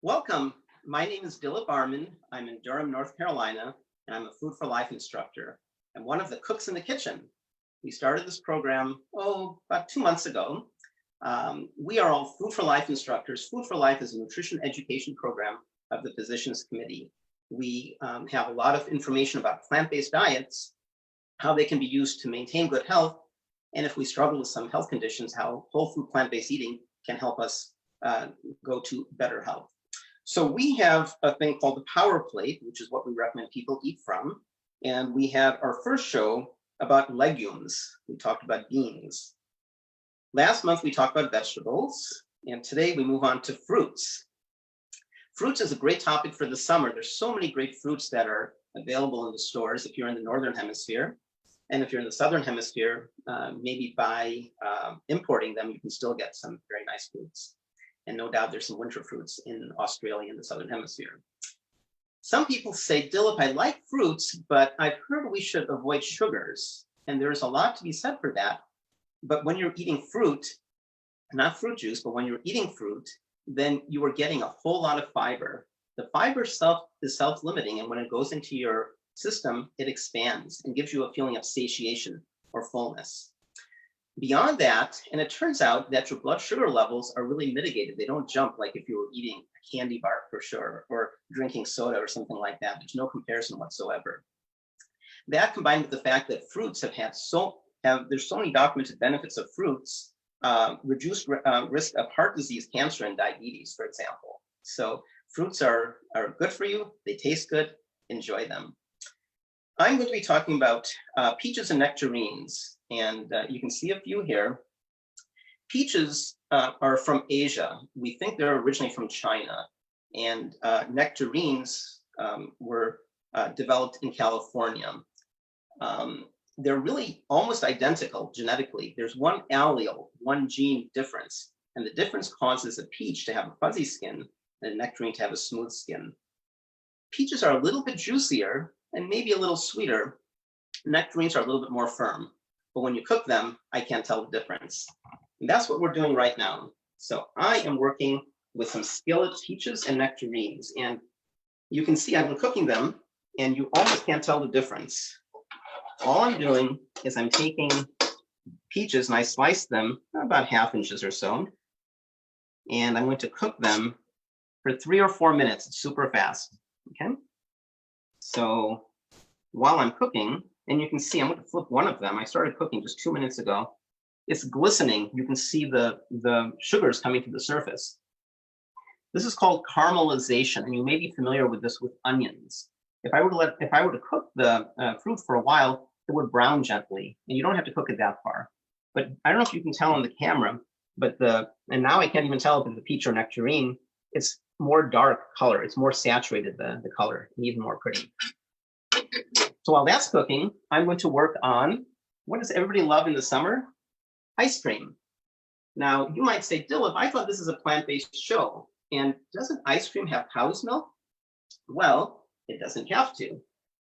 Welcome. My name is Dilla Barman. I'm in Durham, North Carolina, and I'm a Food for Life instructor. I'm one of the cooks in the kitchen. We started this program, about 2 months ago. We are all Food for Life instructors. Food for Life is a nutrition education program of the Physicians Committee. We have a lot of information about plant-based diets, how they can be used to maintain good health, and if we struggle with some health conditions, how whole food plant-based eating can help us go to better health. So we have a thing called the Power Plate, which is what we recommend people eat from. And we had our first show about legumes. We talked about beans. Last month, we talked about vegetables. And today we move on to fruits. Fruits is a great topic for the summer. There's so many great fruits that are available in the stores if you're in the Northern Hemisphere. And if you're in the Southern Hemisphere, maybe by importing them, you can still get some very nice fruits. And no doubt there's some winter fruits in Australia and the Southern Hemisphere. Some people say, Dillip, I like fruits, but I've heard we should avoid sugars. And there's a lot to be said for that. But when you're eating fruit, not fruit juice, but when you're eating fruit, then you are getting a whole lot of fiber. The fiber is self-limiting, and when it goes into your system, it expands and gives you a feeling of satiation or fullness. Beyond that, and it turns out that your blood sugar levels are really mitigated. They don't jump like if you were eating a candy bar for sure, or drinking soda or something like that. There's no comparison whatsoever. That combined with the fact that fruits there's so many documented benefits of fruits, reduced risk of heart disease, cancer, and diabetes, for example. So fruits are good for you. They taste good. Enjoy them. I'm going to be talking about peaches and nectarines. And you can see a few here. Peaches are from Asia. We think they're originally from China. And nectarines were developed in California. They're really almost identical genetically. There's one allele, one gene difference. And the difference causes a peach to have a fuzzy skin and a nectarine to have a smooth skin. Peaches are a little bit juicier and maybe a little sweeter. Nectarines are a little bit more firm. But when you cook them, I can't tell the difference. And that's what we're doing right now. So I am working with some skillet peaches and nectarines. And you can see I've been cooking them, and you almost can't tell the difference. All I'm doing is I'm taking peaches and I slice them about 1/2 inches or so. And I'm going to cook them for 3 or 4 minutes. It's super fast, okay? So while I'm cooking, and you can see, I'm going to flip one of them. I started cooking just 2 minutes ago. It's glistening. You can see the sugars coming to the surface. This is called caramelization, and you may be familiar with this with onions. If I were to cook the fruit for a while, it would brown gently, and you don't have to cook it that far. But I don't know if you can tell on the camera, but and now I can't even tell if it's a peach or nectarine. It's more dark color. It's more saturated, the color, and even more pretty. So while that's cooking, I'm going to work on, what does everybody love in the summer? Ice cream. Now, you might say, Dillip, I thought this is a plant-based show, and doesn't ice cream have cow's milk? Well, it doesn't have to.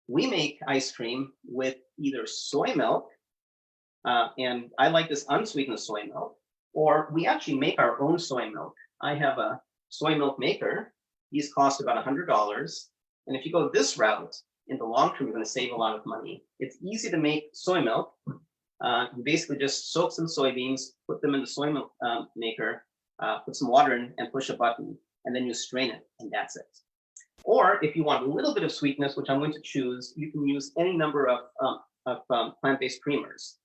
We make ice cream with either soy milk, and I like this unsweetened soy milk, or we actually make our own soy milk. I have a soy milk maker. These cost about $100, and if you go this route, in the long term, you're going to save a lot of money. It's easy to make soy milk. You basically just soak some soybeans, put them in the soy milk maker, put some water in, and push a button, and then you strain it, and that's it. Or if you want a little bit of sweetness, which I'm going to choose, you can use any number of plant-based creamers.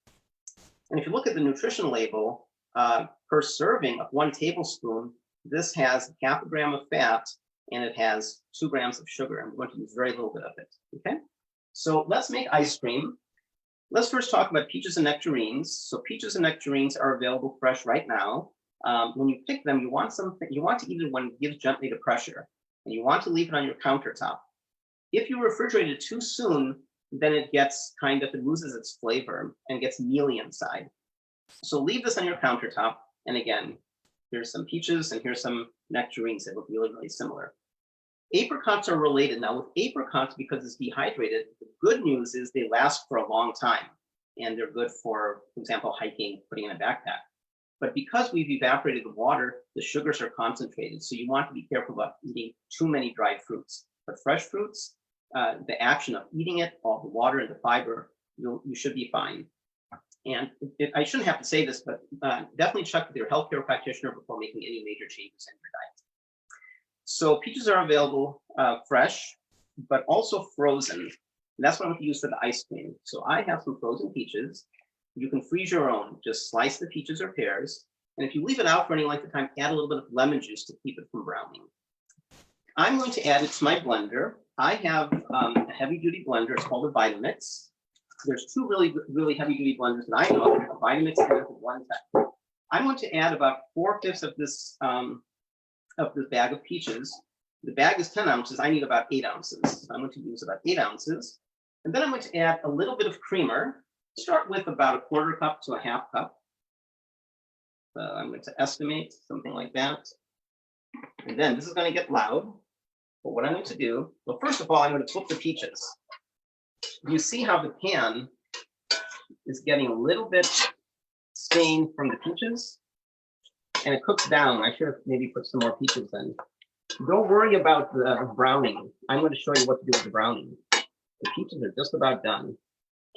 And if you look at the nutrition label, per serving of 1 tablespoon, this has 1/2 gram of fat, and it has 2 grams of sugar. I'm going to use very little bit of it, okay? So let's make ice cream. Let's first talk about peaches and nectarines. So peaches and nectarines are available fresh right now. When you pick them, you want to eat it when it gives gently to pressure, and you want to leave it on your countertop. If you refrigerate it too soon, then it loses its flavor and gets mealy inside. So leave this on your countertop, and again, here's some peaches and here's some nectarines that look really, really similar. Apricots are related. Now with apricots, because it's dehydrated, the good news is they last for a long time, and they're good for example, hiking, putting in a backpack. But because we've evaporated the water, the sugars are concentrated. So you want to be careful about eating too many dried fruits. But fresh fruits, the action of eating it, all the water and the fiber, you should be fine. And I shouldn't have to say this, but definitely check with your healthcare practitioner before making any major changes in your diet. So peaches are available fresh, but also frozen. And that's what I'm going to use for the ice cream. So I have some frozen peaches. You can freeze your own. Just slice the peaches or pears. And if you leave it out for any length of time, add a little bit of lemon juice to keep it from browning. I'm going to add it to my blender. I have a heavy-duty blender. It's called a Vitamix. There's two really heavy-duty blenders that I know of, a Vitamix and a one type. I'm going to add about 4/5 of this bag of peaches. The bag is 10 ounces. I need about 8 ounces. So I'm going to use about 8 ounces. And then I'm going to add a little bit of creamer. Start with about 1/4 cup to a 1/2 cup. I'm going to estimate something like that. And then this is going to get loud. But what I'm going to do, well, first of all, I'm going to flip the peaches. You see how the pan is getting a little bit stained from the peaches, and it cooks down. I should have maybe put some more peaches in. Don't worry about the browning. I'm going to show you what to do with the browning. The peaches are just about done.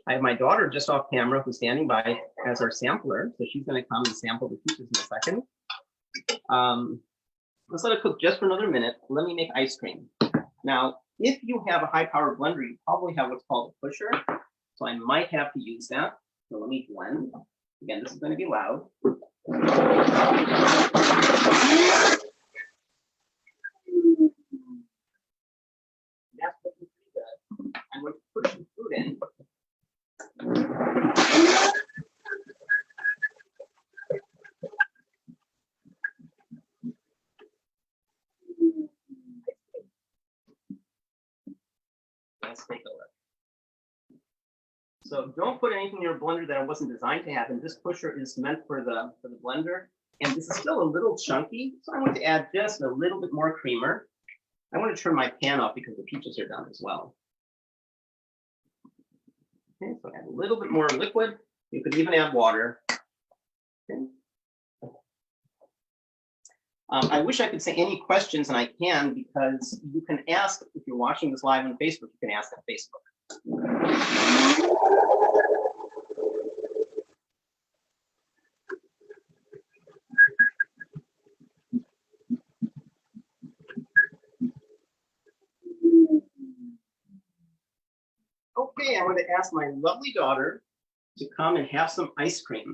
I have my daughter just off camera who's standing by as our sampler, so she's going to come and sample the peaches in a second. Let's let it cook just for another minute. Let me make ice cream. Now, if you have a high-powered blender, you probably have what's called a pusher. So I might have to use that. So let me blend. Again, this is going to be loud. That's looking pretty good. I'm going to put some fruit in. Let's take a look. So don't put anything in your blender that it wasn't designed to have. And this pusher is meant for the blender. And this is still a little chunky. So I'm going to add just a little bit more creamer. I want to turn my pan off because the peaches are done as well. Okay, so add a little bit more liquid. You could even add water. Okay. I wish I could say any questions, and I can, because you can ask, if you're watching this live on Facebook, you can ask on Facebook. Okay, I'm going to ask my lovely daughter to come and have some ice cream.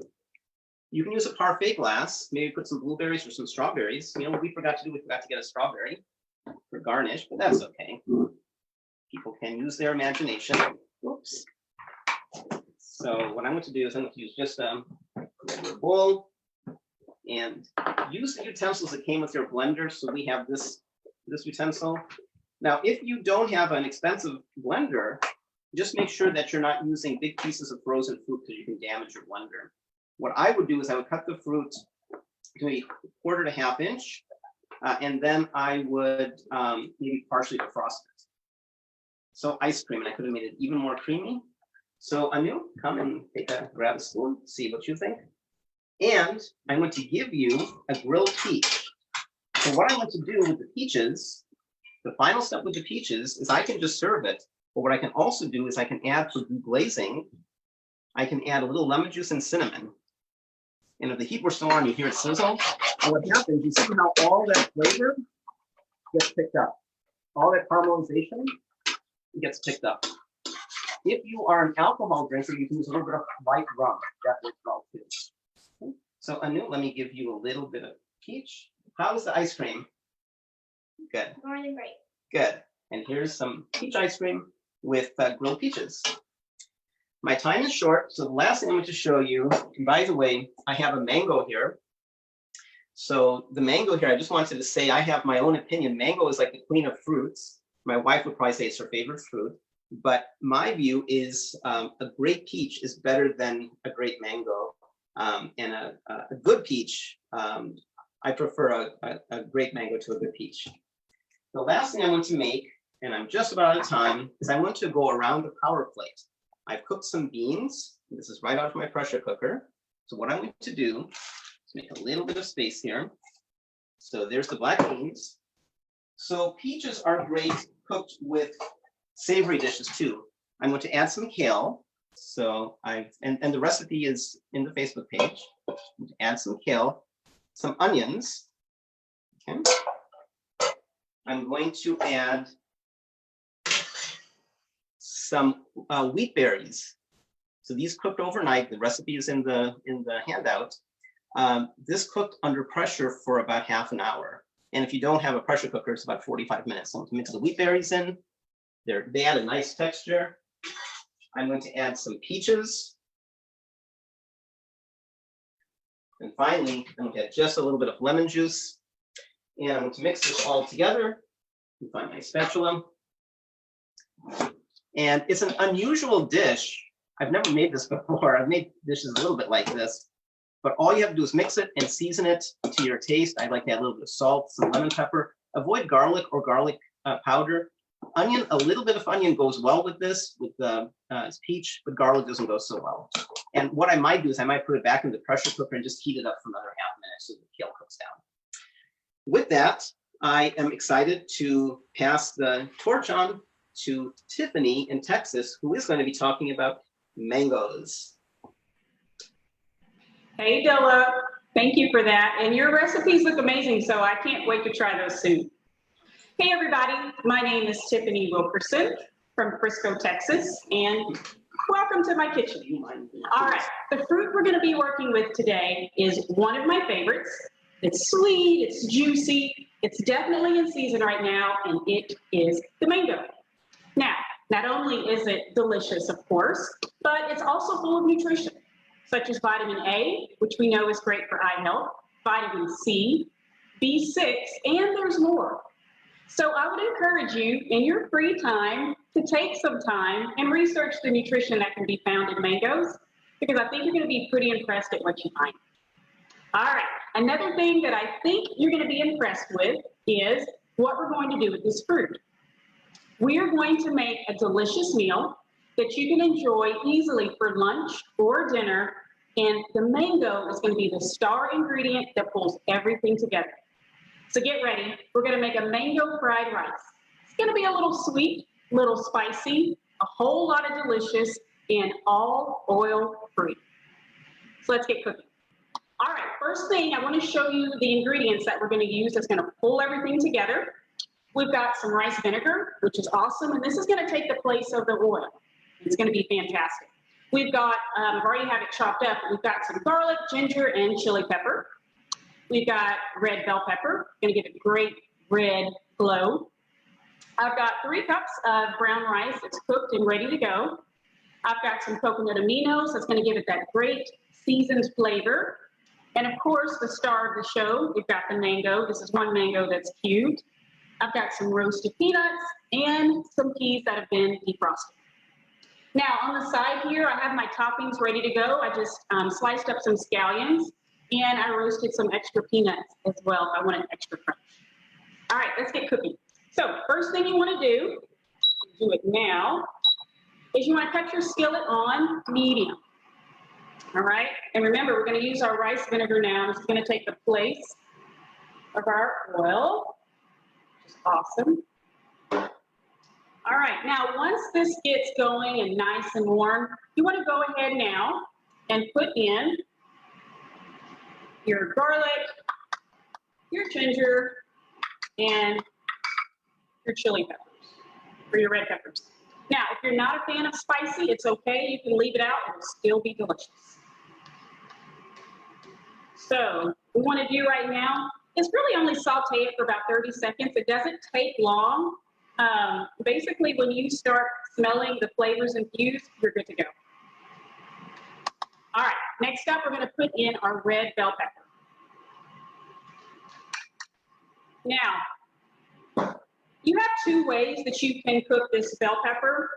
You can use a parfait glass, maybe put some blueberries or some strawberries. You know what we forgot to do? We forgot to get a strawberry for garnish, but that's okay. People can use their imagination. Oops. So what I'm going to do is I'm going to use just a regular bowl and use the utensils that came with your blender. So we have this utensil. Now, if you don't have an expensive blender, just make sure that you're not using big pieces of frozen fruit because you can damage your blender. What I would do is I would cut the fruit to a 1/4 to 1/2 inch, and then I would maybe partially defrost it. So ice cream, and I could have made it even more creamy. So Anu, come and grab a spoon, see what you think. And I'm going to give you a grilled peach. So what I want to do with the peaches, the final step with the peaches is I can just serve it. But what I can also do is I can add for deglazing, I can add a little lemon juice and cinnamon. And if the heat were still on, you hear it sizzle. And what happens, you see how all that flavor gets picked up. All that caramelization gets picked up. If you are an alcohol drinker, you can use a little bit of white rum. That works well too. Okay. So Anu, let me give you a little bit of peach. How's the ice cream? Good. More than great. Good. And here's some peach ice cream with grilled peaches. My time is short, so the last thing I'm going to show you, and by the way, I have a mango here. So the mango here, I just wanted to say I have my own opinion. Mango is like the queen of fruits. My wife would probably say it's her favorite fruit. But my view is a great peach is better than a great mango. And a good peach, I prefer a great mango to a good peach. The last thing I want to make, and I'm just about out of time, is I want to go around the power plate. I've cooked some beans. This is right out of my pressure cooker. So what I'm going to do Let's make a little bit of space here. So there's the black beans. So peaches are great cooked with savory dishes too. I'm going to add some kale. So and the recipe is in the Facebook page. I'm going to add some kale, some onions. Okay. I'm going to add some wheat berries. So these cooked overnight. The recipe is in the handout. This cooked under pressure for about half an hour. And if you don't have a pressure cooker, it's about 45 minutes. So I'm going to mix the wheat berries in. They add a nice texture. I'm going to add some peaches. And finally, I'm going to add just a little bit of lemon juice. And I'm going to mix this all together. Find my spatula. And it's an unusual dish. I've never made this before. I've made dishes a little bit like this. But all you have to do is mix it and season it to your taste. I like to add a little bit of salt, some lemon pepper. Avoid garlic or garlic powder. Onion, a little bit of onion goes well with this, with peach, but garlic doesn't go so well. And what I might do is I might put it back in the pressure cooker and just heat it up for another half minute so the kale cooks down. With that, I am excited to pass the torch on to Tiffany in Texas, who is going to be talking about mangoes. Hey, Dilla, thank you for that. And your recipes look amazing, so I can't wait to try those soon. Hey, everybody, my name is Tiffany Wilkerson from Frisco, Texas, and welcome to my kitchen. All right, the fruit we're going to be working with today is one of my favorites. It's sweet, it's juicy, it's definitely in season right now, and it is the mango. Now, not only is it delicious, of course, but it's also full of nutrition, such as vitamin A, which we know is great for eye health, vitamin C, B6, and there's more. So I would encourage you in your free time to take some time and research the nutrition that can be found in mangoes, because I think you're going to be pretty impressed at what you find. All right, another thing that I think you're going to be impressed with is what we're going to do with this fruit. We are going to make a delicious meal that you can enjoy easily for lunch or dinner, and the mango is going to be the star ingredient that pulls everything together. So get ready. We're going to make a mango fried rice. It's going to be a little sweet, a little spicy, a whole lot of delicious, and all oil-free. So let's get cooking. All right, first thing, I want to show you the ingredients that we're going to use that's going to pull everything together. We've got some rice vinegar, which is awesome, and this is going to take the place of the oil. It's going to be fantastic. We've got, I've already have it chopped up, we've got some garlic, ginger, and chili pepper. We've got red bell pepper, going to give it great red glow. I've got 3 cups of brown rice that's cooked and ready to go. I've got some coconut aminos that's going to give it that great seasoned flavor. And of course, the star of the show, we've got the mango. This is one mango that's cubed. I've got some roasted peanuts and some peas that have been defrosted. Now, on the side here, I have my toppings ready to go. I just sliced up some scallions, and I roasted some extra peanuts as well if I want an extra crunch. All right, let's get cooking. So first thing you want to do it now, is you want to cut your skillet on medium. All right, and remember, we're going to use our rice vinegar now. This is going to take the place of our oil. Which is awesome. All right, now once this gets going and nice and warm, you want to go ahead now and put in your garlic, your ginger, and your chili peppers, or your red peppers. Now, if you're not a fan of spicy, it's okay. You can leave it out. It will still be delicious. So what we want to do right now is really only saute it for about 30 seconds. It doesn't take long. Basically, when you start smelling the flavors infused, you're good to go. All right, next up, we're going to put in our red bell pepper. Now, you have 2 ways that you can cook this bell pepper.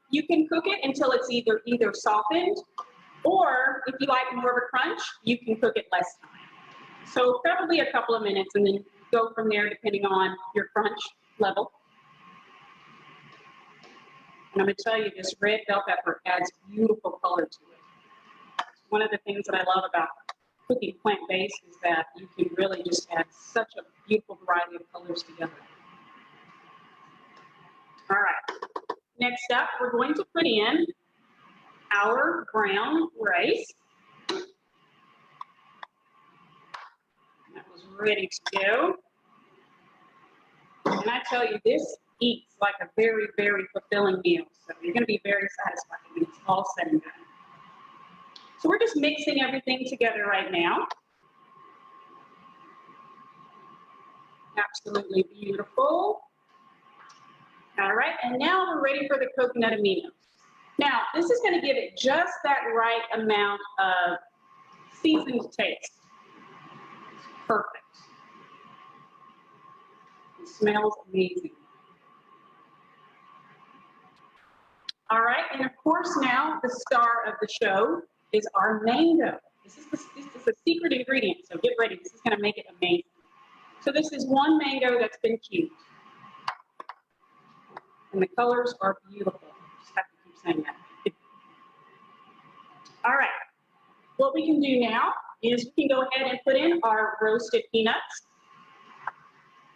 You can cook it until it's either softened, or if you like more of a crunch, you can cook it less time. So probably a couple of minutes, and then go from there depending on your crunch level. And I'm going to tell you, this red bell pepper adds beautiful color to it. It's one of the things that I love about it. cooking plant-based is that you can really just add such a beautiful variety of colors together. All right, next up, we're going to put in our brown rice. That was ready to go. And I tell you, this eats like a very, very fulfilling meal. So you're going to be very satisfied when it's all said and done. So we're just mixing everything together right now. Absolutely beautiful. All right, and now we're ready for the coconut aminos. Now, this is going to give it just that right amount of seasoned taste. Perfect. It smells amazing. All right, and of course now the star of the show is our mango. This is the secret ingredient, so get ready. This is going to make it amazing. So this is one mango that's been cubed. And the colors are beautiful. Just have to keep saying that. All right, what we can do now is we can go ahead and put in our roasted peanuts.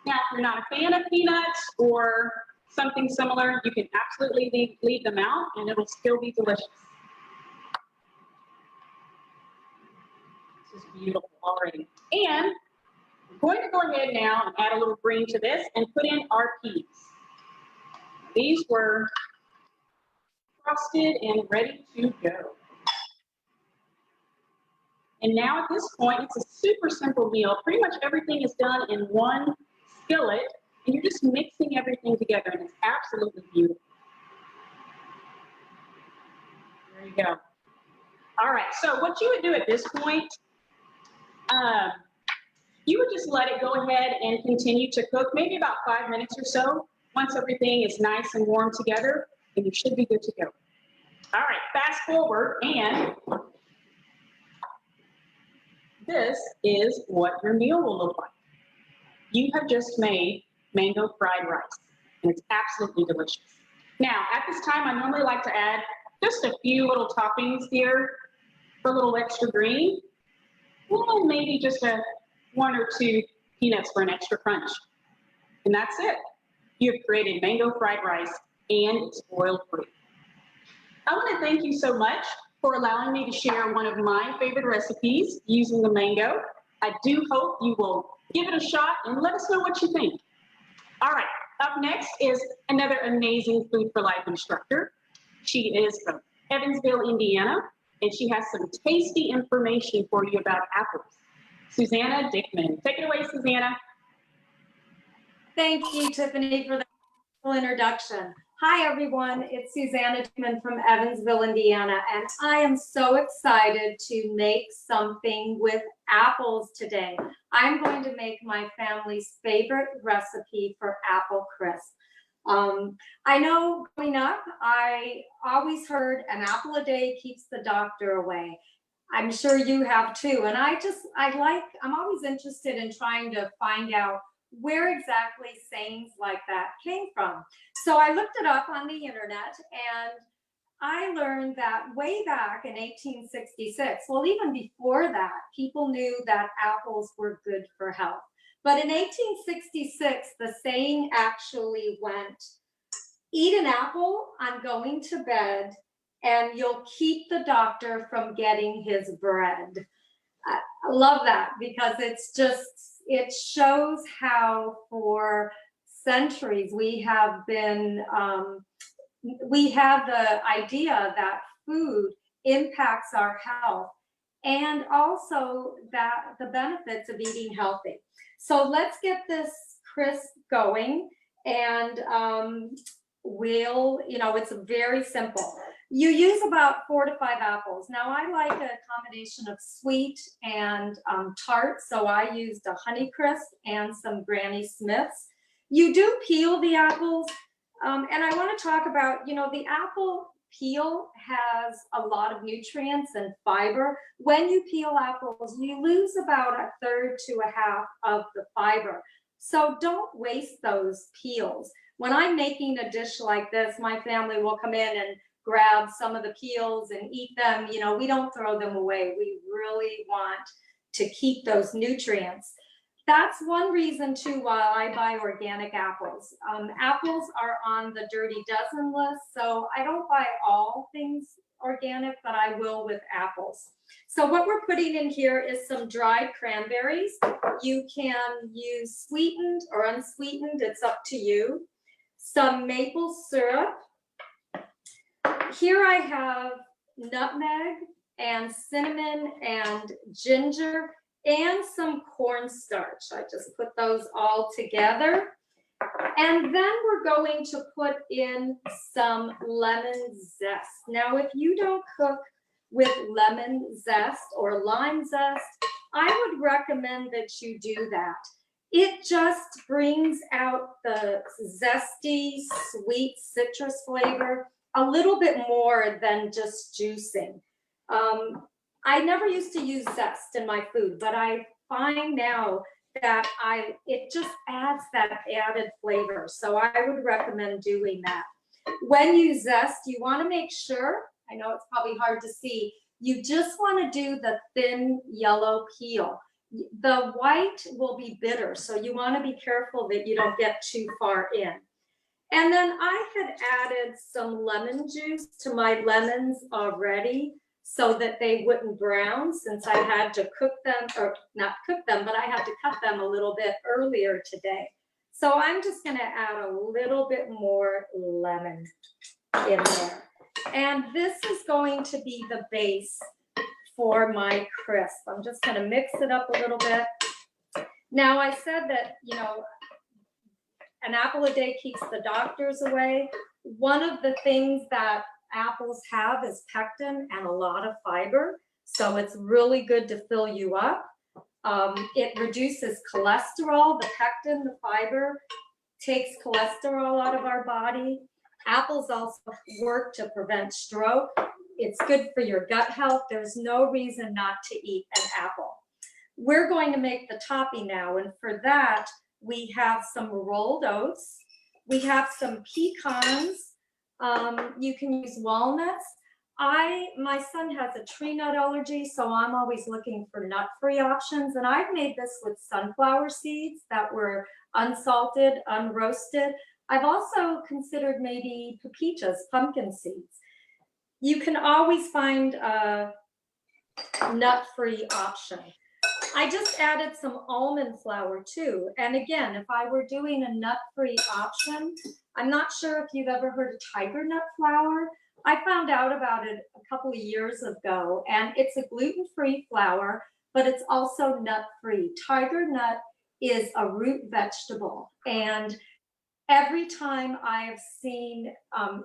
Now, if you're not a fan of peanuts or something similar, you can absolutely leave them out and it'll still be delicious. This is beautiful already. And we're going to go ahead now and add a little green to this and put in our peas. These were frosted and ready to go. And now at this point, it's a super simple meal. Pretty much everything is done in one skillet, and you're just mixing everything together, and it's absolutely beautiful. There you go. All right, so what you would do at this point, you would just let it go ahead and continue to cook, maybe about 5 minutes or so. Once everything is nice and warm together, and you should be good to go. All right, fast forward, and this is what your meal will look like. You have just made mango fried rice, and it's absolutely delicious. Now, at this time, I normally like to add just a few little toppings here for a little extra green, and maybe just one or two peanuts for an extra crunch. And that's it. You have created mango fried rice, and it's oil-free. I want to thank you so much for allowing me to share one of my favorite recipes using the mango. I do hope you will give it a shot and let us know what you think. All right, up next is another amazing Food for Life instructor. She is from Evansville, Indiana, and she has some tasty information for you about apples. Susanna Dickman. Take it away, Susanna. Thank you, Tiffany, for the introduction. Hi, everyone. It's Susanna Dickman from Evansville, Indiana, and I am so excited to make something with apples today. I'm going to make my family's favorite recipe for apple crisp. I know growing up, I always heard an apple a day keeps the doctor away. I'm sure you have too. And I'm always interested in trying to find out where exactly sayings like that came from. So I looked it up on the internet and I learned that way back in 1866, well, even before that, people knew that apples were good for health. But in 1866, the saying actually went, eat an apple on going to bed and you'll keep the doctor from getting his bread. I love that because it shows how for centuries we have been, we have the idea that food impacts our health and also that the benefits of eating healthy. So let's get this crisp going and it's very simple. You use about 4 to 5 apples. Now I like a combination of sweet and tart, so I used a Honeycrisp and some Granny Smiths. You do peel the apples, and I want to talk about, the apple peel has a lot of nutrients and fiber. When you peel apples, you lose about 1/3 to 1/2 of the fiber. So don't waste those peels. When I'm making a dish like this, my family will come in and grab some of the peels and eat them. We don't throw them away. We really want to keep those nutrients. That's one reason too why I buy organic apples. Apples are on the dirty dozen list, so I don't buy all things organic, but I will with apples. So what we're putting in here is some dried cranberries. You can use sweetened or unsweetened, it's up to you. Some maple syrup. Here I have nutmeg and cinnamon and ginger and some cornstarch. I just put those all together. And then we're going to put in some lemon zest. Now, if you don't cook with lemon zest or lime zest, I would recommend that you do that. It just brings out the zesty, sweet citrus flavor a little bit more than just juicing. I never used to use zest in my food, but I find now that it just adds that added flavor. So I would recommend doing that. When you zest, you want to make sure, I know it's probably hard to see, you just want to do the thin yellow peel. The white will be bitter, so you want to be careful that you don't get too far in. And then I had added some lemon juice to my lemons already so that they wouldn't brown, since I had to cook them, or not cook them, but I had to cut them a little bit earlier today. So I'm just going to add a little bit more lemon in there. And this is going to be the base for my crisp. I'm just going to mix it up a little bit. Now, I said that, you know, an apple a day keeps the doctors away. One of the things that apples have is pectin and a lot of fiber. So it's really good to fill you up. It reduces cholesterol. The pectin, the fiber, takes cholesterol out of our body. Apples also work to prevent stroke. It's good for your gut health. There's no reason not to eat an apple. We're going to make the topping now, and for that, we have some rolled oats. We have some pecans. You can use walnuts. My son has a tree nut allergy, so I'm always looking for nut-free options. And I've made this with sunflower seeds that were unsalted, unroasted. I've also considered maybe pepitas, pumpkin seeds. You can always find a nut-free option. I just added some almond flour too. And again, if I were doing a nut-free option, I'm not sure if you've ever heard of tiger nut flour. I found out about it a couple of years ago, and it's a gluten-free flour, but it's also nut-free. Tiger nut is a root vegetable, and every time I have seen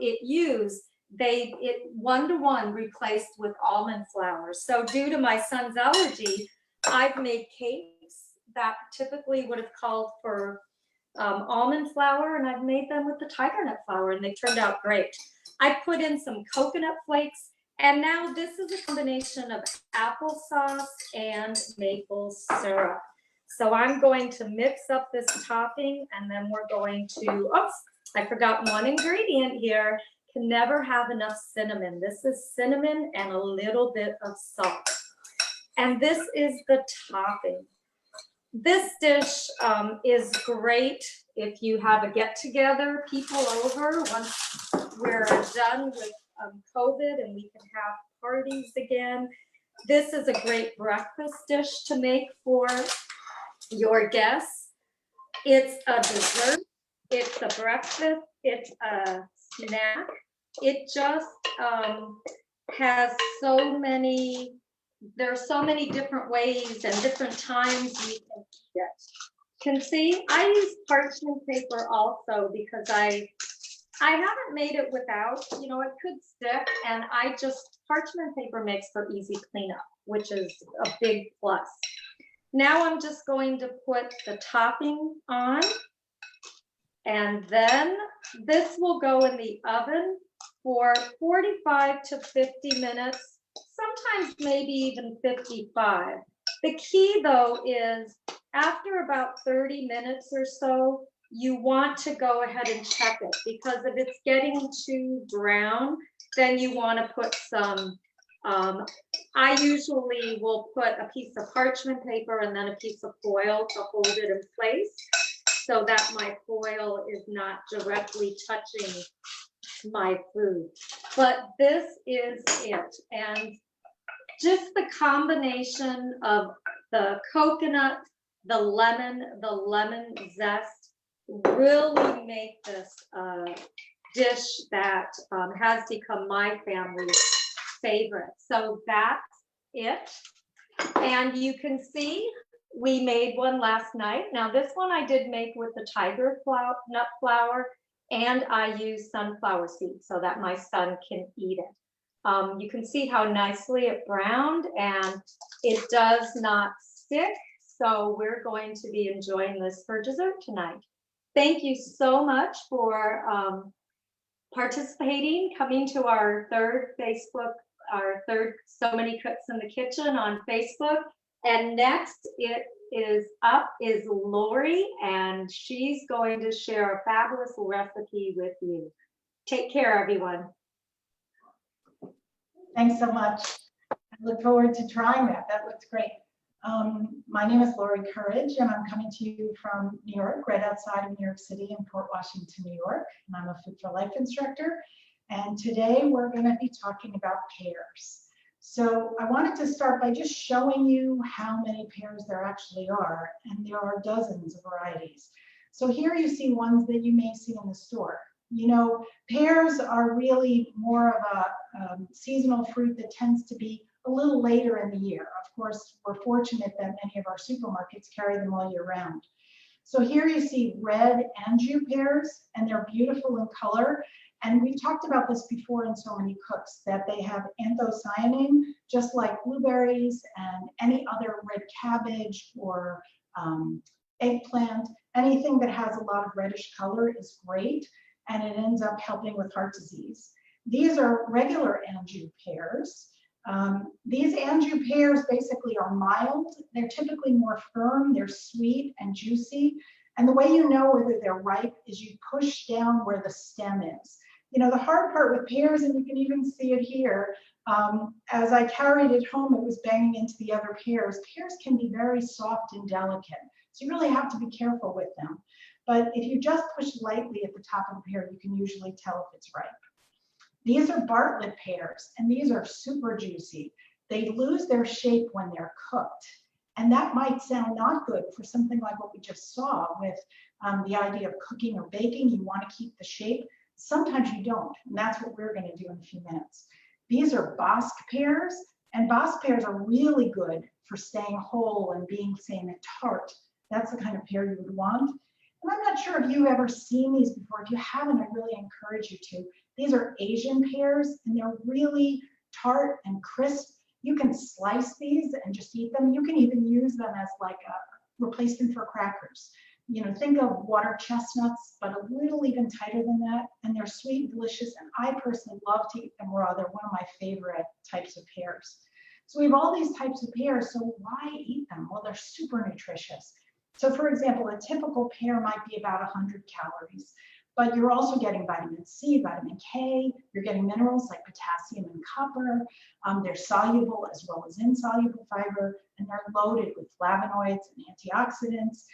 it used, it one-to-one replaced with almond flour. So due to my son's allergy, I've made cakes that typically would have called for almond flour, and I've made them with the tiger nut flour, and they turned out great. I put in some coconut flakes, and now this is a combination of applesauce and maple syrup. So I'm going to mix up this topping, and then we're going to, oops, I forgot one ingredient here. Can never have enough cinnamon. This is cinnamon and a little bit of salt. And this is the topping. This dish is great if you have a get-together, people over, once we're done with COVID and we can have parties again. This is a great breakfast dish to make for your guests. It's a dessert, it's a breakfast, it's a snack. It just has so many, there's so many different ways and different times you can eat it. Can see, I use parchment paper also because I haven't made it without, you know, it could stick, and parchment paper makes for easy cleanup, which is a big plus. Now I'm just going to put the topping on, and then this will go in the oven for 45 to 50 minutes, sometimes maybe even 55. The key though is after about 30 minutes or so, you want to go ahead and check it, because if it's getting too brown, then you want to put some I usually will put a piece of parchment paper and then a piece of foil to hold it in place so that my foil is not directly touching my food. But this is it. And just the combination of the coconut, the lemon zest really make this a dish that has become my family's favorite. So that's it. And you can see we made one last night. Now this one I did make with the tiger nut flour, and I used sunflower seeds so that my son can eat it. You can see how nicely it browned, and it does not stick. So we're going to be enjoying this for dessert tonight. Thank you so much for participating, coming to our third So Many Cooks in the Kitchen on Facebook. And next is Lori, and she's going to share a fabulous recipe with you. Take care, everyone. Thanks so much. I look forward to trying that. That looks great. My name is Lori Courage, and I'm coming to you from New York, right outside of New York City in Port Washington, New York. And I'm a Food for Life instructor. And today we're going to be talking about pears. So I wanted to start by just showing you how many pears there actually are. And there are dozens of varieties. So here you see ones that you may see in the store. You know, pears are really more of a seasonal fruit that tends to be a little later in the year. Of course, we're fortunate that many of our supermarkets carry them all year round. So here you see red Anjou pears, and they're beautiful in color. And we've talked about this before in So Many Cooks, that they have anthocyanin, just like blueberries and any other red cabbage or eggplant. Anything that has a lot of reddish color is great, and it ends up helping with heart disease. These are regular Anjou pears. These Anjou pears basically are mild. They're typically more firm, they're sweet and juicy. And the way you know whether they're ripe is you push down where the stem is. You know, the hard part with pears, and you can even see it here, as I carried it home, it was banging into the other pears. Pears can be very soft and delicate, so you really have to be careful with them. But if you just push lightly at the top of the pear, you can usually tell if it's ripe. These are Bartlett pears, and these are super juicy. They lose their shape when they're cooked. And that might sound not good for something like what we just saw with the idea of cooking or baking. You want to keep the shape. Sometimes you don't, and that's what we're going to do in a few minutes. These are Bosc pears, and Bosc pears are really good for staying whole and being, say, in a tart. That's the kind of pear you would want. And I'm not sure if you've ever seen these before. If you haven't, I really encourage you to. These are Asian pears, and they're really tart and crisp. You can slice these and just eat them. You can even use them as like a replacement for crackers. You know, think of water chestnuts, but a little even tighter than that. And they're sweet and delicious. And I personally love to eat them raw. They're one of my favorite types of pears. So we have all these types of pears. So why eat them? Well, they're super nutritious. So for example, a typical pear might be about 100 calories. But you're also getting vitamin C, vitamin K, you're getting minerals like potassium and copper. They're soluble as well as insoluble fiber, and they're loaded with flavonoids and antioxidants.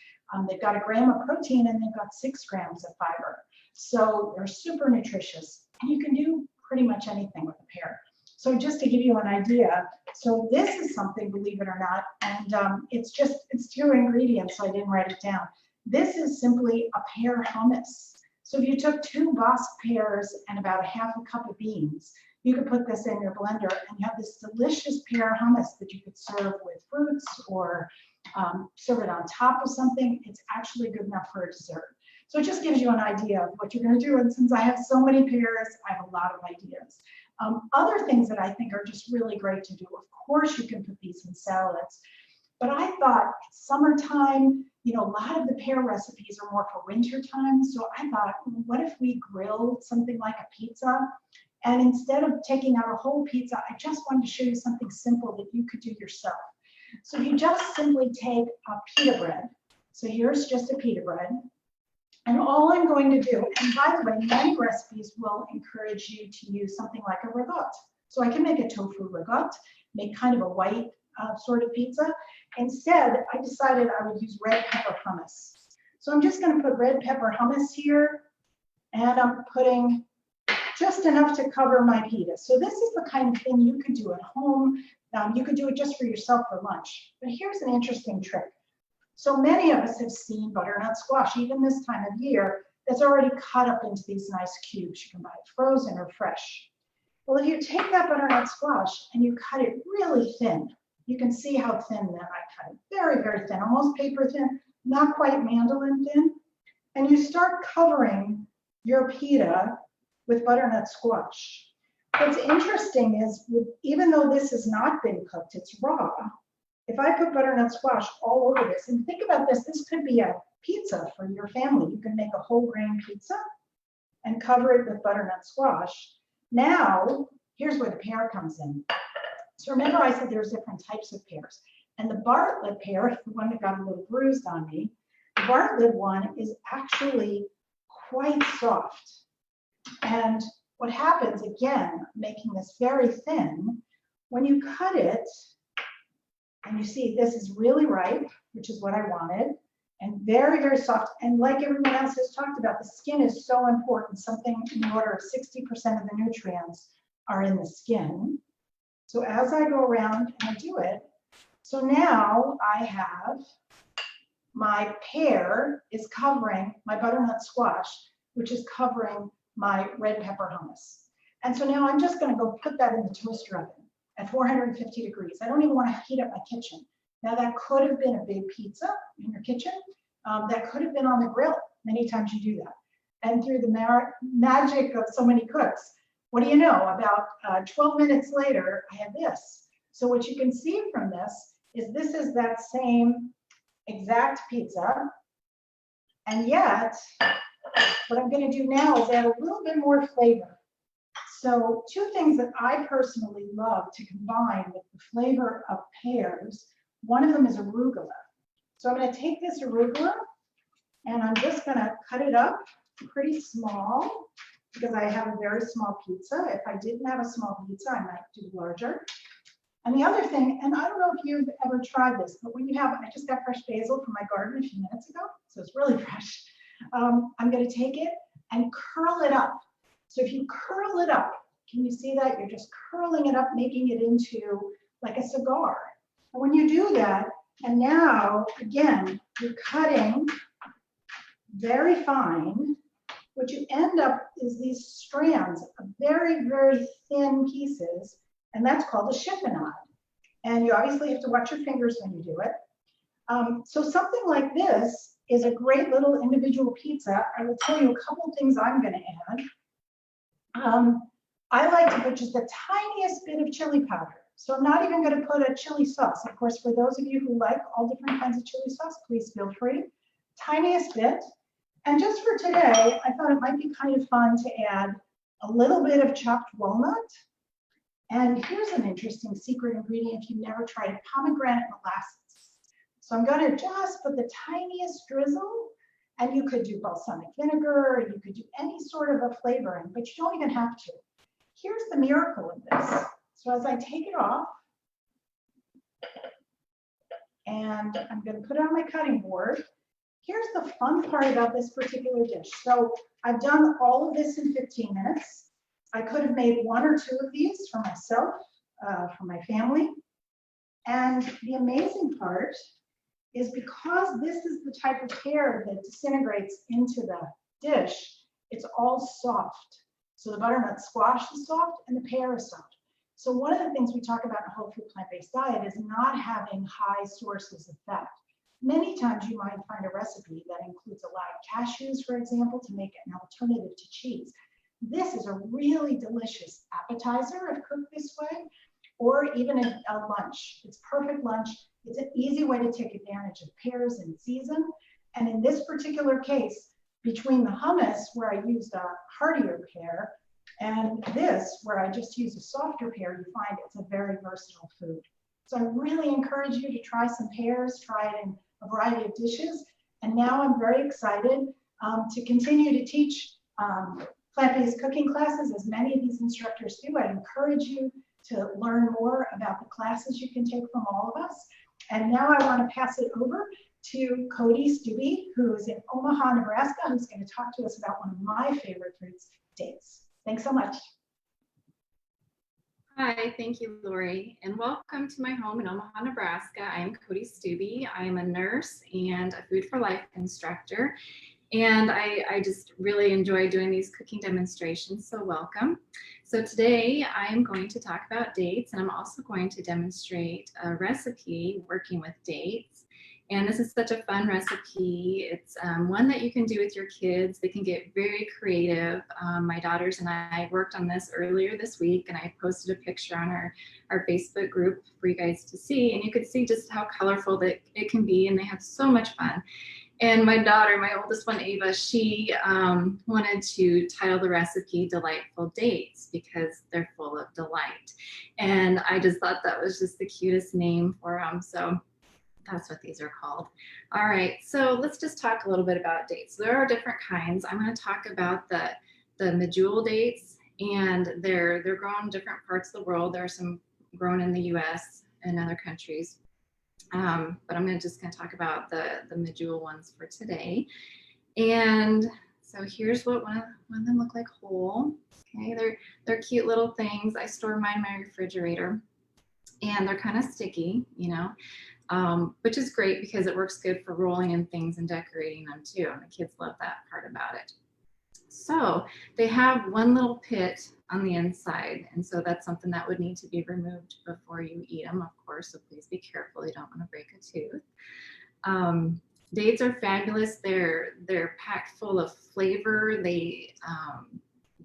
They've got 1 gram of protein, and they've got 6 grams of fiber. So they're super nutritious, and you can do pretty much anything with a pear. So just to give you an idea, so this is something, believe it or not, and it's 2 ingredients, so I didn't write it down. This is simply a pear hummus. So if you took 2 Bosc pears and about 1/2 cup of beans, you could put this in your blender and you have this delicious pear hummus that you could serve with fruits or serve it on top of something. It's actually good enough for a dessert. So it just gives you an idea of what you're going to do. And since I have so many pears, I have a lot of ideas. Other things that I think are just really great to do, of course, you can put these in salads. But I thought summertime, you know, a lot of the pear recipes are more for winter time. So I thought, what if we grilled something like a pizza? And instead of taking out a whole pizza, I just wanted to show you something simple that you could do yourself. So you just simply take a pita bread. So here's just a pita bread. And all I'm going to do, and by the way, many recipes will encourage you to use something like a ragout. So I can make a tofu ragout, make kind of a white sort of pizza. Instead, I decided I would use red pepper hummus. So I'm just going to put red pepper hummus here, and I'm putting just enough to cover my pita. So this is the kind of thing you could do at home. You could do it just for yourself for lunch. But here's an interesting trick. So many of us have seen butternut squash, even this time of year, that's already cut up into these nice cubes. You can buy it frozen or fresh. Well, if you take that butternut squash and you cut it really thin, you can see how thin that I cut it. Very, very thin, almost paper thin, not quite mandolin thin. And you start covering your pita with butternut squash. What's interesting is, even though this has not been cooked, it's raw. If I put butternut squash all over this, and think about this, this could be a pizza for your family. You can make a whole grain pizza and cover it with butternut squash. Now, here's where the pear comes in. So remember I said there's different types of pears. And the Bartlett pear, the one that got a little bruised on me, the Bartlett one is actually quite soft. And what happens, again, making this very thin, when you cut it, and you see this is really ripe, which is what I wanted, and very, very soft. And like everyone else has talked about, the skin is so important. Something in the order of 60% of the nutrients are in the skin. So as I go around and I do it, so now I have my pear is covering my butternut squash, which is covering my red pepper hummus. And so now I'm just going to go put that in the toaster oven at 450 degrees. I don't even want to heat up my kitchen. Now that could have been a big pizza in your kitchen. That could have been on the grill. Many times you do that. And through the magic of so many cooks, what do you know? About 12 minutes later, I have this. So what you can see from this is that same exact pizza. And yet, what I'm going to do now is add a little bit more flavor. So two things that I personally love to combine with the flavor of pears, one of them is arugula. So I'm going to take this arugula and I'm just going to cut it up pretty small because I have a very small pizza. If I didn't have a small pizza, I might do larger. And the other thing, and I don't know if you've ever tried this, but when you have, I just got fresh basil from my garden a few minutes ago, so it's really fresh. I'm going to take it and curl it up. So if you curl it up, can you see that? You're just curling it up, making it into like a cigar. And when you do that, and now, again, you're cutting very fine, what you end up is these strands of very, very thin pieces, and that's called a chiffonade. And you obviously have to watch your fingers when you do it. So something like this is a great little individual pizza. I will tell you a couple of things I'm going to add. I like to put just the tiniest bit of chili powder. So I'm not even going to put a chili sauce. Of course, for those of you who like all different kinds of chili sauce, please feel free. Tiniest bit. And just for today, I thought it might be kind of fun to add a little bit of chopped walnut. And here's an interesting secret ingredient if you've never tried it, pomegranate molasses. So I'm going to just put the tiniest drizzle, and you could do balsamic vinegar, you could do any sort of a flavoring, but you don't even have to. Here's the miracle of this. So as I take it off, and I'm going to put it on my cutting board, here's the fun part about this particular dish. So I've done all of this in 15 minutes. I could have made one or two of these for myself, for my family. And the amazing part is because this is the type of pear that disintegrates into the dish, it's all soft. So the butternut squash is soft and the pear is soft. So one of the things we talk about in a whole food plant-based diet is not having high sources of fat. Many times you might find a recipe that includes a lot of cashews, for example, to make an alternative to cheese. This is a really delicious appetizer if cooked this way, or even a lunch. It's perfect lunch. It's an easy way to take advantage of pears in season. And in this particular case, between the hummus, where I used a heartier pear, and this, where I just used a softer pear, you find it's a very versatile food. So I really encourage you to try some pears, try it in a variety of dishes. And now I'm very excited to continue to teach plant-based cooking classes, as many of these instructors do. I encourage you to learn more about the classes you can take from all of us. And now I want to pass it over to Cody Stubbe, who is in Omaha, Nebraska, who's going to talk to us about one of my favorite fruits, dates. Thanks so much. Hi, thank you, Lori, and welcome to my home in Omaha, Nebraska. I am Cody Stubbe. I am a nurse and a Food for Life instructor, and I just really enjoy doing these cooking demonstrations, so welcome. So today I am going to talk about dates, and I'm also going to demonstrate a recipe working with dates. And this is such a fun recipe. It's one that you can do with your kids. They can get very creative. My daughters and I worked on this earlier this week, and I posted a picture on our Facebook group for you guys to see. And you could see just how colorful that it can be, and they have so much fun. And my daughter, my oldest one, Ava, she wanted to title the recipe Delightful Dates because they're full of delight. And I just thought that was just the cutest name for them. So that's what these are called. All right, so let's just talk a little bit about dates. There are different kinds. I'm going to talk about the medjool dates, and they're grown in different parts of the world. There are some grown in the US and other countries. But I'm just going to talk about the medjool ones for today. And so here's what one of them look like whole. Okay, they're cute little things. I store mine in my refrigerator, and they're kind of sticky, you know, which is great because it works good for rolling in things and decorating them too. And the kids love that part about it. So they have one little pit on the inside, and so that's something that would need to be removed before you eat them, of course, so please be careful. You don't want to break a tooth. Dates are fabulous. They're packed full of flavor. They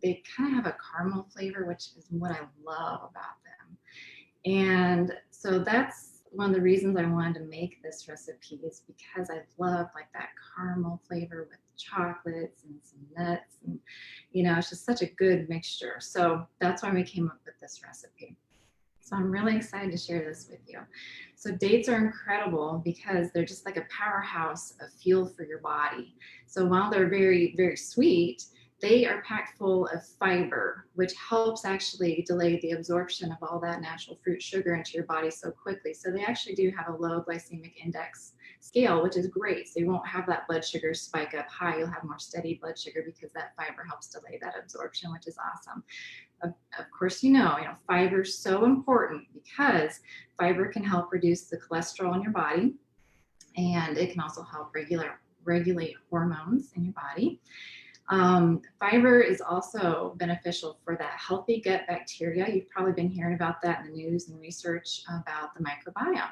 kind of have a caramel flavor, which is what I love about them. And so that's one of the reasons I wanted to make this recipe, is because I love like that caramel flavor with chocolates and some nuts, and you know, it's just such a good mixture. So that's why we came up with this recipe. So I'm really excited to share this with you. So dates are incredible because they're just like a powerhouse of fuel for your body. So while they're very, very sweet, they are packed full of fiber, which helps actually delay the absorption of all that natural fruit sugar into your body so quickly. So they actually do have a low glycemic index scale, which is great. So you won't have that blood sugar spike up high. You'll have more steady blood sugar because that fiber helps delay that absorption, which is awesome. Of course, you know, fiber is so important because fiber can help reduce the cholesterol in your body, and it can also help regulate hormones in your body. Fiber is also beneficial for that healthy gut bacteria. You've probably been hearing about that in the news and research about the microbiome.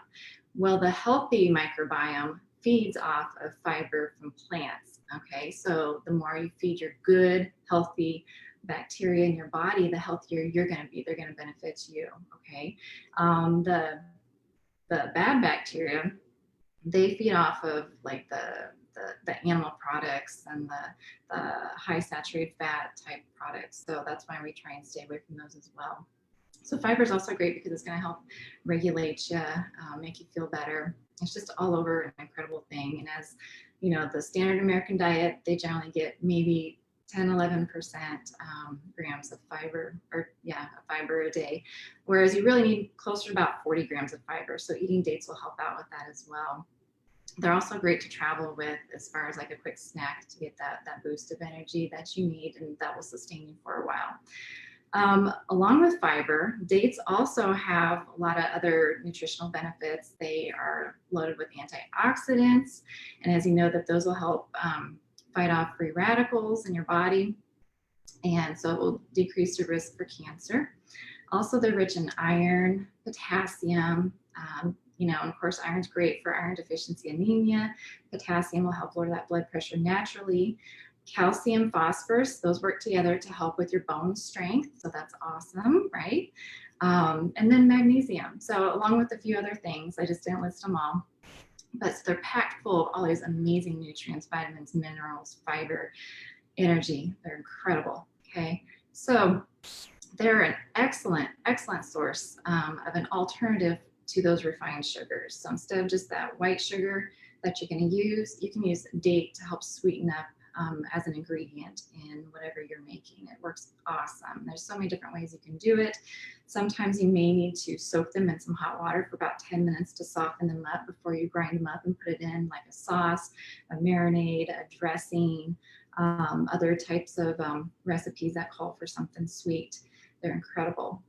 Well, the healthy microbiome feeds off of fiber from plants. Okay, so the more you feed your good, healthy bacteria in your body, the healthier you're going to be. They're going to benefit you. Okay, the bad bacteria, they feed off of like the animal products and the high saturated fat type products. So that's why we try and stay away from those as well. So fiber is also great because it's going to help regulate you, make you feel better. It's just all over an incredible thing. And as you know, the standard American diet, they generally get maybe 10-11% grams of fiber, fiber a day, whereas you really need closer to about 40 grams of fiber. So eating dates will help out with that as well. They're also great to travel with as far as like a quick snack to get that boost of energy that you need, and that will sustain you for a while. Along with fiber, dates also have a lot of other nutritional benefits. They are loaded with antioxidants, and as you know, that those will help fight off free radicals in your body, and so it will decrease your risk for cancer. Also, they're rich in iron, potassium, and of course, iron's great for iron deficiency anemia. Potassium will help lower that blood pressure naturally. Calcium, phosphorus, those work together to help with your bone strength. So that's awesome, right? And then magnesium. So along with a few other things, I just didn't list them all, but they're packed full of all these amazing nutrients, vitamins, minerals, fiber, energy. They're incredible, okay? So they're an excellent, excellent source of an alternative to those refined sugars. So instead of just that white sugar that you're going to use, you can use date to help sweeten up as an ingredient in whatever you're making. It works awesome. There's so many different ways you can do it. Sometimes you may need to soak them in some hot water for about 10 minutes to soften them up before you grind them up and put it in like a sauce, a marinade, a dressing, other types of recipes that call for something sweet. They're incredible.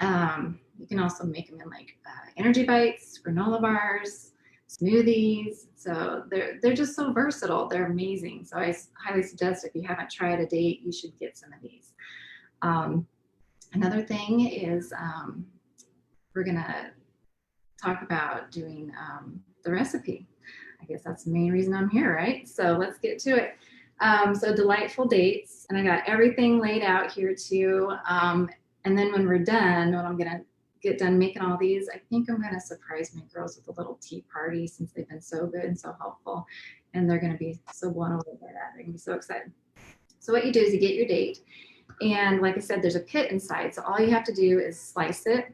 You can also make them in like energy bites, granola bars, smoothies. So they're just so versatile. They're amazing. So I highly suggest if you haven't tried a date, you should get some of these. Another thing is we're gonna talk about doing the recipe. I guess that's the main reason I'm here, right? So let's get to it. So delightful dates, and I got everything laid out here too. And then when we're done, when I'm gonna get done making all these, I think I'm gonna surprise my girls with a little tea party since they've been so good and so helpful. And they're gonna be so blown away by that. They're gonna be so excited. So what you do is you get your date. And like I said, there's a pit inside. So all you have to do is slice it,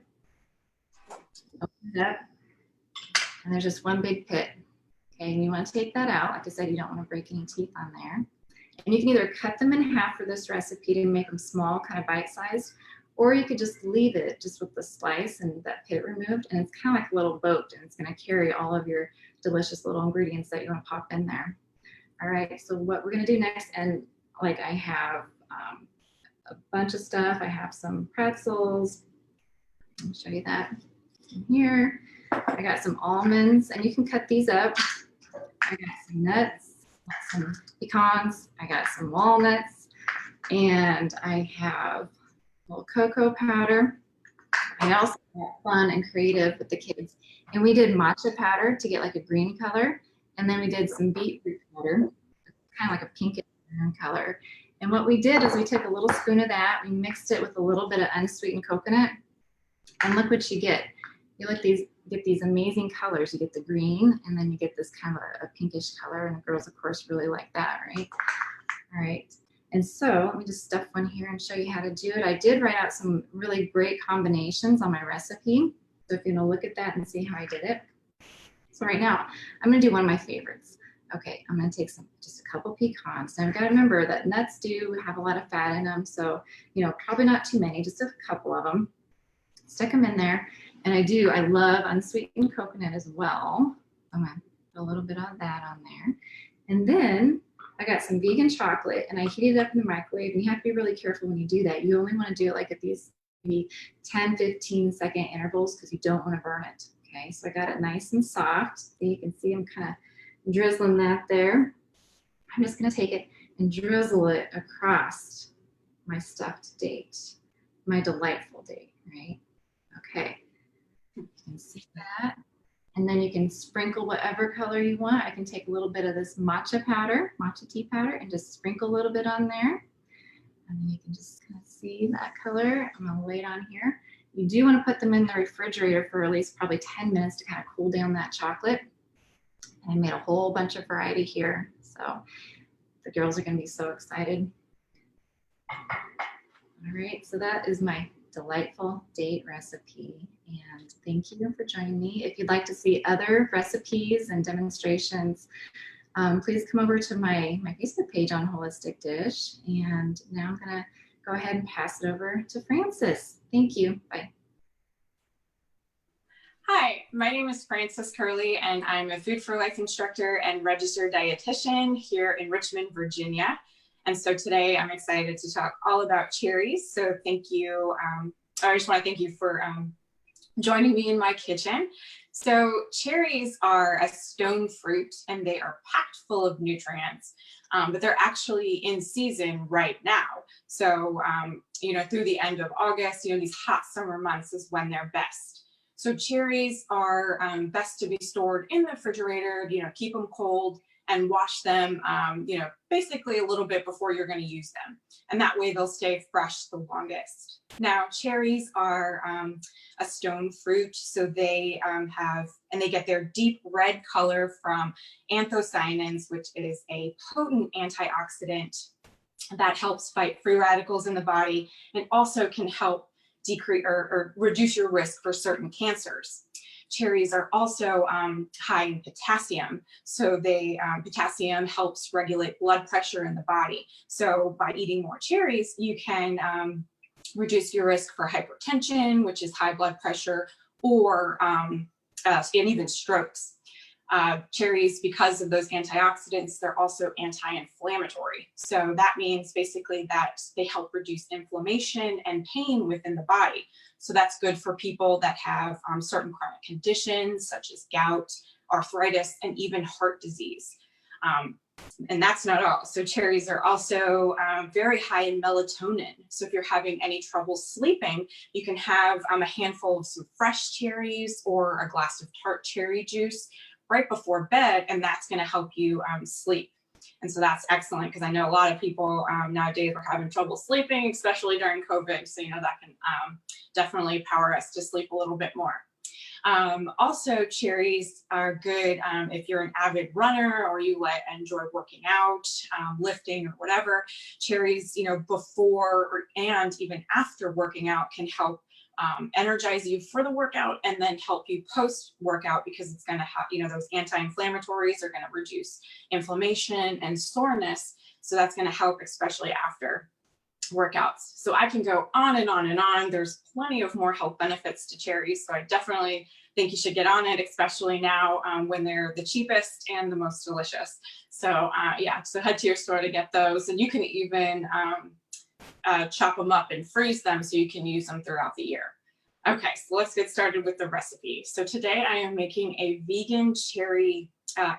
open it up, and there's just one big pit. Okay, and you want to take that out. Like I said, you don't want to break any teeth on there. And you can either cut them in half for this recipe to make them small, kind of bite-sized, or you could just leave it just with the slice and that pit removed, and it's kind of like a little boat, and it's going to carry all of your delicious little ingredients that you want to pop in there. All right, so what we're going to do next, and like I have a bunch of stuff. I have some pretzels. I'll show you that in here. I got some almonds, and you can cut these up. I got some nuts, some pecans. I got some walnuts, and I have a little cocoa powder. I also got fun and creative with the kids, and we did matcha powder to get like a green color, and then we did some beetroot powder, kind of like a pinkish color. And what we did is we took a little spoon of that, we mixed it with a little bit of unsweetened coconut, and look what you get. You get these amazing colors. You get the green, and then you get this kind of a pinkish color, and the girls, of course, really like that, right? All right. And so let me just stuff one here and show you how to do it. I did write out some really great combinations on my recipe. So if you want to look at that and see how I did it. So right now, I'm going to do one of my favorites. Okay, I'm going to take just a couple pecans. Now, I've got to remember that nuts do have a lot of fat in them. So, probably not too many, just a couple of them. Stick them in there. And I love unsweetened coconut as well. I'm going to put a little bit of that on there. And then I got some vegan chocolate, and I heated it up in the microwave. And you have to be really careful when you do that. You only want to do it like at these maybe 10, 15 second intervals because you don't want to burn it. Okay, so I got it nice and soft. So you can see I'm kind of drizzling that there. I'm just going to take it and drizzle it across my stuffed date, my delightful date, right? Okay, you can see that. And then you can sprinkle whatever color you want. I can take a little bit of this matcha powder, matcha tea powder, and just sprinkle a little bit on there. And then you can just kind of see that color. I'm going to lay it on here. You do want to put them in the refrigerator for at least probably 10 minutes to kind of cool down that chocolate. I made a whole bunch of variety here, so the girls are going to be so excited. All right, so that is my delightful date recipe, and thank you for joining me. If you'd like to see other recipes and demonstrations, please come over to my Facebook page on Holistic Dish, and now I'm going to go ahead and pass it over to Frances. Thank you. Bye. Hi, my name is Frances Curley, and I'm a Food for Life instructor and registered dietitian here in Richmond, Virginia. And so today I'm excited to talk all about cherries. So thank you. I just want to thank you for joining me in my kitchen. So cherries are a stone fruit, and they are packed full of nutrients, but they're actually in season right now. So, through the end of August, these hot summer months is when they're best. So cherries are best to be stored in the refrigerator, keep them cold and wash them, basically a little bit before you're going to use them. And that way they'll stay fresh the longest. Now, cherries are a stone fruit, so they they get their deep red color from anthocyanins, which is a potent antioxidant that helps fight free radicals in the body and also can help decrease or reduce your risk for certain cancers. cherries are also high in potassium. So potassium helps regulate blood pressure in the body. So by eating more cherries, you can reduce your risk for hypertension, which is high blood pressure, or and even strokes. Cherries, because of those antioxidants, they're also anti-inflammatory. So that means basically that they help reduce inflammation and pain within the body. So that's good for people that have certain chronic conditions such as gout, arthritis, and even heart disease. And that's not all. So cherries are also very high in melatonin. So if you're having any trouble sleeping, you can have a handful of some fresh cherries or a glass of tart cherry juice right before bed, and that's going to help you sleep. And so that's excellent, because I know a lot of people nowadays are having trouble sleeping, especially during COVID. So, that can definitely power us to sleep a little bit more. Also, cherries are good if you're an avid runner or you enjoy working out, lifting or whatever. Cherries, before and even after working out can help energize you for the workout and then help you post workout, because it's going to have, those anti-inflammatories are going to reduce inflammation and soreness. So that's going to help, especially after workouts. So I can go on and on and on. There's plenty of more health benefits to cherries. So I definitely think you should get on it, especially now when they're the cheapest and the most delicious. So so head to your store to get those. And you can even chop them up and freeze them so you can use them throughout the year. Okay, so let's get started with the recipe. So today I am making a vegan cherry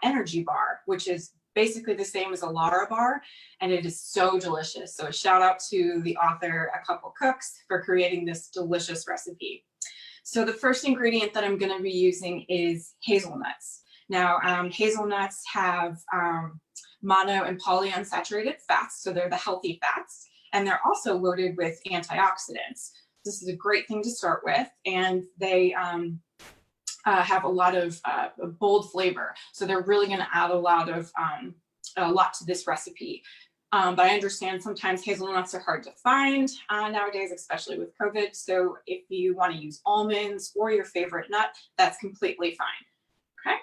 energy bar, which is basically the same as a Lara bar, and it is so delicious. So a shout out to the author, A Couple Cooks, for creating this delicious recipe. So the first ingredient that I'm going to be using is hazelnuts. Now, hazelnuts have mono and polyunsaturated fats, so they're the healthy fats, and they're also loaded with antioxidants. This is a great thing to start with, and they have a lot of bold flavor. So they're really going to add a lot to this recipe. But I understand sometimes hazelnuts are hard to find nowadays, especially with COVID. So if you want to use almonds or your favorite nut, that's completely fine. Okay.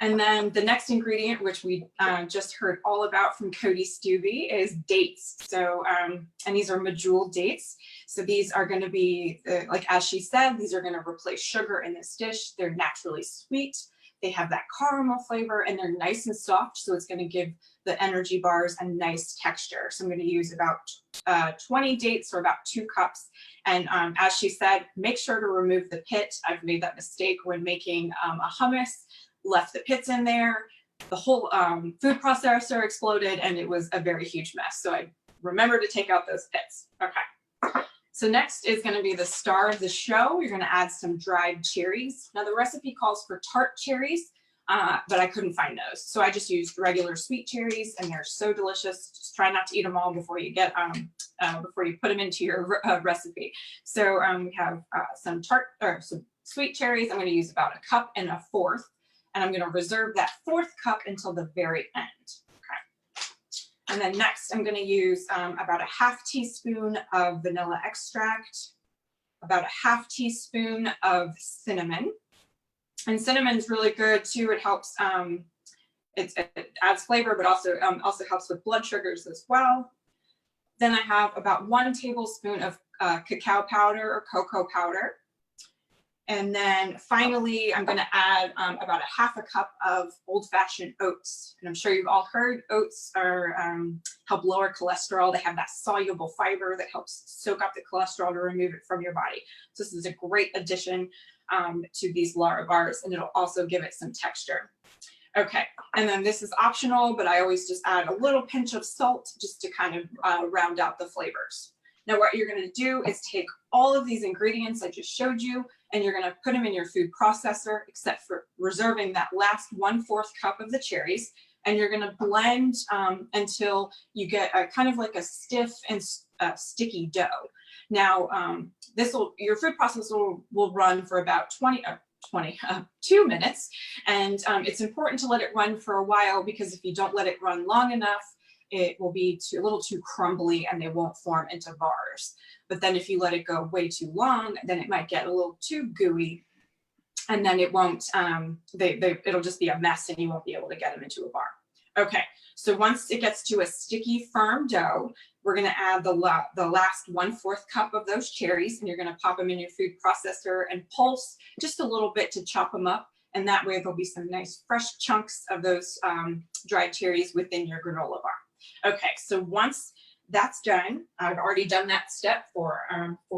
And then the next ingredient, which we just heard all about from Cody Stubbe, is dates. So, and these are medjool dates. So these are going to be, like as she said, these are going to replace sugar in this dish. They're naturally sweet. They have that caramel flavor, and they're nice and soft. So it's going to give the energy bars a nice texture. So I'm going to use about 20 dates, or about 2 cups. And as she said, make sure to remove the pit. I've made that mistake when making a hummus. Left the pits in there, the whole food processor exploded, and it was a very huge mess. So I remember to take out those pits. Okay. So next is going to be the star of the show. You're going to add some dried cherries. Now the recipe calls for tart cherries, but I couldn't find those. So I just used regular sweet cherries, and they're so delicious. Just try not to eat them all before you get before you put them into your recipe. So we have some sweet cherries. I'm going to use about 1 1/4 cups. And I'm going to reserve that 4th cup until the very end. Okay. And then next, I'm going to use about a 1/2 teaspoon of vanilla extract, about a 1/2 teaspoon of cinnamon. And cinnamon is really good too. It helps, it adds flavor, but also helps with blood sugars as well. Then I have about 1 tablespoon of cacao powder or cocoa powder. And then finally, I'm going to add about a 1/2 cup of old-fashioned oats. And I'm sure you've all heard oats are help lower cholesterol. They have that soluble fiber that helps soak up the cholesterol to remove it from your body. So this is a great addition to these Lara bars, and it'll also give it some texture. Okay, and then this is optional, but I always just add a little pinch of salt just to kind of round out the flavors. Now what you're going to do is take all of these ingredients I just showed you, and you're going to put them in your food processor, except for reserving that last 1/4 cup of the cherries. And you're going to blend until you get a kind of like a stiff and sticky dough. Now, your food processor will run for about 2 minutes. And it's important to let it run for a while, because if you don't let it run long enough, it will be a little too crumbly and they won't form into bars. But then if you let it go way too long, then it might get a little too gooey. and then it won't, it'll just be a mess and you won't be able to get them into a bar. Okay, so once it gets to a sticky, firm dough, we're gonna add the last 1/4 cup of those cherries, and you're gonna pop them in your food processor and pulse just a little bit to chop them up. And that way there'll be some nice fresh chunks of those dried cherries within your granola bar. Okay, so once that's done, I've already done that step for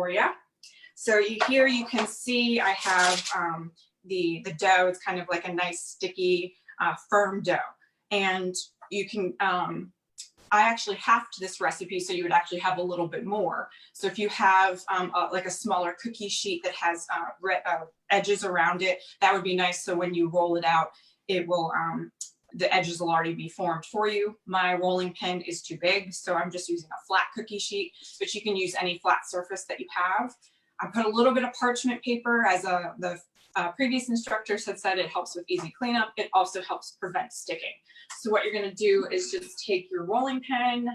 you. So here you can see I have the dough. It's kind of like a nice sticky, firm dough. And you can, I actually halved this recipe so you would actually have a little bit more. So if you have like a smaller cookie sheet that has edges around it, that would be nice. So when you roll it out, it will, the edges will already be formed for you. My rolling pin is too big, so I'm just using a flat cookie sheet, but you can use any flat surface that you have. I put a little bit of parchment paper, as the previous instructors had said, it helps with easy cleanup. It also helps prevent sticking. So what you're gonna do is just take your rolling pin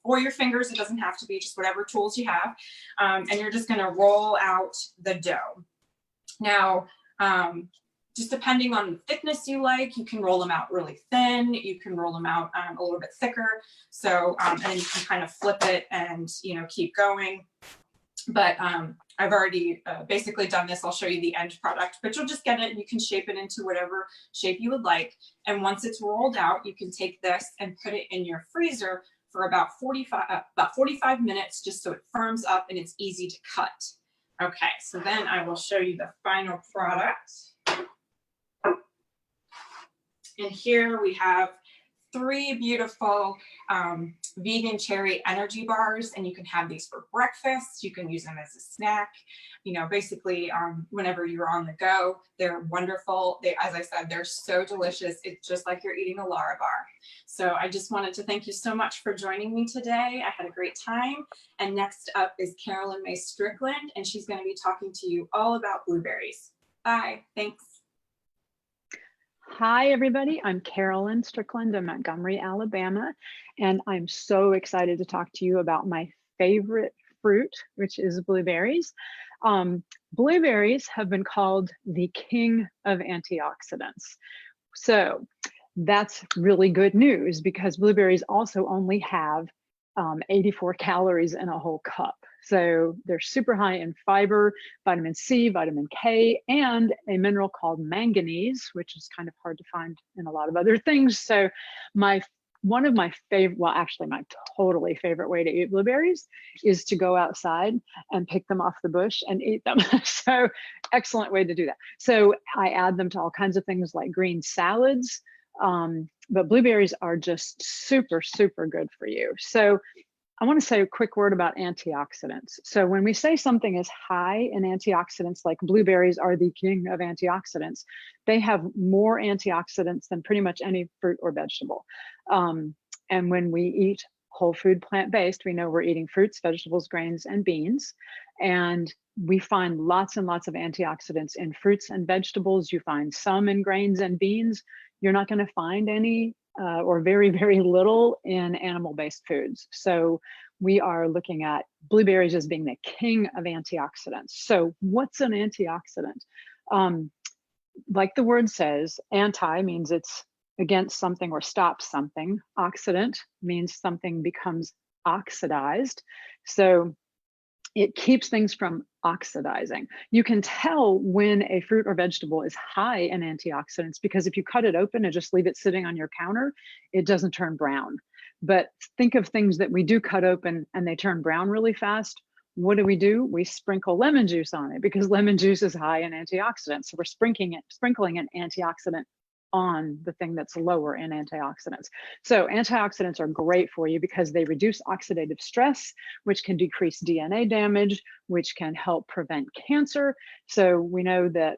or your fingers, it doesn't have to be, just whatever tools you have, and you're just gonna roll out the dough. Now, just depending on the thickness you like, you can roll them out really thin, you can roll them out a little bit thicker. So, and then you can kind of flip it and, you know, keep going. But I've already basically done this. I'll show you the end product, but you'll just get it and you can shape it into whatever shape you would like. And once it's rolled out, you can take this and put it in your freezer for about 45 minutes, just so it firms up and it's easy to cut. Okay, so then I will show you the final product. And here we have 3 beautiful vegan cherry energy bars, and you can have these for breakfast. You can use them as a snack. You know, basically, whenever you're on the go, they're wonderful. They, as I said, they're so delicious. It's just like you're eating a Lara bar. So I just wanted to thank you so much for joining me today. I had a great time. And next up is Carolyn May Strickland, and she's going to be talking to you all about blueberries. Bye. Thanks. Hi, everybody. I'm Carolyn Strickland in Montgomery, Alabama, and I'm so excited to talk to you about my favorite fruit, which is blueberries. Blueberries have been called the king of antioxidants. So that's really good news, because blueberries also only have 84 calories in a whole cup. So they're super high in fiber, vitamin C, vitamin K, and a mineral called manganese, which is kind of hard to find in a lot of other things. So one of my favorite, well, actually my totally favorite way to eat blueberries is to go outside and pick them off the bush and eat them. So excellent way to do that. So I add them to all kinds of things like green salads, but blueberries are just super, super good for you. So I want to say a quick word about antioxidants. So when we say something is high in antioxidants, like blueberries are the king of antioxidants, they have more antioxidants than pretty much any fruit or vegetable. And when we eat whole food, plant-based, we know we're eating fruits, vegetables, grains, and beans. And we find lots and lots of antioxidants in fruits and vegetables. You find some in grains and beans. You're not going to find any or very, very little in animal-based foods. So we are looking at blueberries as being the king of antioxidants. So what's an antioxidant? Like the word says, anti means it's against something or stops something. Oxidant means something becomes oxidized. So it keeps things from oxidizing. You can tell when a fruit or vegetable is high in antioxidants, because if you cut it open and just leave it sitting on your counter, it doesn't turn brown. But think of things that we do cut open and they turn brown really fast. What do? We sprinkle lemon juice on it, because lemon juice is high in antioxidants. So we're sprinkling an antioxidant on the thing that's lower in antioxidants. So antioxidants are great for you because they reduce oxidative stress, which can decrease DNA damage, which can help prevent cancer. So we know that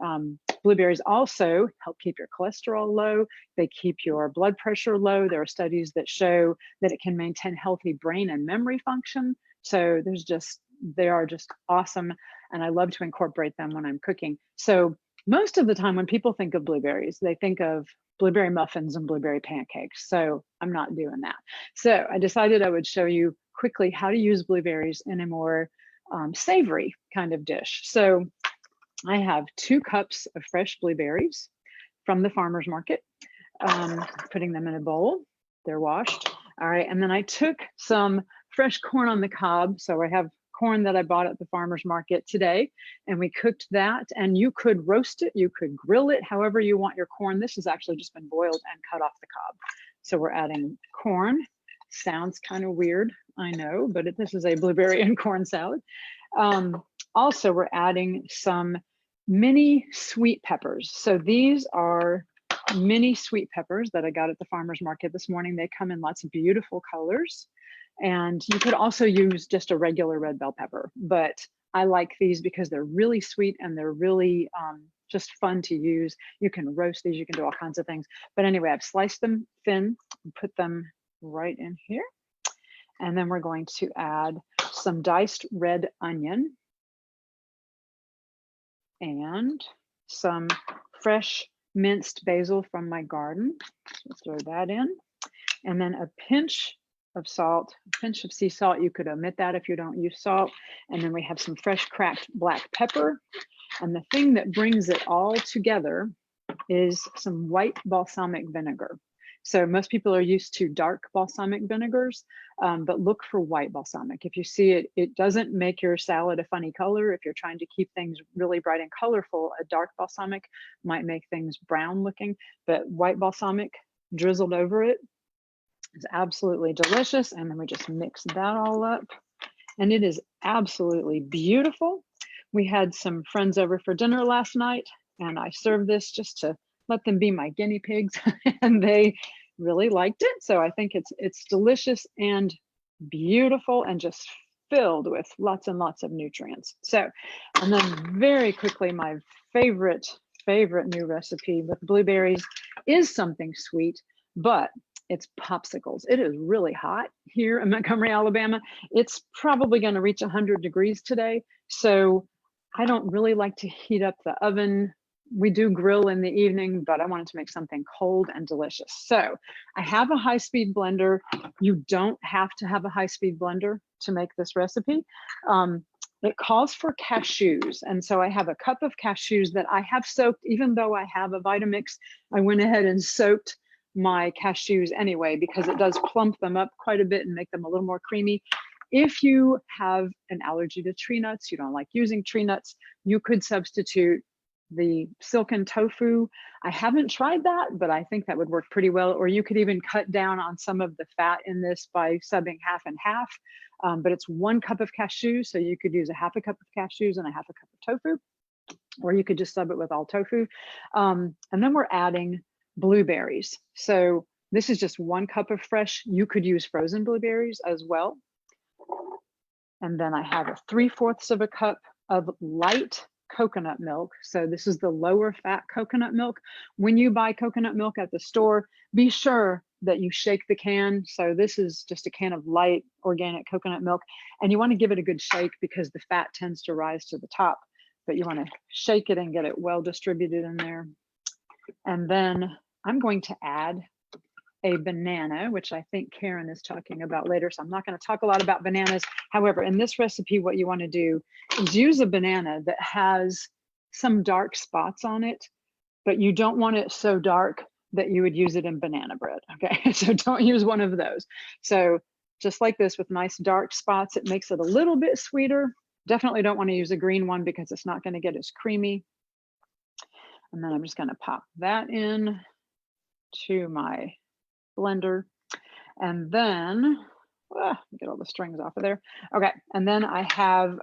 blueberries also help keep your cholesterol low. They keep your blood pressure low. There are studies that show that it can maintain healthy brain and memory function. So they are just awesome. And I love to incorporate them when I'm cooking. So most of the time when people think of blueberries, they think of blueberry muffins and blueberry pancakes. So I'm not doing that. So I decided I would show you quickly how to use blueberries in a more savory kind of dish. So I have 2 cups of fresh blueberries from the farmer's market, putting them in a bowl. They're washed. All right, and then I took some fresh corn on the cob. So I have corn that I bought at the farmer's market today, and we cooked that. And you could roast it, you could grill it, however you want your corn. This has actually just been boiled and cut off the cob. So we're adding corn. Sounds kind of weird, I know, but this is a blueberry and corn salad. Also, we're adding some mini sweet peppers. So these are mini sweet peppers that I got at the farmer's market this morning. They come in lots of beautiful colors. And you could also use just a regular red bell pepper, but I like these because they're really sweet and they're really just fun to use. You can roast these, you can do all kinds of things. But anyway, I've sliced them thin and put them right in here. And then we're going to add some diced red onion and some fresh minced basil from my garden. Let's throw that in. And then a pinch of salt, a pinch of sea salt. You could omit that if you don't use salt. And then we have some fresh cracked black pepper. And the thing that brings it all together is some white balsamic vinegar. So most people are used to dark balsamic vinegars, but look for white balsamic. If you see it, it doesn't make your salad a funny color. If you're trying to keep things really bright and colorful, a dark balsamic might make things brown looking, but white balsamic drizzled over it is absolutely delicious. And then we just mix that all up and it is absolutely beautiful. We had some friends over for dinner last night and I served this just to let them be my guinea pigs and they really liked it. So I think it's delicious and beautiful and just filled with lots and lots of nutrients. So, and then very quickly, my favorite new recipe with blueberries is something sweet, but it's popsicles. It is really hot here in Montgomery, Alabama. It's probably going to reach 100 degrees today. So I don't really like to heat up the oven. We do grill in the evening, but I wanted to make something cold and delicious. So I have a high-speed blender. You don't have to have a high-speed blender to make this recipe. It calls for cashews. And so I have a cup of cashews that I have soaked, even though I have a Vitamix, I went ahead and soaked my cashews anyway, because it does plump them up quite a bit and make them a little more creamy. If you have an allergy to tree nuts, you don't like using tree nuts, you could substitute the silken tofu. I haven't tried that, but I think that would work pretty well. Or you could even cut down on some of the fat in this by subbing half and half. But it's 1 cup of cashews, so you could use a half a cup of cashews and a half a cup of tofu, or you could just sub it with all tofu. And then we're adding blueberries. So this is just 1 cup of fresh. You could use frozen blueberries as well. And then I have a 3/4 of a cup of light coconut milk. So this is the lower fat coconut milk. When you buy coconut milk at the store, be sure that you shake the can. So this is just a can of light organic coconut milk. And you want to give it a good shake because the fat tends to rise to the top, but you want to shake it and get it well distributed in there. And then I'm going to add a banana, which I think Karen is talking about later. So I'm not going to talk a lot about bananas. However, in this recipe, what you want to do is use a banana that has some dark spots on it, but you don't want it so dark that you would use it in banana bread. Okay, so don't use one of those. So just like this with nice dark spots, it makes it a little bit sweeter. Definitely don't want to use a green one because it's not going to get as creamy. And then I'm just going to pop that in to my blender. And then, get all the strings off of there. Okay, and then I have,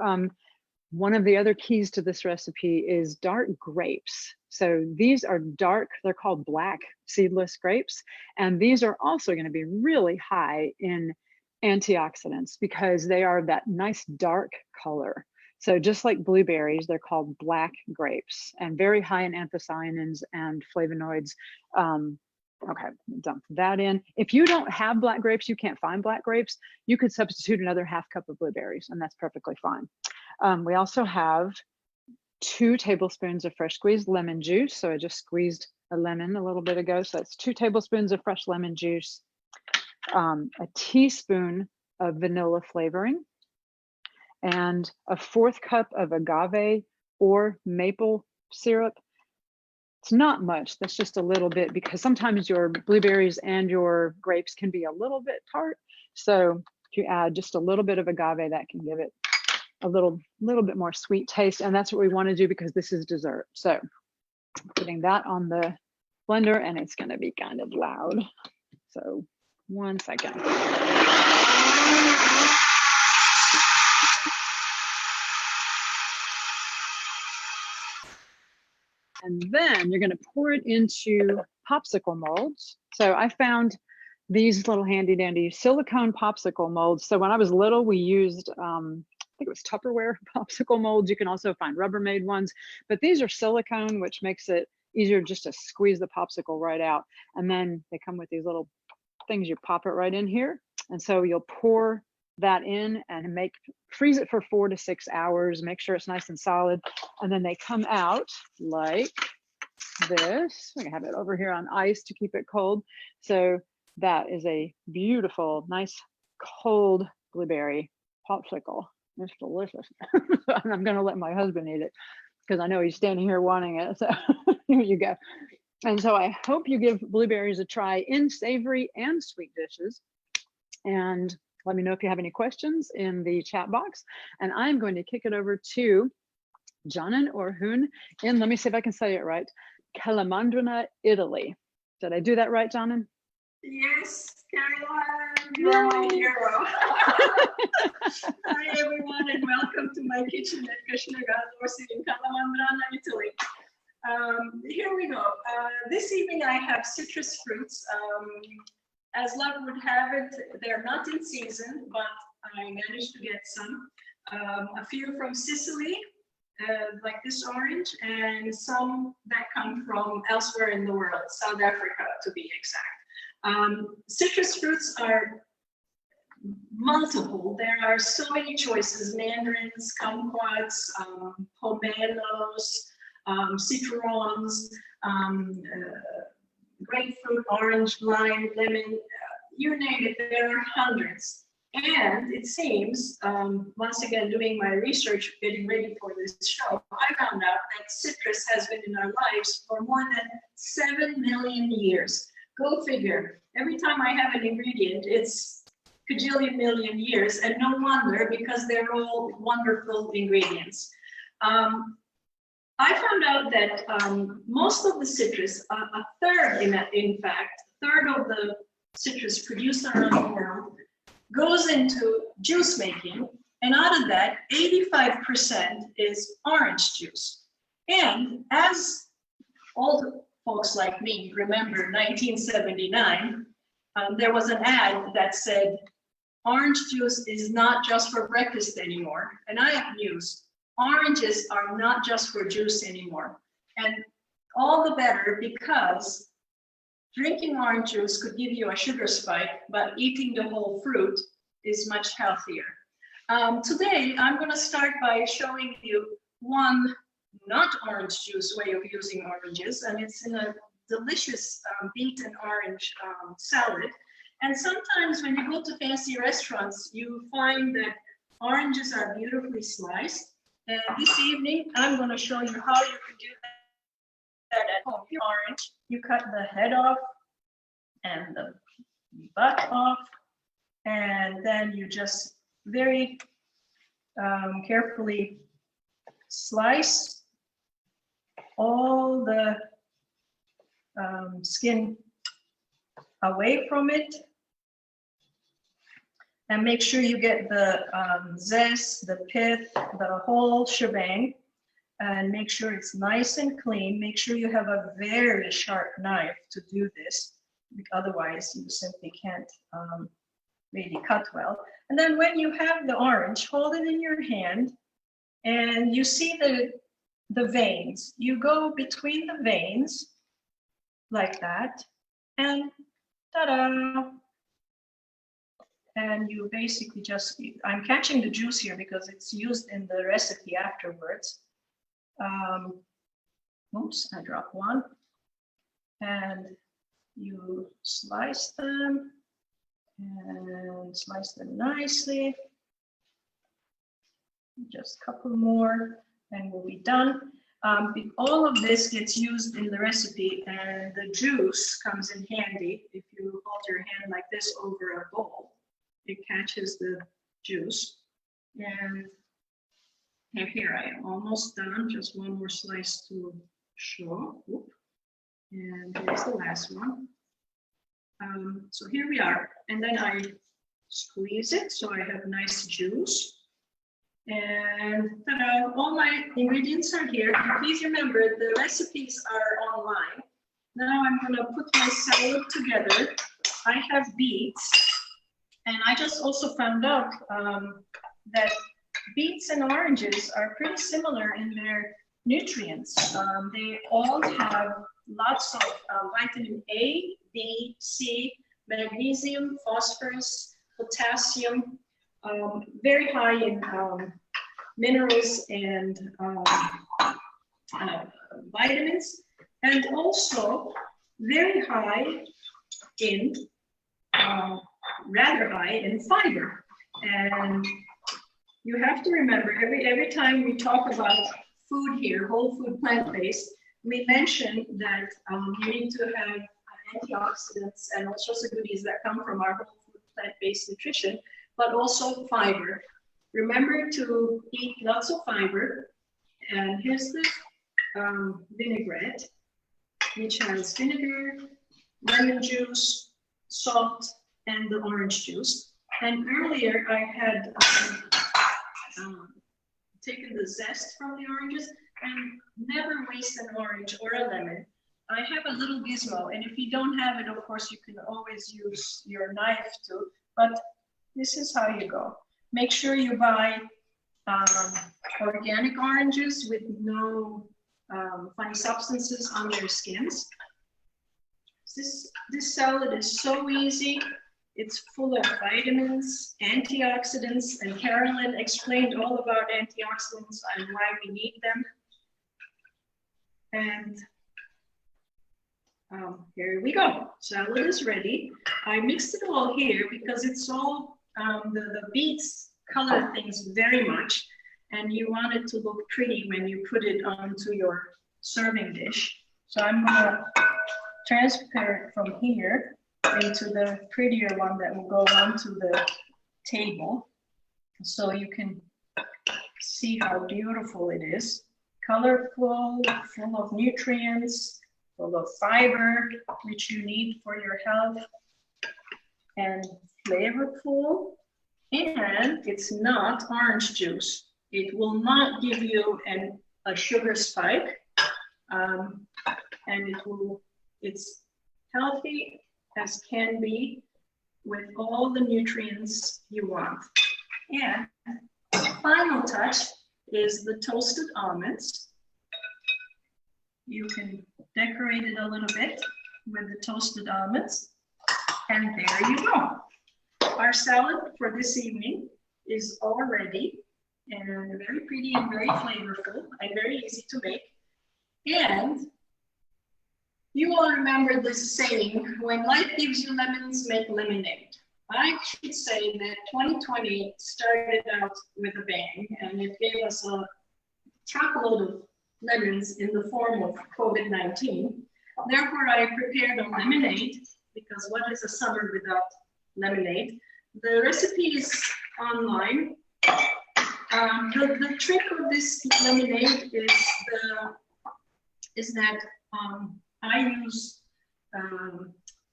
one of the other keys to this recipe is dark grapes. So these are dark, they're called black seedless grapes. And these are also going to be really high in antioxidants because they are that nice dark color. So just like blueberries, they're called black grapes and very high in anthocyanins and flavonoids. Okay, dump that in. If you don't have black grapes, you can't find black grapes, you could substitute another half cup of blueberries and that's perfectly fine. We also have 2 tablespoons of fresh squeezed lemon juice. So I just squeezed a lemon a little bit ago. So that's 2 tablespoons of fresh lemon juice, a teaspoon of vanilla flavoring, and a 1/4 cup of agave or maple syrup. It's not much, that's just a little bit, because sometimes your blueberries and your grapes can be a little bit tart. So if you add just a little bit of agave, that can give it a little bit more sweet taste. And that's what we want to do because this is dessert. So putting that on the blender, and it's going to be kind of loud. So 1 second. And then you're going to pour it into popsicle molds. So I found these little handy dandy silicone popsicle molds. So when I was little, we used, I think it was Tupperware popsicle molds. You can also find Rubbermaid ones, but these are silicone, which makes it easier just to squeeze the popsicle right out. And then they come with these little things, you pop it right in here. And so you'll pour that in and freeze it for 4 to 6 hours, make sure it's nice and solid. And then they come out like this. I have it over here on ice to keep it cold. So that is a beautiful, nice, cold blueberry popsicle. It's delicious. And I'm going to let my husband eat it because I know he's standing here wanting it. So here you go. And so I hope you give blueberries a try in savory and sweet dishes. And let me know if you have any questions in the chat box. And I'm going to kick it over to Janan Orhun in, let me see if I can say it right, Calamandrina, Italy. Did I do that right, Janan? Yes, Caroline, you're my hero. Hi, everyone, and welcome to my kitchen at Krishna Gandorsi in Calamandrina, Italy. Here we go. This evening I have citrus fruits. As luck would have it, they're not in season, but I managed to get some. A few from Sicily, like this orange, and some that come from elsewhere in the world, South Africa to be exact. Citrus fruits are multiple. There are so many choices: mandarins, kumquats, pomelos, citrons, grapefruit, orange, lime, lemon, you name it, there are hundreds. And it seems, once again, doing my research, getting ready for this show, I found out that citrus has been in our lives for more than 7 million years. Go figure. Every time I have an ingredient, it's cajillion million years, and no wonder, because they're all wonderful ingredients. I found out that most of the citrus, a third, in fact, a third of the citrus produced around the world goes into juice making, and out of that, 85% is orange juice. And as old folks like me remember 1979, there was an ad that said, orange juice is not just for breakfast anymore. And I have news. Oranges are not just for juice anymore. And all the better, because drinking orange juice could give you a sugar spike, but eating the whole fruit is much healthier. Today, I'm going to start by showing you one not orange juice way of using oranges, and it's in a delicious beet and orange salad. And sometimes when you go to fancy restaurants, you find that oranges are beautifully sliced. And this evening, I'm going to show you how you can do that at home. Your orange, you cut the head off and the butt off, and then you just very carefully slice all the skin away from it. And make sure you get the zest, the pith, the whole shebang, and make sure it's nice and clean. Make sure you have a very sharp knife to do this, otherwise you simply can't really cut well. And then when you have the orange, hold it in your hand, and you see the veins. You go between the veins like that, and ta-da! And you basically just, I'm catching the juice here because it's used in the recipe afterwards. Oops, I dropped one. And you slice them and slice them nicely. Just a couple more. and we'll be done. All of this gets used in the recipe, and the juice comes in handy. If you hold your hand like this over a bowl, it catches the juice. And here I am, almost done. Just one more slice to show. Oop. And here's the last one. So here we are. And then I squeeze it so I have nice juice. And all my ingredients are here. And please remember, the recipes are online. Now I'm gonna put my salad together. I have beets, and I just also found out that beets and oranges are pretty similar in their nutrients. They all have lots of vitamin A, B, C, magnesium, phosphorus, potassium, very high in minerals and vitamins, and also very high in, rather high in fiber. And you have to remember, every time we talk about food here, whole food, plant-based, we mention that you need to have antioxidants and all sorts of goodies that come from our whole food, plant-based nutrition, but also fiber. Remember to eat lots of fiber. And here's the vinaigrette, which has vinegar, lemon juice, salt, and the orange juice. And earlier I had taken the zest from the oranges, and never waste an orange or a lemon. I have a little gizmo, and if you don't have it, of course, you can always use your knife too, but this is how you go. Make sure you buy organic oranges with no funny substances on their skins. This salad is so easy. It's full of vitamins, antioxidants, and Carolyn explained all about antioxidants and why we need them. And here we go. Salad is ready. I mixed it all here because it's all, the beets color things very much, and you want it to look pretty when you put it onto your serving dish. So I'm gonna transfer it from here into the prettier one that will go onto the table, so you can see how beautiful it is. Colorful, full of nutrients, full of fiber, which you need for your health, and flavorful. And it's not orange juice. It will not give you a sugar spike, and it's healthy as can be, with all the nutrients you want. And the final touch is the toasted almonds. You can decorate it a little bit with the toasted almonds. And there you go. Our salad for this evening is all ready, and very pretty and very flavorful and very easy to make. And you all remember this saying, when life gives you lemons, make lemonade. I should say that 2020 started out with a bang, and it gave us a truckload of lemons in the form of COVID-19. Therefore, I prepared a lemonade, because what is a summer without lemonade? The recipe is online. The trick of this lemonade is that I use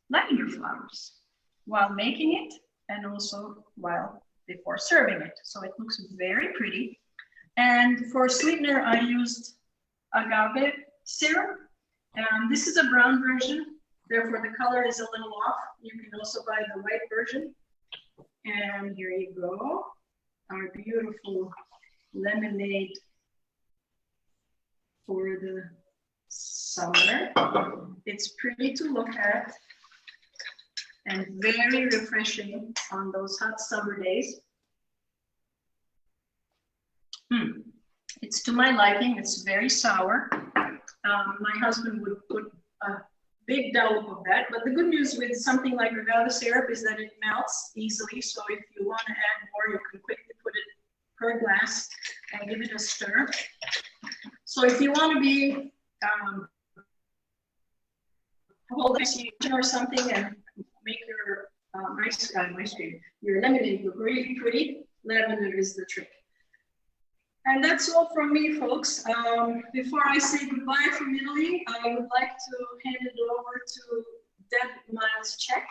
lavender flowers while making it, and also before serving it. So it looks very pretty. And for sweetener, I used agave syrup. This is a brown version, therefore the color is a little off. You can also buy the white version. And here you go, our beautiful lemonade for the summer. It's pretty to look at and very refreshing on those hot summer days. It's to my liking. It's very sour. My husband would put a big dollop of that, but the good news with something like agave syrup is that it melts easily. So if you want to add more, you can quickly put it per glass and give it a stir. So if you want to be hold ice cream or something and make your ice cream, your lemonade look really pretty, lavender is the trick. And that's all from me, folks. Before I say goodbye from Italy, I would like to hand it over to Deb Miles-Check.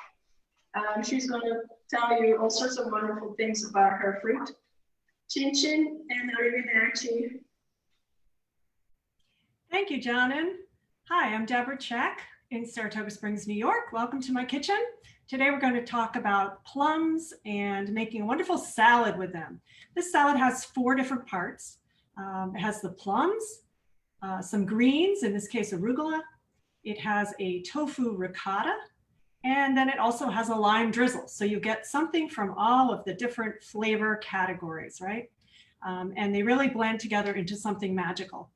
She's going to tell you all sorts of wonderful things about her fruit. Chin chin and arrivederci. Thank you, Janan. Hi, I'm Deborah Check in Saratoga Springs, New York. Welcome to my kitchen. Today we're going to talk about plums and making a wonderful salad with them. This salad has 4 different parts. It has the plums, some greens, in this case arugula. It has a tofu ricotta, and then it also has a lime drizzle. So you get something from all of the different flavor categories, right? And they really blend together into something magical.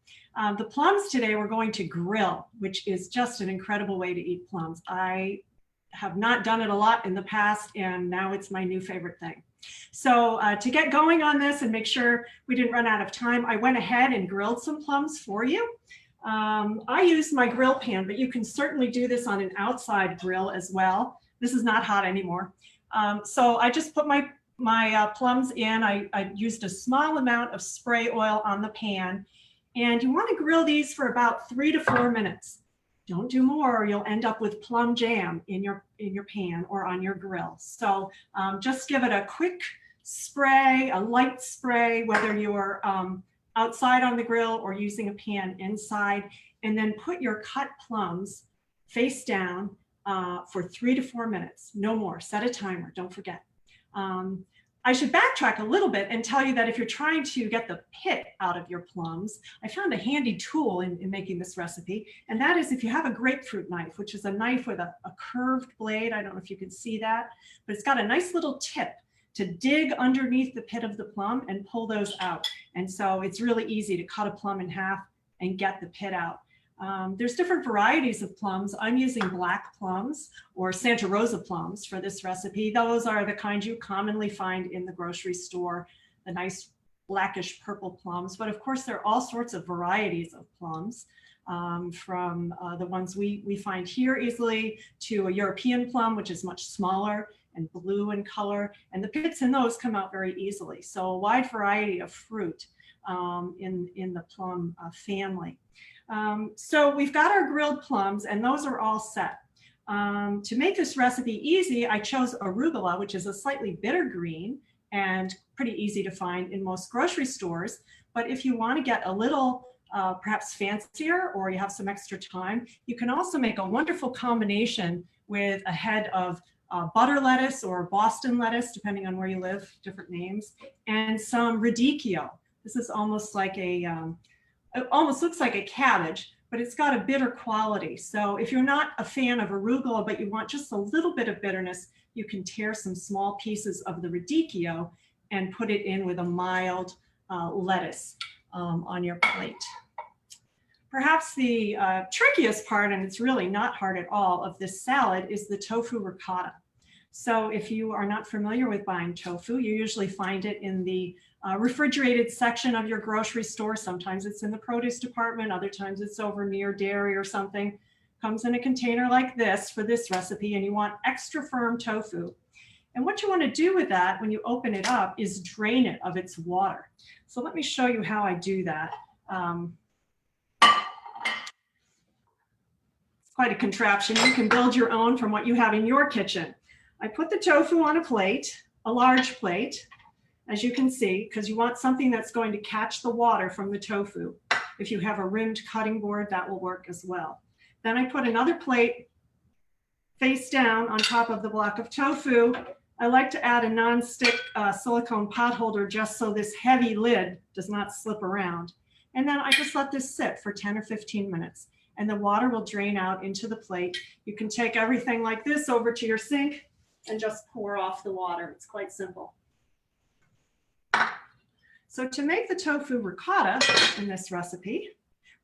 The plums today we're going to grill, which is just an incredible way to eat plums. I have not done it a lot in the past, and now it's my new favorite thing. So to get going on this and make sure we didn't run out of time, I went ahead and grilled some plums for you. I used my grill pan, but you can certainly do this on an outside grill as well. This is not hot anymore. So I just put my plums in. I used a small amount of spray oil on the pan, and you want to grill these for about 3 to 4 minutes. Don't do more, or you'll end up with plum jam in your pan or on your grill. So just give it a quick spray, a light spray, whether you're outside on the grill or using a pan inside, and then put your cut plums face down for 3 to 4 minutes, no more. Set a timer, don't forget. I should backtrack a little bit and tell you that if you're trying to get the pit out of your plums, I found a handy tool in making this recipe, and that is if you have a grapefruit knife, which is a knife with a curved blade. I don't know if you can see that, but it's got a nice little tip to dig underneath the pit of the plum and pull those out. And so it's really easy to cut a plum in half and get the pit out. There's different varieties of plums. I'm using black plums or Santa Rosa plums for this recipe. Those are the kinds you commonly find in the grocery store, the nice blackish purple plums. But of course, there are all sorts of varieties of plums, from the ones we find here easily to a European plum, which is much smaller and blue in color. And the pits in those come out very easily. So a wide variety of fruit in the plum family. So we've got our grilled plums, and those are all set. To make this recipe easy, I chose arugula, which is a slightly bitter green and pretty easy to find in most grocery stores. But if you want to get a little perhaps fancier, or you have some extra time, you can also make a wonderful combination with a head of butter lettuce or Boston lettuce, depending on where you live, different names, and some radicchio. This is almost like it almost looks like a cabbage, but it's got a bitter quality. So if you're not a fan of arugula, but you want just a little bit of bitterness, you can tear some small pieces of the radicchio and put it in with a mild lettuce on your plate. Perhaps the trickiest part, and it's really not hard at all, of this salad is the tofu ricotta. So if you are not familiar with buying tofu, you usually find it in the refrigerated section of your grocery store. Sometimes it's in the produce department, other times it's over near dairy or something. Comes in a container like this for this recipe, and you want extra firm tofu. And what you want to do with that when you open it up is drain it of its water. So let me show you how I do that. It's quite a contraption. You can build your own from what you have in your kitchen. I put the tofu on a plate, a large plate, as you can see, because you want something that's going to catch the water from the tofu. If you have a rimmed cutting board, that will work as well. Then I put another plate face down on top of the block of tofu. I like to add a non-stick silicone pot holder just so this heavy lid does not slip around. And then I just let this sit for 10 or 15 minutes, and the water will drain out into the plate. You can take everything like this over to your sink and just pour off the water. It's quite simple. So to make the tofu ricotta in this recipe,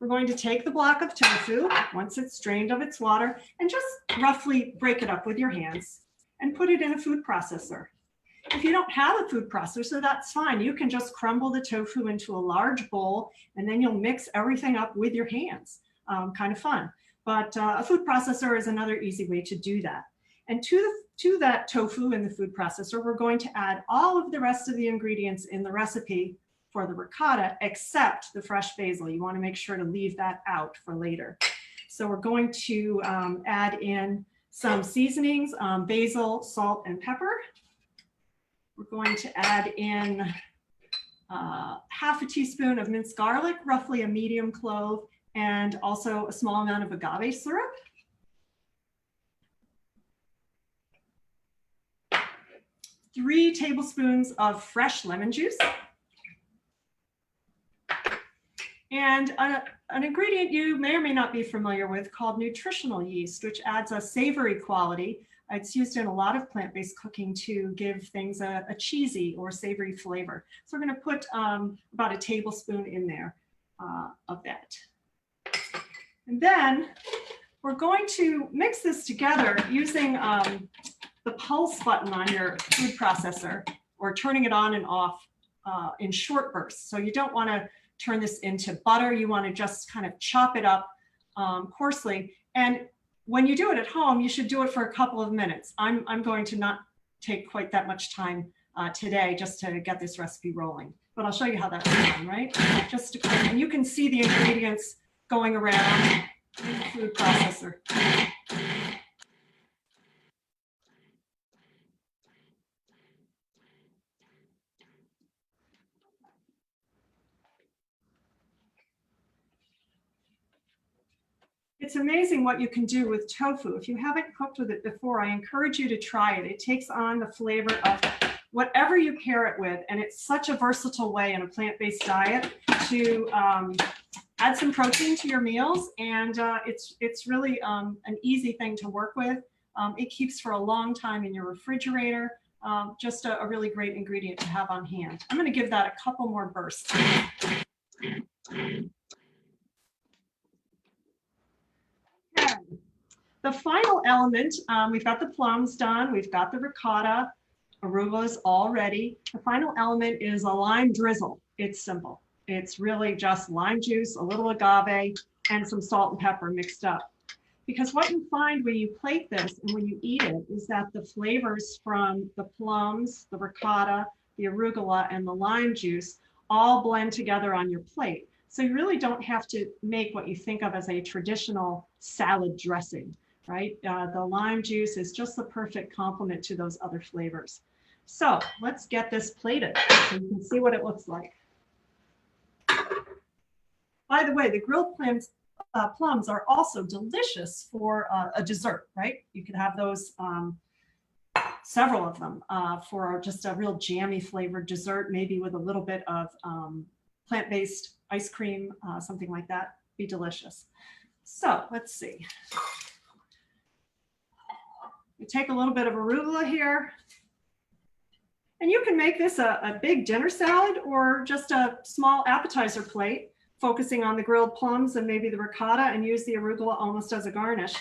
we're going to take the block of tofu, once it's drained of its water, and just roughly break it up with your hands and put it in a food processor. If you don't have a food processor, that's fine. You can just crumble the tofu into a large bowl, and then you'll mix everything up with your hands. Kind of fun. But a food processor is another easy way to do that. And to that tofu in the food processor, we're going to add all of the rest of the ingredients in the recipe for the ricotta, except the fresh basil. You want to make sure to leave that out for later. So we're going to add in some seasonings, basil, salt, and pepper. We're going to add in half a teaspoon of minced garlic, roughly a medium clove, and also a small amount of agave syrup. Three tablespoons of fresh lemon juice. And an ingredient you may or may not be familiar with called nutritional yeast, which adds a savory quality. It's used in a lot of plant-based cooking to give things a cheesy or savory flavor. So we're going to put about a tablespoon in there of that. And then we're going to mix this together using the pulse button on your food processor, or turning it on and off in short bursts. So you don't want to turn this into butter. You want to just kind of chop it up coarsely. And when you do it at home, you should do it for a couple of minutes. I'm going to not take quite that much time today just to get this recipe rolling, but I'll show you how that's done, right? Just to, and you can see the ingredients going around in the food processor. It's amazing what you can do with tofu. If you haven't cooked with it before, I encourage you to try it. It takes on the flavor of whatever you pair it with, and it's such a versatile way in a plant-based diet to add some protein to your meals, and it's really an easy thing to work with. It keeps for a long time in your refrigerator. Just a really great ingredient to have on hand. I'm going to give that a couple more bursts. The final element, we've got the plums done, we've got the ricotta, arugulas all ready. The final element is a lime drizzle. It's simple. It's really just lime juice, a little agave, and some salt and pepper mixed up. Because what you find when you plate this and when you eat it is that the flavors from the plums, the ricotta, the arugula, and the lime juice all blend together on your plate. So you really don't have to make what you think of as a traditional salad dressing, right? The lime juice is just the perfect complement to those other flavors. So let's get this plated so you can see what it looks like. By the way, the grilled plums are also delicious for a dessert, right? You could have those, several of them, for just a real jammy flavored dessert, maybe with a little bit of plant-based ice cream, something like that. Be delicious. So let's see. You take a little bit of arugula here, and you can make this a big dinner salad or just a small appetizer plate, focusing on the grilled plums and maybe the ricotta, and use the arugula almost as a garnish.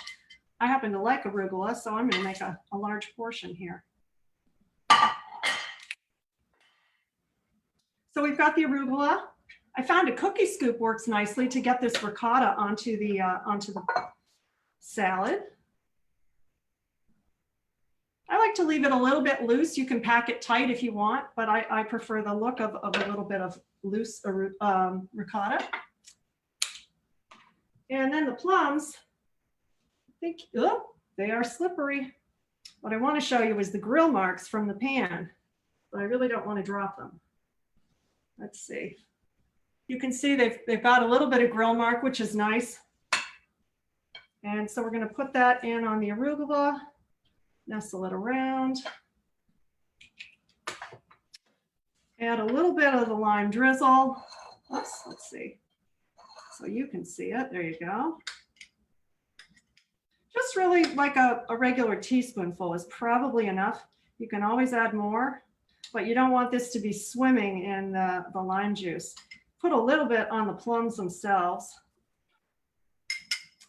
I happen to like arugula, so I'm going to make a large portion here. So we've got the arugula. I found a cookie scoop works nicely to get this ricotta onto the salad. I like to leave it a little bit loose. You can pack it tight if you want, but I prefer the look of a little bit of loose ricotta. And then the plums, I think, oh, they are slippery. What I want to show you is the grill marks from the pan, but I really don't want to drop them. Let's see. You can see they've got a little bit of grill mark, which is nice. And so we're going to put that in on the arugula, nestle it around. Add a little bit of the lime drizzle. Oops, let's see. So you can see it. There you go. Just really like a regular teaspoonful is probably enough. You can always add more, but you don't want this to be swimming in the lime juice. Put a little bit on the plums themselves.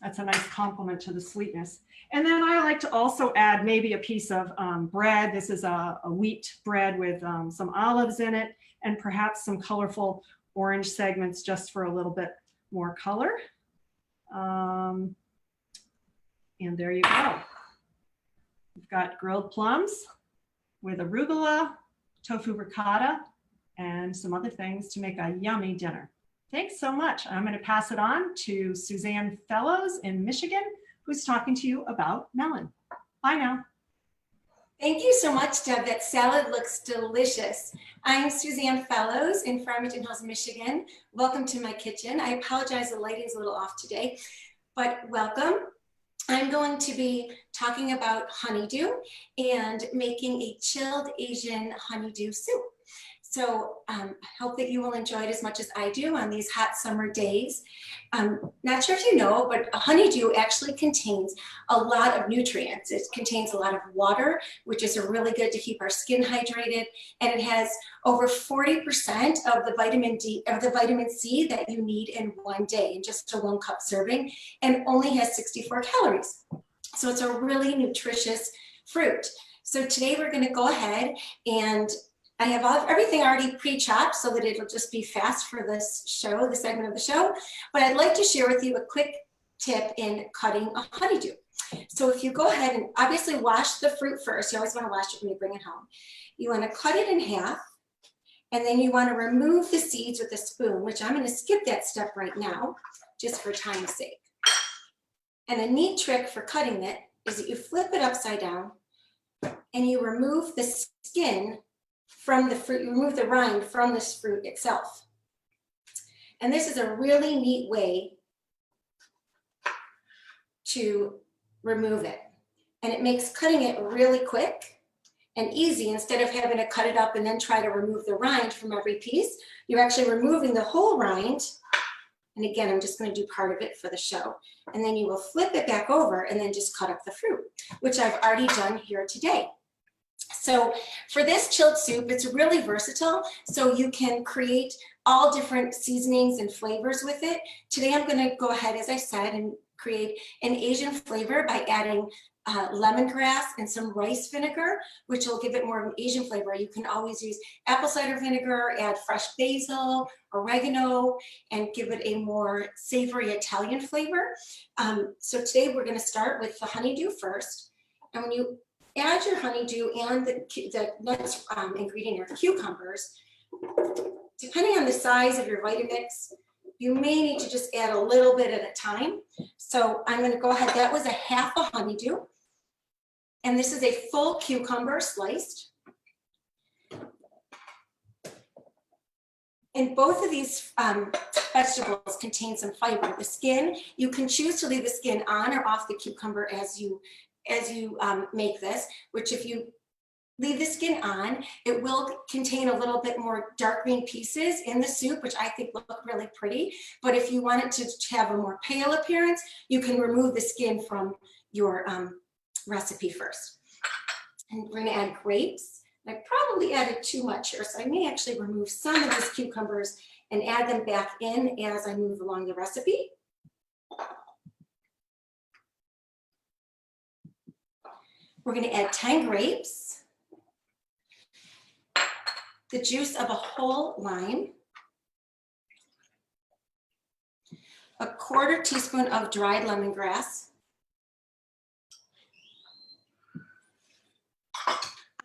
That's a nice complement to the sweetness. And then I like to also add maybe a piece of bread. This is a wheat bread with some olives in it, and perhaps some colorful orange segments just for a little bit more color. And there you go. We've got grilled plums with arugula, tofu ricotta, and some other things to make a yummy dinner. Thanks so much. I'm going to pass it on to Suzanne Fellows in Michigan, who's talking to you about melon. Bye now. Thank you so much, Deb. That salad looks delicious. I'm Suzanne Fellows in Farmington Hills, Michigan. Welcome to my kitchen. I apologize, the lighting's a little off today, but welcome. I'm going to be talking about honeydew and making a chilled Asian honeydew soup. So I hope that you will enjoy it as much as I do on these hot summer days. Not sure if you know, but a honeydew actually contains a lot of nutrients. It contains a lot of water, which is really good to keep our skin hydrated. And it has over 40% of the vitamin D, of the vitamin C that you need in one day, in just a 1 cup serving, and only has 64 calories. So it's a really nutritious fruit. So today we're going to go ahead, and I have everything already pre-chopped so that it'll just be fast for this show, the segment of the show. But I'd like to share with you a quick tip in cutting a honeydew. So if you go ahead and obviously wash the fruit first, you always want to wash it when you bring it home. You want to cut it in half, and then you want to remove the seeds with a spoon, which I'm going to skip that step right now, just for time's sake. And a neat trick for cutting it is that you flip it upside down and you remove the skin from the fruit, you remove the rind from this fruit itself. And this is a really neat way to remove it. And it makes cutting it really quick and easy. Instead of having to cut it up and then try to remove the rind from every piece, you're actually removing the whole rind. And again, I'm just going to do part of it for the show. And then you will flip it back over and then just cut up the fruit, which I've already done here today. So for this chilled soup, it's really versatile. So you can create all different seasonings and flavors with it. Today, I'm going to go ahead, as I said, and create an Asian flavor by adding lemongrass and some rice vinegar, which will give it more of an Asian flavor. You can always use apple cider vinegar, add fresh basil, oregano, and give it a more savory Italian flavor. So today we're going to start with the honeydew first. And when you add your honeydew and the next ingredient, are cucumbers, depending on the size of your Vitamix, you may need to just add a little bit at a time. So I'm going to go ahead. That was a half a honeydew. And this is a full cucumber sliced. And both of these vegetables contain some fiber. The skin, you can choose to leave the skin on or off the cucumber as you make this, which if you leave the skin on, it will contain a little bit more dark green pieces in the soup, which I think look really pretty. But if you want it to have a more pale appearance, you can remove the skin from your recipe first. And we're gonna add grapes. I probably added too much here, so I may actually remove some of these cucumbers and add them back in as I move along the recipe. We're going to add 10 grapes, the juice of a whole lime, a 1/4 teaspoon of dried lemongrass.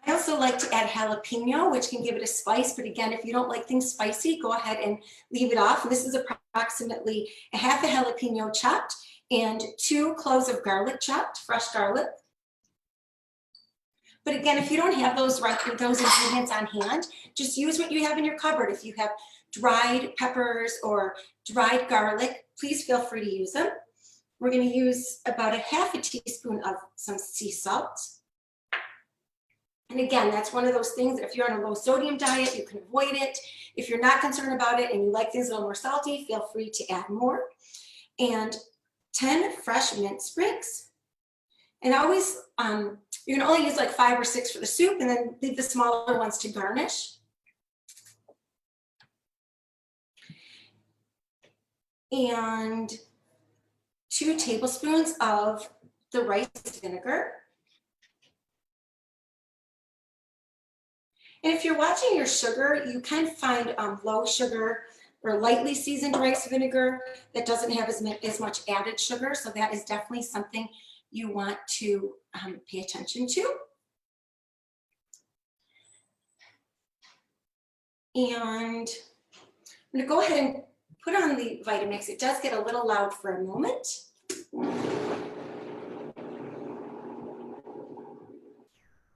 I also like to add jalapeno, which can give it a spice, but again, if you don't like things spicy, go ahead and leave it off. And this is approximately a half a jalapeno chopped and 2 cloves of garlic chopped, fresh garlic. But again, if you don't have those ingredients on hand, just use what you have in your cupboard. If you have dried peppers or dried garlic, please feel free to use them. We're going to use about a half a teaspoon of some sea salt. And again, that's one of those things that if you're on a low sodium diet, you can avoid it. If you're not concerned about it and you like things a little more salty, feel free to add more. And 10 fresh mint sprigs. And always, you can only use like 5 or 6 for the soup and then leave the smaller ones to garnish. And 2 tablespoons of the rice vinegar. And if you're watching your sugar, you can find low sugar or lightly seasoned rice vinegar that doesn't have as much added sugar. So that is definitely something you want to pay attention to. And I'm gonna go ahead and put on the Vitamix. It does get a little loud for a moment.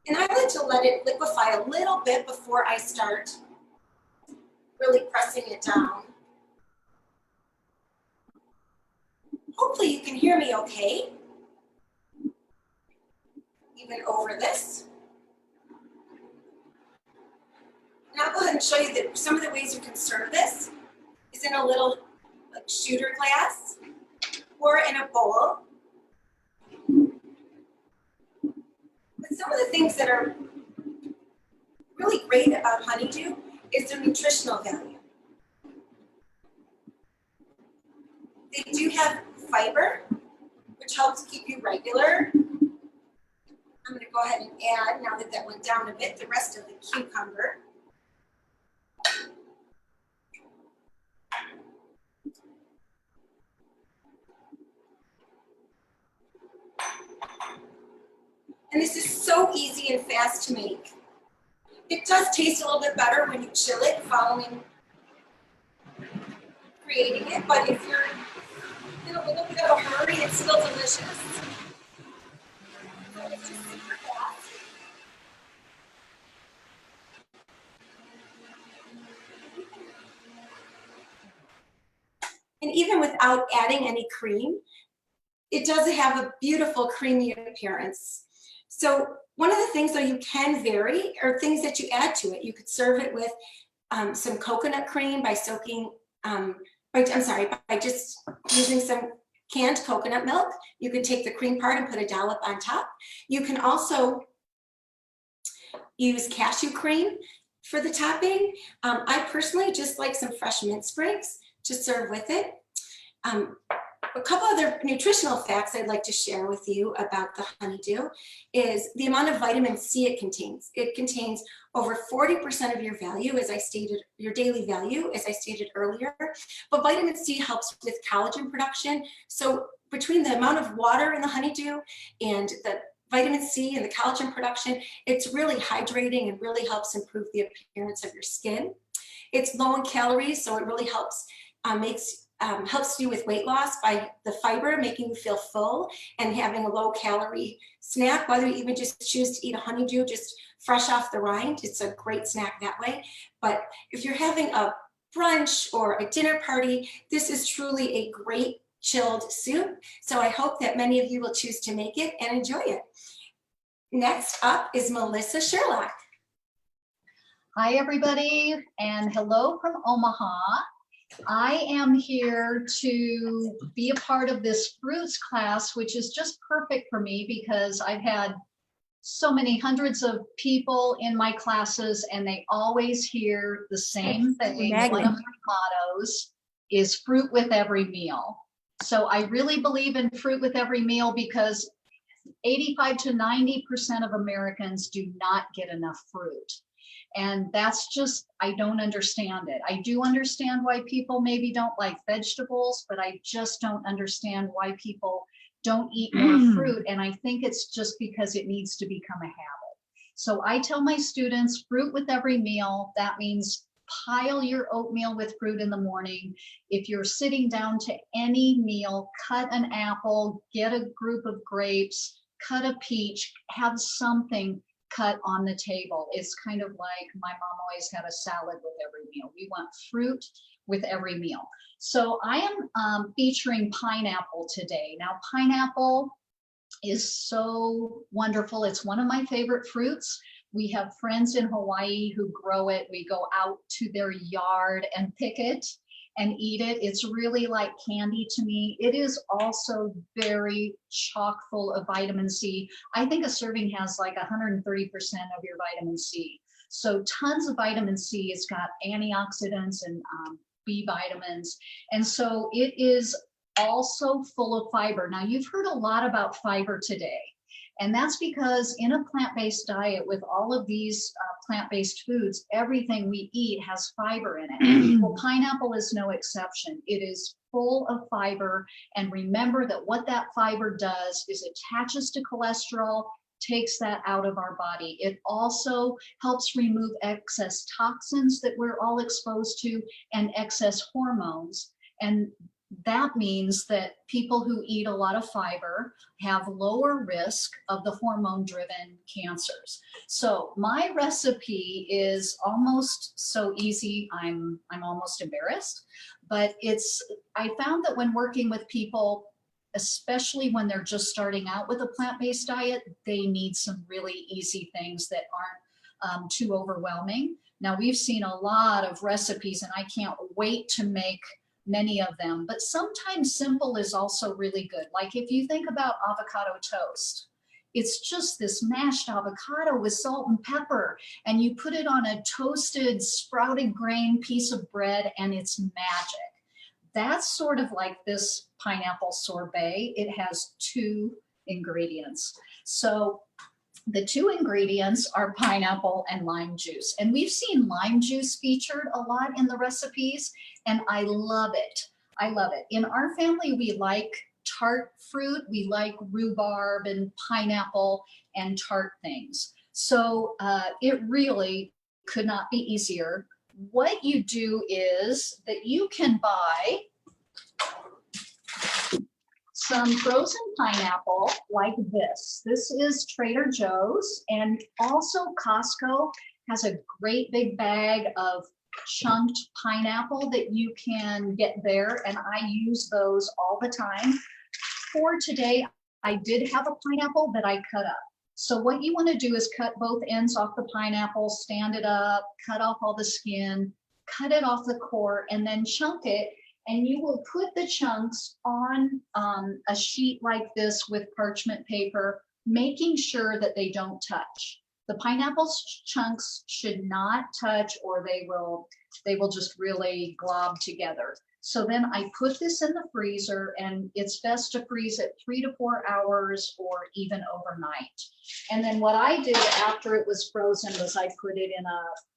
And I like to let it liquefy a little bit before I start really pressing it down. Hopefully you can hear me okay, even over this. And I'll go ahead and show you that some of the ways you can serve this is in a little shooter glass or in a bowl. But some of the things that are really great about honeydew is their nutritional value. They do have fiber, which helps keep you regular. I'm going to go ahead and add, now that that went down a bit, the rest of the cucumber. And this is so easy and fast to make. It does taste a little bit better when you chill it following creating it, but if you're in a little bit of a hurry, it's still delicious. So it's just super fast. And even without adding any cream, it does have a beautiful creamy appearance. So one of the things that you can vary are things that you add to it. You could serve it with some coconut cream by soaking, by just using some canned coconut milk. You can take the cream part and put a dollop on top. You can also use cashew cream for the topping. I personally just like some fresh mint sprigs to serve with it. A couple other nutritional facts I'd like to share with you about the honeydew is the amount of vitamin C it contains. It contains over 40% of your value, as I stated, your daily value, as I stated earlier. But vitamin C helps with collagen production. So between the amount of water in the honeydew and the vitamin C and the collagen production, it's really hydrating and really helps improve the appearance of your skin. It's low in calories, so it really helps helps you with weight loss by the fiber, making you feel full and having a low calorie snack, whether you even just choose to eat a honeydew just fresh off the rind. It's a great snack that way. But if you're having a brunch or a dinner party, this is truly a great chilled soup. So I hope that many of you will choose to make it and enjoy it. Next up is Melissa Sherlock. Hi, everybody, and hello from Omaha. I am here to be a part of this fruits class, which is just perfect for me because I've had so many hundreds of people in my classes and they always hear the same thing. One of my mottos is fruit with every meal. So I really believe in fruit with every meal because 85 to 90% of Americans do not get enough fruit. And that's just, I don't understand it. I do understand why people maybe don't like vegetables, but I just don't understand why people don't eat more fruit. And I think it's just because it needs to become a habit. So I tell my students, fruit with every meal. That means pile your oatmeal with fruit in the morning. If you're sitting down to any meal, cut an apple, get a group of grapes, cut a peach, have something cut on the table. It's kind of like my mom always had a salad with every meal. We want fruit with every meal. So I am featuring pineapple today. Now, pineapple is so wonderful. It's one of my favorite fruits. We have friends in Hawaii who grow it. We go out to their yard and pick it and eat it. It's really like candy to me. It is also very chock full of vitamin C. I think a serving has like 130% of your vitamin C. So tons of vitamin C. It's got antioxidants and B vitamins. And so it is also full of fiber. Now, you've heard a lot about fiber today, and that's because in a plant-based diet with all of these plant-based foods, everything we eat has fiber in it. Well, pineapple is no exception. It is full of fiber, and remember that what that fiber does is attaches to cholesterol, takes that out of our body. It also helps remove excess toxins that we're all exposed to and excess hormones. And that means that people who eat a lot of fiber have lower risk of the hormone-driven cancers. So my recipe is almost so easy, I'm almost embarrassed, but I found that when working with people, especially when they're just starting out with a plant-based diet, they need some really easy things that aren't too overwhelming. Now, we've seen a lot of recipes, and I can't wait to make many of them, but sometimes simple is also really good. Like if you think about avocado toast, it's just this mashed avocado with salt and pepper, and you put it on a toasted sprouted grain piece of bread, and it's magic. That's sort of like this pineapple sorbet. It has 2 ingredients. So the 2 ingredients are pineapple and lime juice. And we've seen lime juice featured a lot in the recipes, and I love it. I love it. In our family, we like tart fruit. We like rhubarb and pineapple and tart things. So it really could not be easier. What you do is that you can buy some frozen pineapple like this. This is Trader Joe's, and also Costco has a great big bag of chunked pineapple that you can get there, and I use those all the time. For today, I did have a pineapple that I cut up. So what you want to do is cut both ends off the pineapple, stand it up, cut off all the skin, cut it off the core, and then chunk it. And you will put the chunks on a sheet like this with parchment paper, making sure that they don't touch. The pineapple chunks should not touch, or they will just really glob together. So then I put this in the freezer, and it's best to freeze it 3 to 4 hours or even overnight. And then what I did after it was frozen was I put it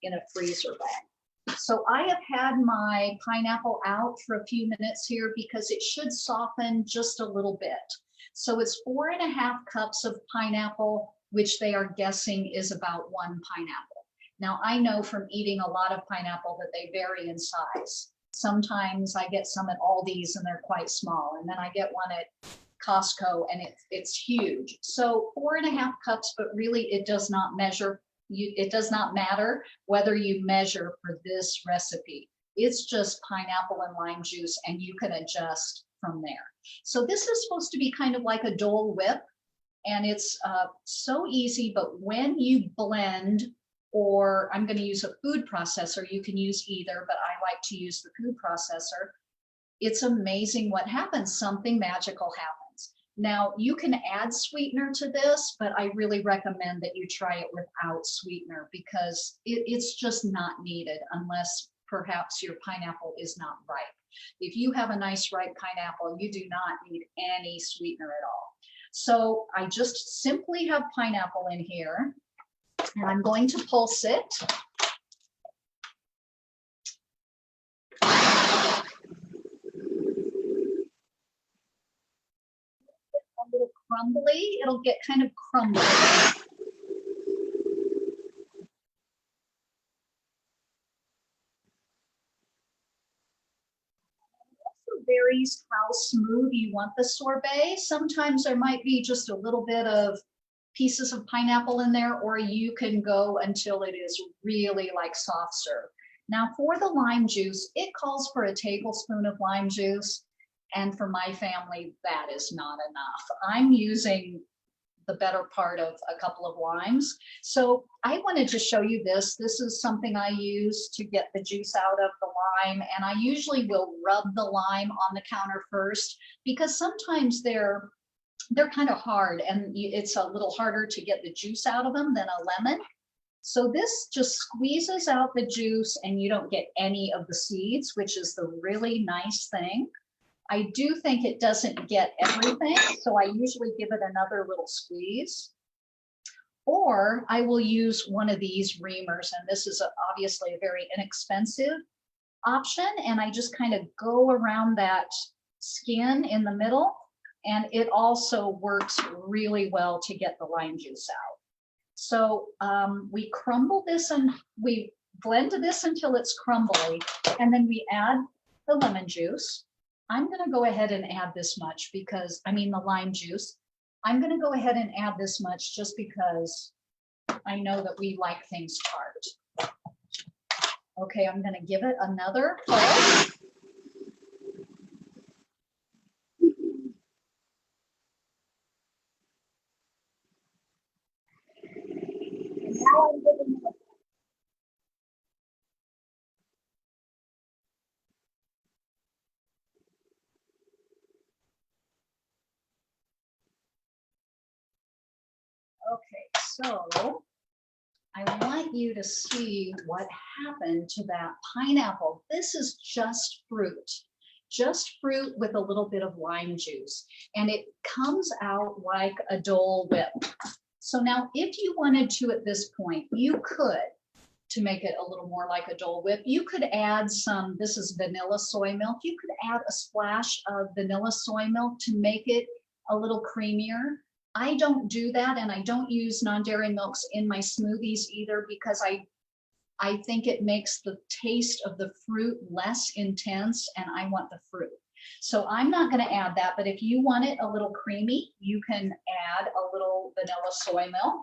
in a freezer bag. So I have had my pineapple out for a few minutes here because it should soften just a little bit. So it's 4.5 cups of pineapple, which they are guessing is about 1 pineapple. Now I know from eating a lot of pineapple that they vary in size. Sometimes I get some at Aldi's and they're quite small, and then I get one at Costco and it's huge. So 4.5 cups, but really it does not measure. It does not matter whether you measure for this recipe. It's just pineapple and lime juice, and you can adjust from there. So this is supposed to be kind of like a Dole Whip, and it's so easy, but when you blend, or I'm going to use a food processor, you can use either, but I like to use the food processor. It's amazing what happens. Something magical happens. Now, you can add sweetener to this, but I really recommend that you try it without sweetener because it's just not needed unless perhaps your pineapple is not ripe. If you have a nice ripe pineapple, you do not need any sweetener at all. So I just simply have pineapple in here, and I'm going to pulse it. A little crumbly, it'll get kind of crumbly. Varies how smooth you want the sorbet. Sometimes there might be just a little bit of pieces of pineapple in there, or you can go until it is really like soft serve. Now for the lime juice, it calls for a tablespoon of lime juice, and for my family, that is not enough. I'm using the better part of a couple of limes. So I wanted to show you this. This is something I use to get the juice out of the lime, and I usually will rub the lime on the counter first because sometimes they're kind of hard and it's a little harder to get the juice out of them than a lemon. So this just squeezes out the juice and you don't get any of the seeds, which is the really nice thing. I do think it doesn't get everything, so I usually give it another little squeeze. Or I will use one of these reamers, and this is obviously a very inexpensive option, and I just kind of go around that skin in the middle, and it also works really well to get the lime juice out. So we crumble this and we blend this until it's crumbly, and then we add the lemon juice. I'm going to go ahead and add this much because, I mean the lime juice. I'm going to go ahead and add this much just because I know that we like things tart. Okay, I'm going to give it another pulse. Now I'm giving it Okay, so I want you to see what happened to that pineapple. This is just fruit with a little bit of lime juice, and it comes out like a Dole Whip. So now if you wanted to at this point, you could, to make it a little more like a Dole Whip, you could add some, this is vanilla soy milk, you could add a splash of vanilla soy milk to make it a little creamier. I don't do that, and I don't use non-dairy milks in my smoothies either because I think it makes the taste of the fruit less intense, and I want the fruit. So I'm not going to add that, but if you want it a little creamy, you can add a little vanilla soy milk.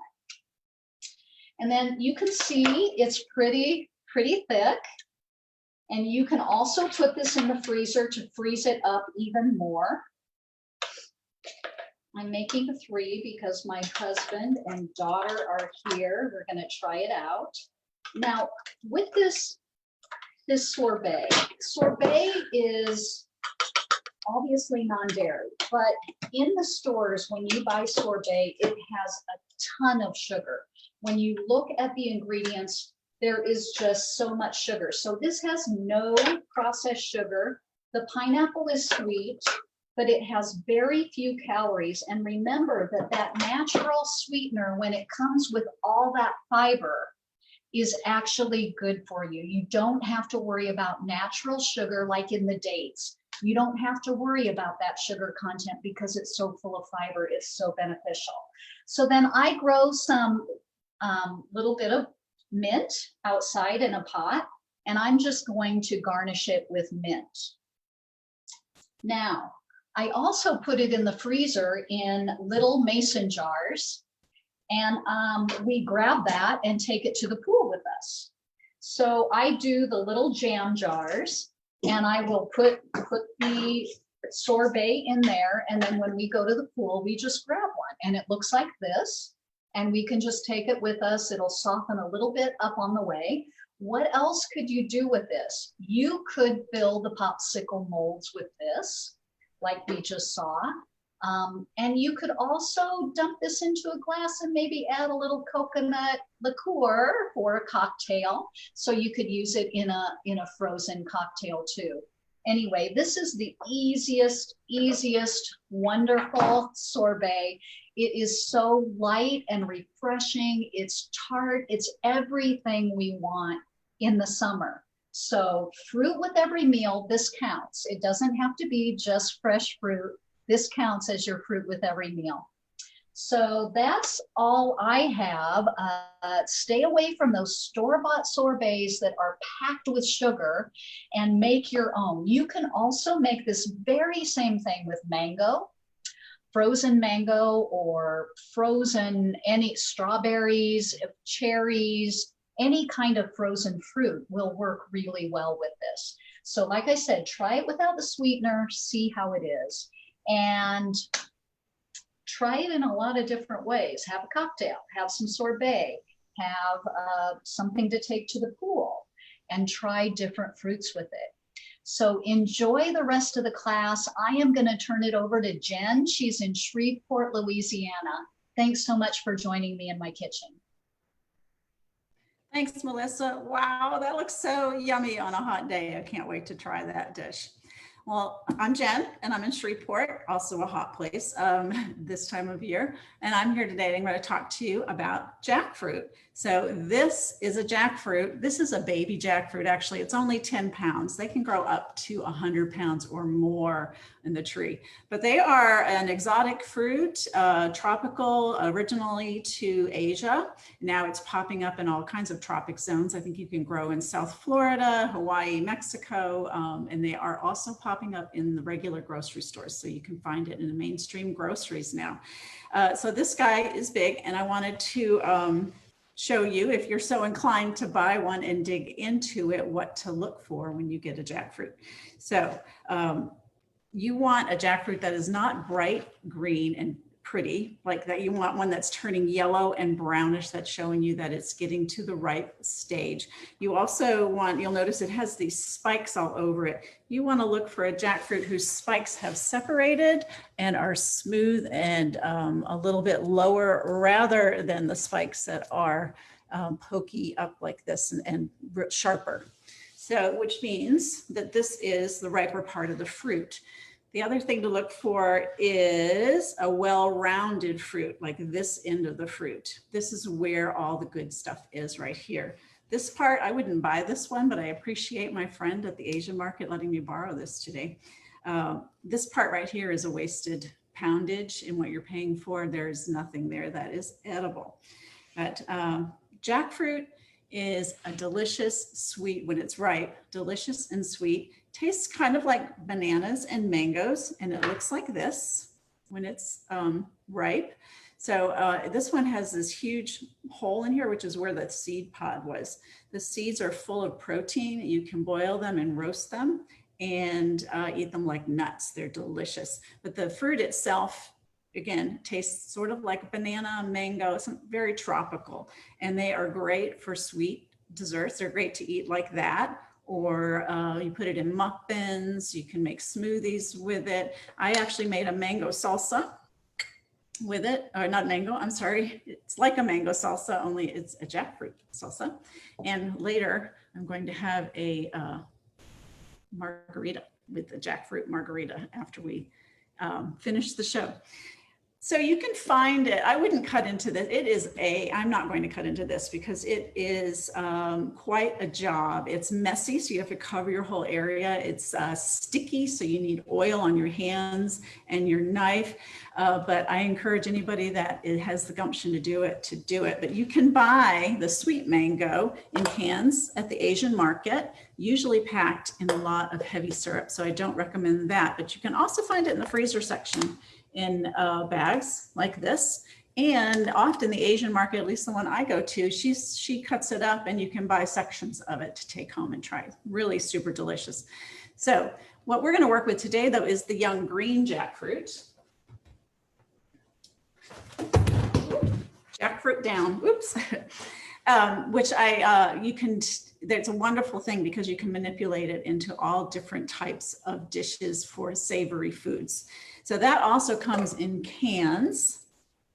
And then you can see it's pretty thick. And you can also put this in the freezer to freeze it up even more. I'm making 3 because my husband and daughter are here. We're going to try it out. Now, with this sorbet is obviously non-dairy, but in the stores, when you buy sorbet, it has a ton of sugar. When you look at the ingredients, there is just so much sugar. So this has no processed sugar. The pineapple is sweet, but it has very few calories. And remember that natural sweetener, when it comes with all that fiber, is actually good for you. You don't have to worry about natural sugar like in the dates. You don't have to worry about that sugar content because it's so full of fiber. It's so beneficial. So then I grow some little bit of mint outside in a pot, and I'm just going to garnish it with mint. Now, I also put it in the freezer in little mason jars, and we grab that and take it to the pool with us. So I do the little jam jars, and I will put the sorbet in there, and then when we go to the pool, we just grab one, and it looks like this, and we can just take it with us. It'll soften a little bit up on the way. What else could you do with this? You could fill the popsicle molds with this, like we just saw. And you could also dump this into a glass and maybe add a little coconut liqueur for a cocktail. So you could use it in a frozen cocktail too. Anyway, this is the easiest, wonderful sorbet. It is so light and refreshing. It's tart. It's everything we want in the summer. So fruit with every meal, this counts. It doesn't have to be just fresh fruit. This counts as your fruit with every meal. So that's all I have. Stay away from those store-bought sorbets that are packed with sugar and make your own. You can also make this very same thing with mango, frozen mango, or frozen any strawberries, cherries, any kind of frozen fruit will work really well with this. So like I said, try it without the sweetener, see how it is. And try it in a lot of different ways. Have a cocktail, have some sorbet, have something to take to the pool, and try different fruits with it. So enjoy the rest of the class. I am going to turn it over to Jen. She's in Shreveport, Louisiana. Thanks so much for joining me in my kitchen. Thanks, Melissa. Wow, that looks so yummy on a hot day. I can't wait to try that dish. Well, I'm Jen, and I'm in Shreveport, also a hot place this time of year. And I'm here today, and I'm going to talk to you about jackfruit. So this is a jackfruit. This is a baby jackfruit, actually. It's only 10 pounds. They can grow up to 100 pounds or more in the tree. But they are an exotic fruit, tropical, originally to Asia. Now it's popping up in all kinds of tropic zones. I think you can grow in South Florida, Hawaii, Mexico, and they are also popping up in the regular grocery stores. So you can find it in the mainstream groceries now. So this guy is big, and I wanted to show you, if you're so inclined to buy one and dig into it, what to look for when you get a jackfruit. So you want a jackfruit that is not bright green and pretty like that. You want one that's turning yellow and brownish, that's showing you that it's getting to the ripe stage. You also want, you'll notice it has these spikes all over it. You want to look for a jackfruit whose spikes have separated and are smooth and a little bit lower, rather than the spikes that are pokey up like this and sharper. So, which means that this is the riper part of the fruit. The other thing to look for is a well-rounded fruit, like this end of the fruit. This is where all the good stuff is right here. This part, I wouldn't buy this one, but I appreciate my friend at the Asian market letting me borrow this today. This part right here is a wasted poundage in what you're paying for. There's nothing there that is edible. But jackfruit is a delicious sweet, when it's ripe, delicious and sweet. Tastes kind of like bananas and mangoes, and it looks like this when it's ripe. So this one has this huge hole in here, which is where the seed pod was. The seeds are full of protein. You can boil them and roast them and eat them like nuts. They're delicious. But the fruit itself, again, tastes sort of like banana, mango, very tropical. And they are great for sweet desserts. They're great to eat like that. Or you put it in muffins, you can make smoothies with it. I actually made a mango salsa with it, or not mango, I'm sorry. It's like a mango salsa, only it's a jackfruit salsa. And later I'm going to have a margarita with the jackfruit margarita after we finish the show. So you can find it. I wouldn't cut into this. I'm not going to cut into this because it is quite a job. It's messy, so you have to cover your whole area. It's sticky, so you need oil on your hands and your knife. But I encourage anybody that has the gumption to do it, But you can buy the sweet mango in cans at the Asian market, usually packed in a lot of heavy syrup. So I don't recommend that. But you can also find it in the freezer section in bags like this. And often the Asian market, at least the one I go to, she cuts it up and you can buy sections of it to take home and try. Really super delicious. So what we're going to work with today, though, is the young green jackfruit. Jackfruit down, oops. Which that's a wonderful thing because you can manipulate it into all different types of dishes for savory foods. So that also comes in cans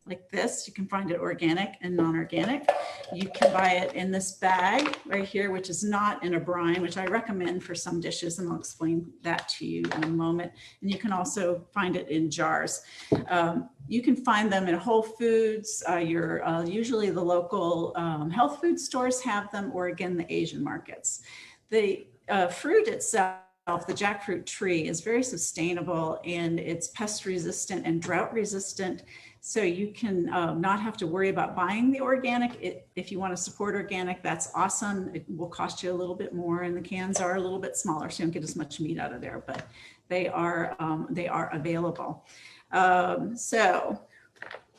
like this. You can find it organic and non-organic. You can buy it in this bag right here, which is not in a brine, which I recommend for some dishes, and I'll explain that to you in a moment. And you can also find it in jars. You can find them in Whole Foods. Usually the local health food stores have them, or again, the Asian markets. The fruit itself, the jackfruit tree, is very sustainable, and it's pest resistant and drought resistant. So you can not have to worry about buying the organic. If you want to support organic, that's awesome. It will cost you a little bit more, and the cans are a little bit smaller, so you don't get as much meat out of there, but they are available. So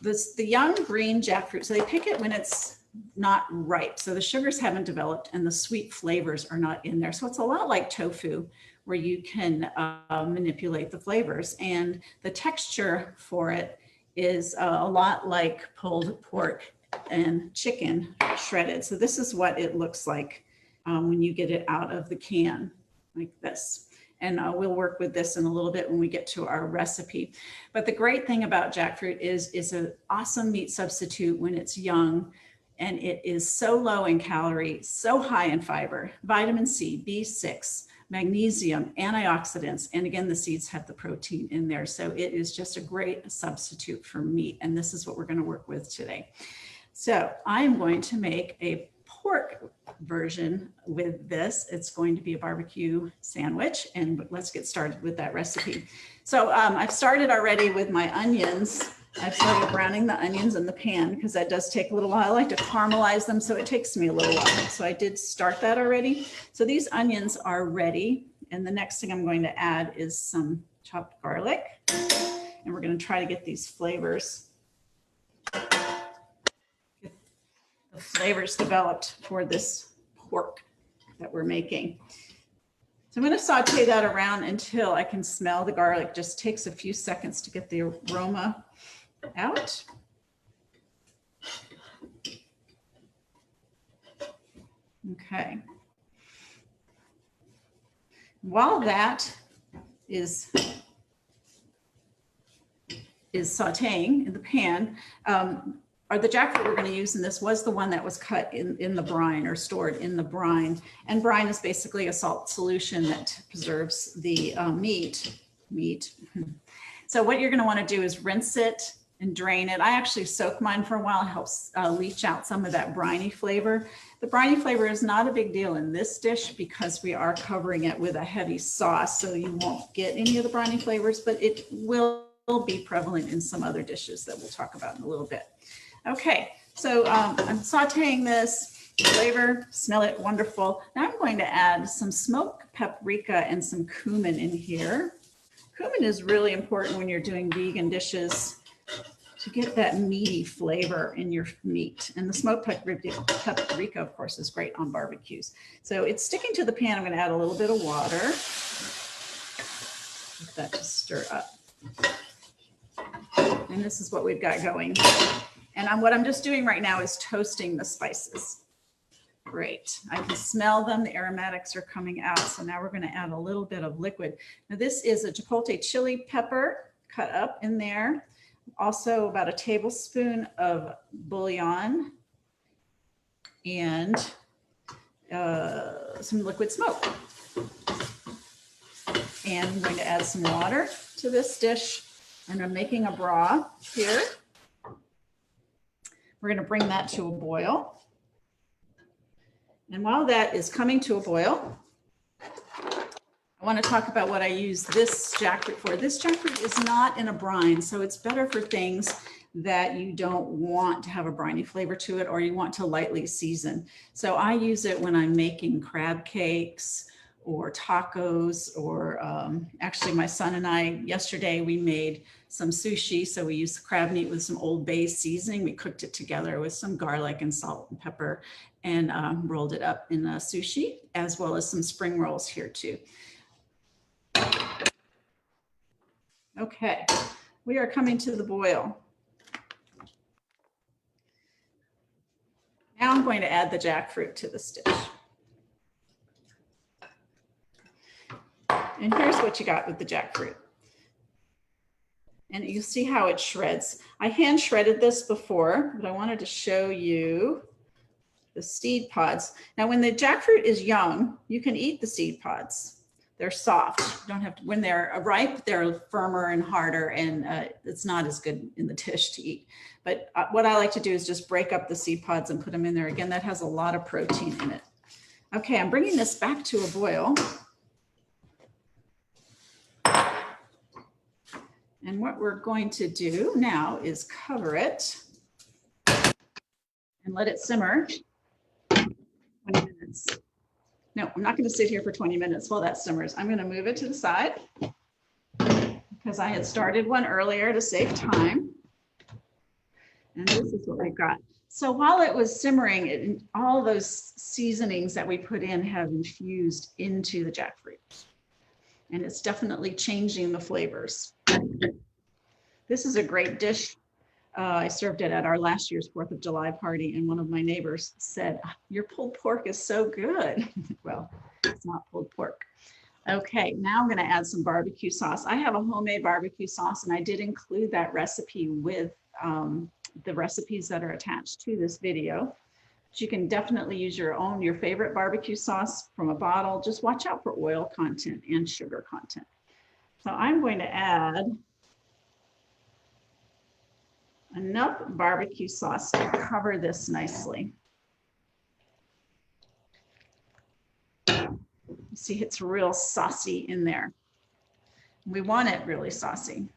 the young green jackfruit, so they pick it when it's not ripe. So the sugars haven't developed and the sweet flavors are not in there. So it's a lot like tofu, where you can manipulate the flavors, and the texture for it is a lot like pulled pork and chicken shredded. So this is what it looks like when you get it out of the can like this. And we'll work with this in a little bit when we get to our recipe. But the great thing about jackfruit is it's an awesome meat substitute when it's young, and it is so low in calorie, so high in fiber, vitamin C, B6, magnesium, antioxidants, and again, the seeds have the protein in there. So it is just a great substitute for meat. And this is what we're going to work with today. So I'm going to make a pork version with this. It's going to be a barbecue sandwich, and let's get started with that recipe. So I've started already with my onions. I've started browning the onions in the pan because that does take a little while. I like to caramelize them, so it takes me a little while. So I did start that already. So these onions are ready. And the next thing I'm going to add is some chopped garlic. And we're going to try to get these flavors, developed for this pork that we're making. So I'm going to saute that around until I can smell the garlic. Just takes a few seconds to get the aroma out. Okay. While that is sauteing in the pan, the jackfruit we're going to use in this was the one that was cut in the brine or stored in the brine. And brine is basically a salt solution that preserves the meat. So what you're going to want to do is rinse it and drain it. I actually soak mine for a while. It helps leach out some of that briny flavor. The briny flavor is not a big deal in this dish because we are covering it with a heavy sauce, so you won't get any of the briny flavors, but it will be prevalent in some other dishes that we'll talk about in a little bit. Okay, so I'm sauteing this. Flavor, smell it, wonderful. Now I'm going to add some smoked paprika and some cumin in here. Cumin is really important when you're doing vegan dishes to get that meaty flavor in your meat. And the smoked paprika, of course, is great on barbecues. So it's sticking to the pan. I'm going to add a little bit of water. Get that to stir up. And this is what we've got going. And what I'm just doing right now is toasting the spices. Great. I can smell them. The aromatics are coming out. So now we're going to add a little bit of liquid. Now this is a chipotle chili pepper cut up in there. Also about a tablespoon of bouillon and some liquid smoke. And I'm going to add some water to this dish. And I'm making a broth here. We're going to bring that to a boil. And while that is coming to a boil, I want to talk about what I use this jackfruit for. This jackfruit is not in a brine, so it's better for things that you don't want to have a briny flavor to it or you want to lightly season. So I use it when I'm making crab cakes or tacos, or actually my son and I, yesterday we made some sushi. So we used crab meat with some Old Bay seasoning. We cooked it together with some garlic and salt and pepper and rolled it up in a sushi, as well as some spring rolls here too. Okay, we are coming to the boil. Now I'm going to add the jackfruit to this dish. And here's what you got with the jackfruit. And you see how it shreds. I hand shredded this before, but I wanted to show you the seed pods. Now, when the jackfruit is young, you can eat the seed pods. They're soft. You don't have to, when they're ripe, they're firmer and harder, and it's not as good in the dish to eat. But what I like to do is just break up the seed pods and put them in there. Again, that has a lot of protein in it. Okay, I'm bringing this back to a boil. And what we're going to do now is cover it and let it simmer 20 minutes. No, I'm not going to sit here for 20 minutes while that simmers. I'm going to move it to the side because I had started one earlier to save time. And this is what we've got. So while it was simmering, all those seasonings that we put in have infused into the jackfruit. And it's definitely changing the flavors. This is a great dish. I served it at our last year's 4th of July party, and one of my neighbors said, "Your pulled pork is so good." Well, it's not pulled pork. Okay, now I'm going to add some barbecue sauce. I have a homemade barbecue sauce, and I did include that recipe with the recipes that are attached to this video. You can definitely use your favorite barbecue sauce from a bottle. Just watch out for oil content and sugar content. So I'm going to add enough barbecue sauce to cover this nicely. You see it's real saucy in there. We want it really saucy.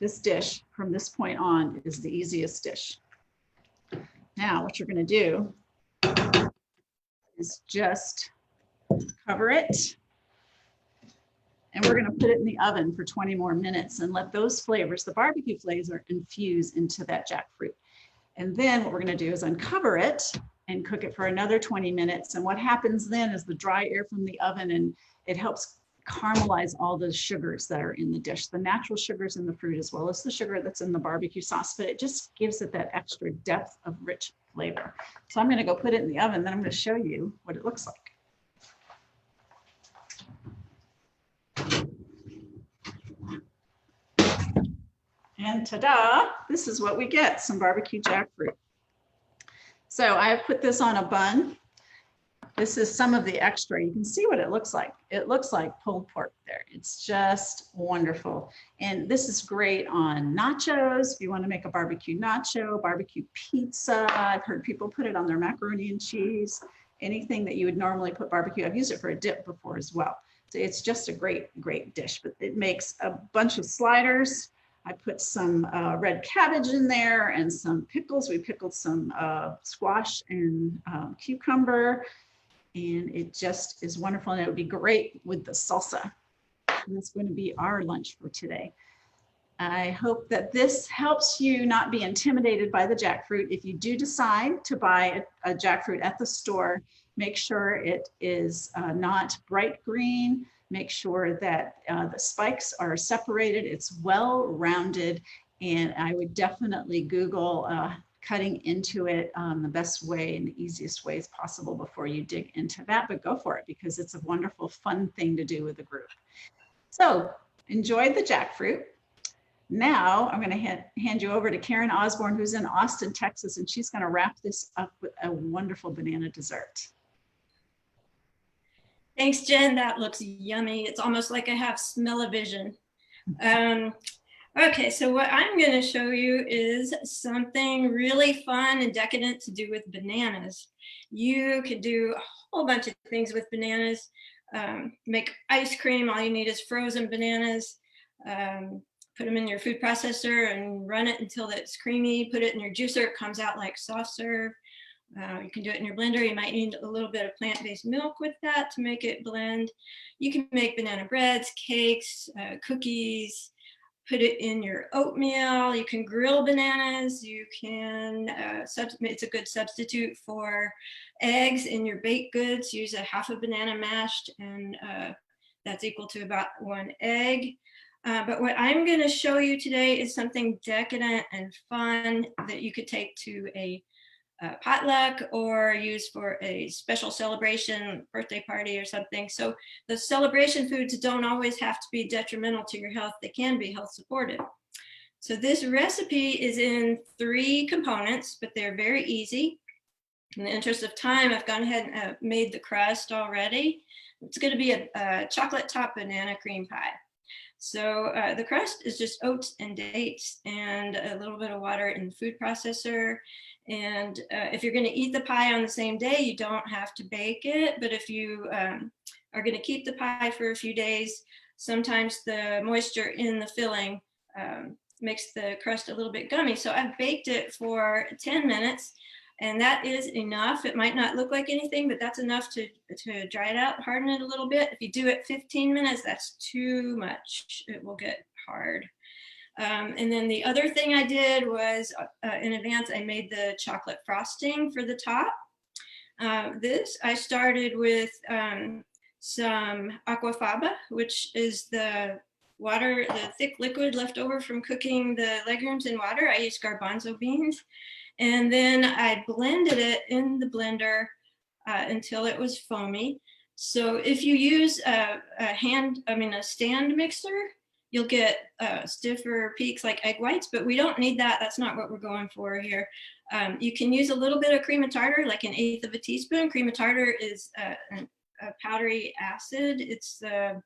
This dish from this point on is the easiest dish. Now what you're going to do is just cover it, and we're going to put it in the oven for 20 more minutes and let those flavors, the barbecue flavors, infuse into that jackfruit. And then what we're going to do is uncover it and cook it for another 20 minutes. And what happens then is the dry air from the oven, and it helps caramelize all the sugars that are in the dish, the natural sugars in the fruit as well as the sugar that's in the barbecue sauce, but it just gives it that extra depth of rich flavor. So I'm going to go put it in the oven, then I'm going to show you what it looks like. And ta-da, this is what we get, some barbecue jackfruit. So I have put this on a bun. This is some of the extra. You can see what it looks like. It looks like pulled pork there. It's just wonderful. And this is great on nachos. If you want to make a barbecue nacho, barbecue pizza. I've heard people put it on their macaroni and cheese, anything that you would normally put barbecue. I've used it for a dip before as well. So it's just a great, great dish, but it makes a bunch of sliders. I put some red cabbage in there and some pickles. We pickled some squash and cucumber. And it just is wonderful, and it would be great with the salsa. And that's going to be our lunch for today. I hope that this helps you not be intimidated by the jackfruit. If you do decide to buy a jackfruit at the store, make sure it is not bright green. Make sure that the spikes are separated. It's well-rounded, and I would definitely Google cutting into it the best way and the easiest ways possible before you dig into that, but go for it because it's a wonderful, fun thing to do with a group. So enjoy the jackfruit. Now I'm going to hand you over to Karen Osborne, who's in Austin, Texas, and she's going to wrap this up with a wonderful banana dessert. Thanks, Jen. That looks yummy. It's almost like I have smell-o-vision. Okay, so what I'm going to show you is something really fun and decadent to do with bananas. You could do a whole bunch of things with bananas. Make ice cream. All you need is frozen bananas. Put them in your food processor and run it until it's creamy. Put it in your juicer. It comes out like soft serve. You can do it in your blender. You might need a little bit of plant-based milk with that to make it blend. You can make banana breads, cakes, cookies. Put it in your oatmeal. You can grill bananas. You can, it's a good substitute for eggs in your baked goods. Use a half a banana mashed, and that's equal to about 1 egg. But what I'm going to show you today is something decadent and fun that you could take to a potluck or use for a special celebration, birthday party or something. So the celebration foods don't always have to be detrimental to your health. They can be health supportive. So this recipe is in 3 components, but they're very easy. In the interest of time, I've gone ahead and made the crust already. It's going to be a chocolate top banana cream pie. So the crust is just oats and dates and a little bit of water in the food processor. And if you're going to eat the pie on the same day, you don't have to bake it. But if you are going to keep the pie for a few days, sometimes the moisture in the filling makes the crust a little bit gummy. So I've baked it for 10 minutes, and that is enough. It might not look like anything, but that's enough to dry it out, harden it a little bit. If you do it 15 minutes, that's too much. It will get hard. And then the other thing I did was in advance, I made the chocolate frosting for the top. I started with some aquafaba, which is the water, the thick liquid left over from cooking the legumes in water. I used garbanzo beans. And then I blended it in the blender until it was foamy. So if you use a stand mixer, you'll get stiffer peaks like egg whites, but we don't need that. That's not what we're going for here. You can use a little bit of cream of tartar, like 1/8 of a teaspoon. Cream of tartar is a powdery acid. It's the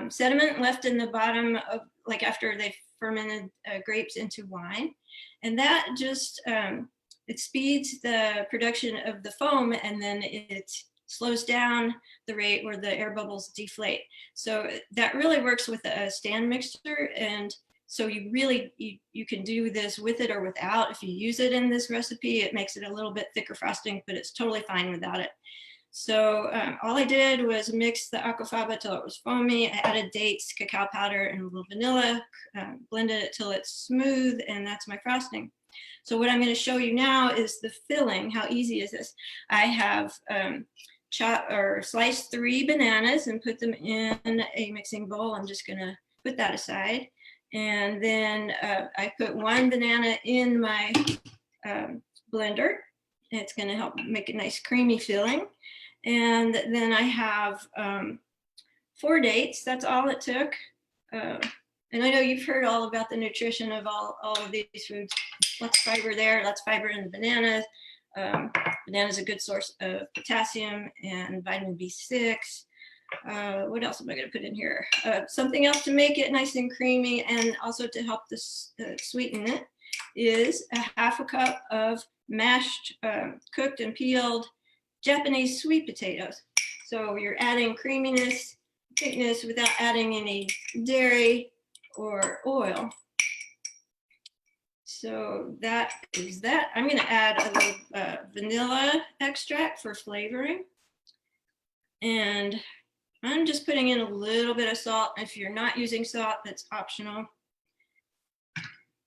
sediment left in the bottom of, like after they've fermented grapes into wine. And that just, it speeds the production of the foam, and then it slows down the rate where the air bubbles deflate. So that really works with a stand mixer. And so you really, you can do this with it or without. If you use it in this recipe, it makes it a little bit thicker frosting, but it's totally fine without it. So all I did was mix the aquafaba till it was foamy. I added dates, cacao powder, and a little vanilla, blended it till it's smooth, and that's my frosting. So what I'm going to show you now is the filling. How easy is this? I have sliced 3 bananas and put them in a mixing bowl. I'm just going to put that aside. And then I put 1 banana in my blender. It's going to help make a nice creamy filling. And then I have 4 dates. That's all it took. And I know you've heard all about the nutrition of all of these foods. Lots of fiber there, lots of fiber in the bananas. Banana is a good source of potassium and vitamin B6. What else am I going to put in here? Something else to make it nice and creamy and also to help this sweeten it is a 1/2 cup of mashed, cooked and peeled Japanese sweet potatoes. So you're adding creaminess, thickness without adding any dairy or oil. So that is that. I'm going to add a little vanilla extract for flavoring. And I'm just putting in a little bit of salt. If you're not using salt, that's optional.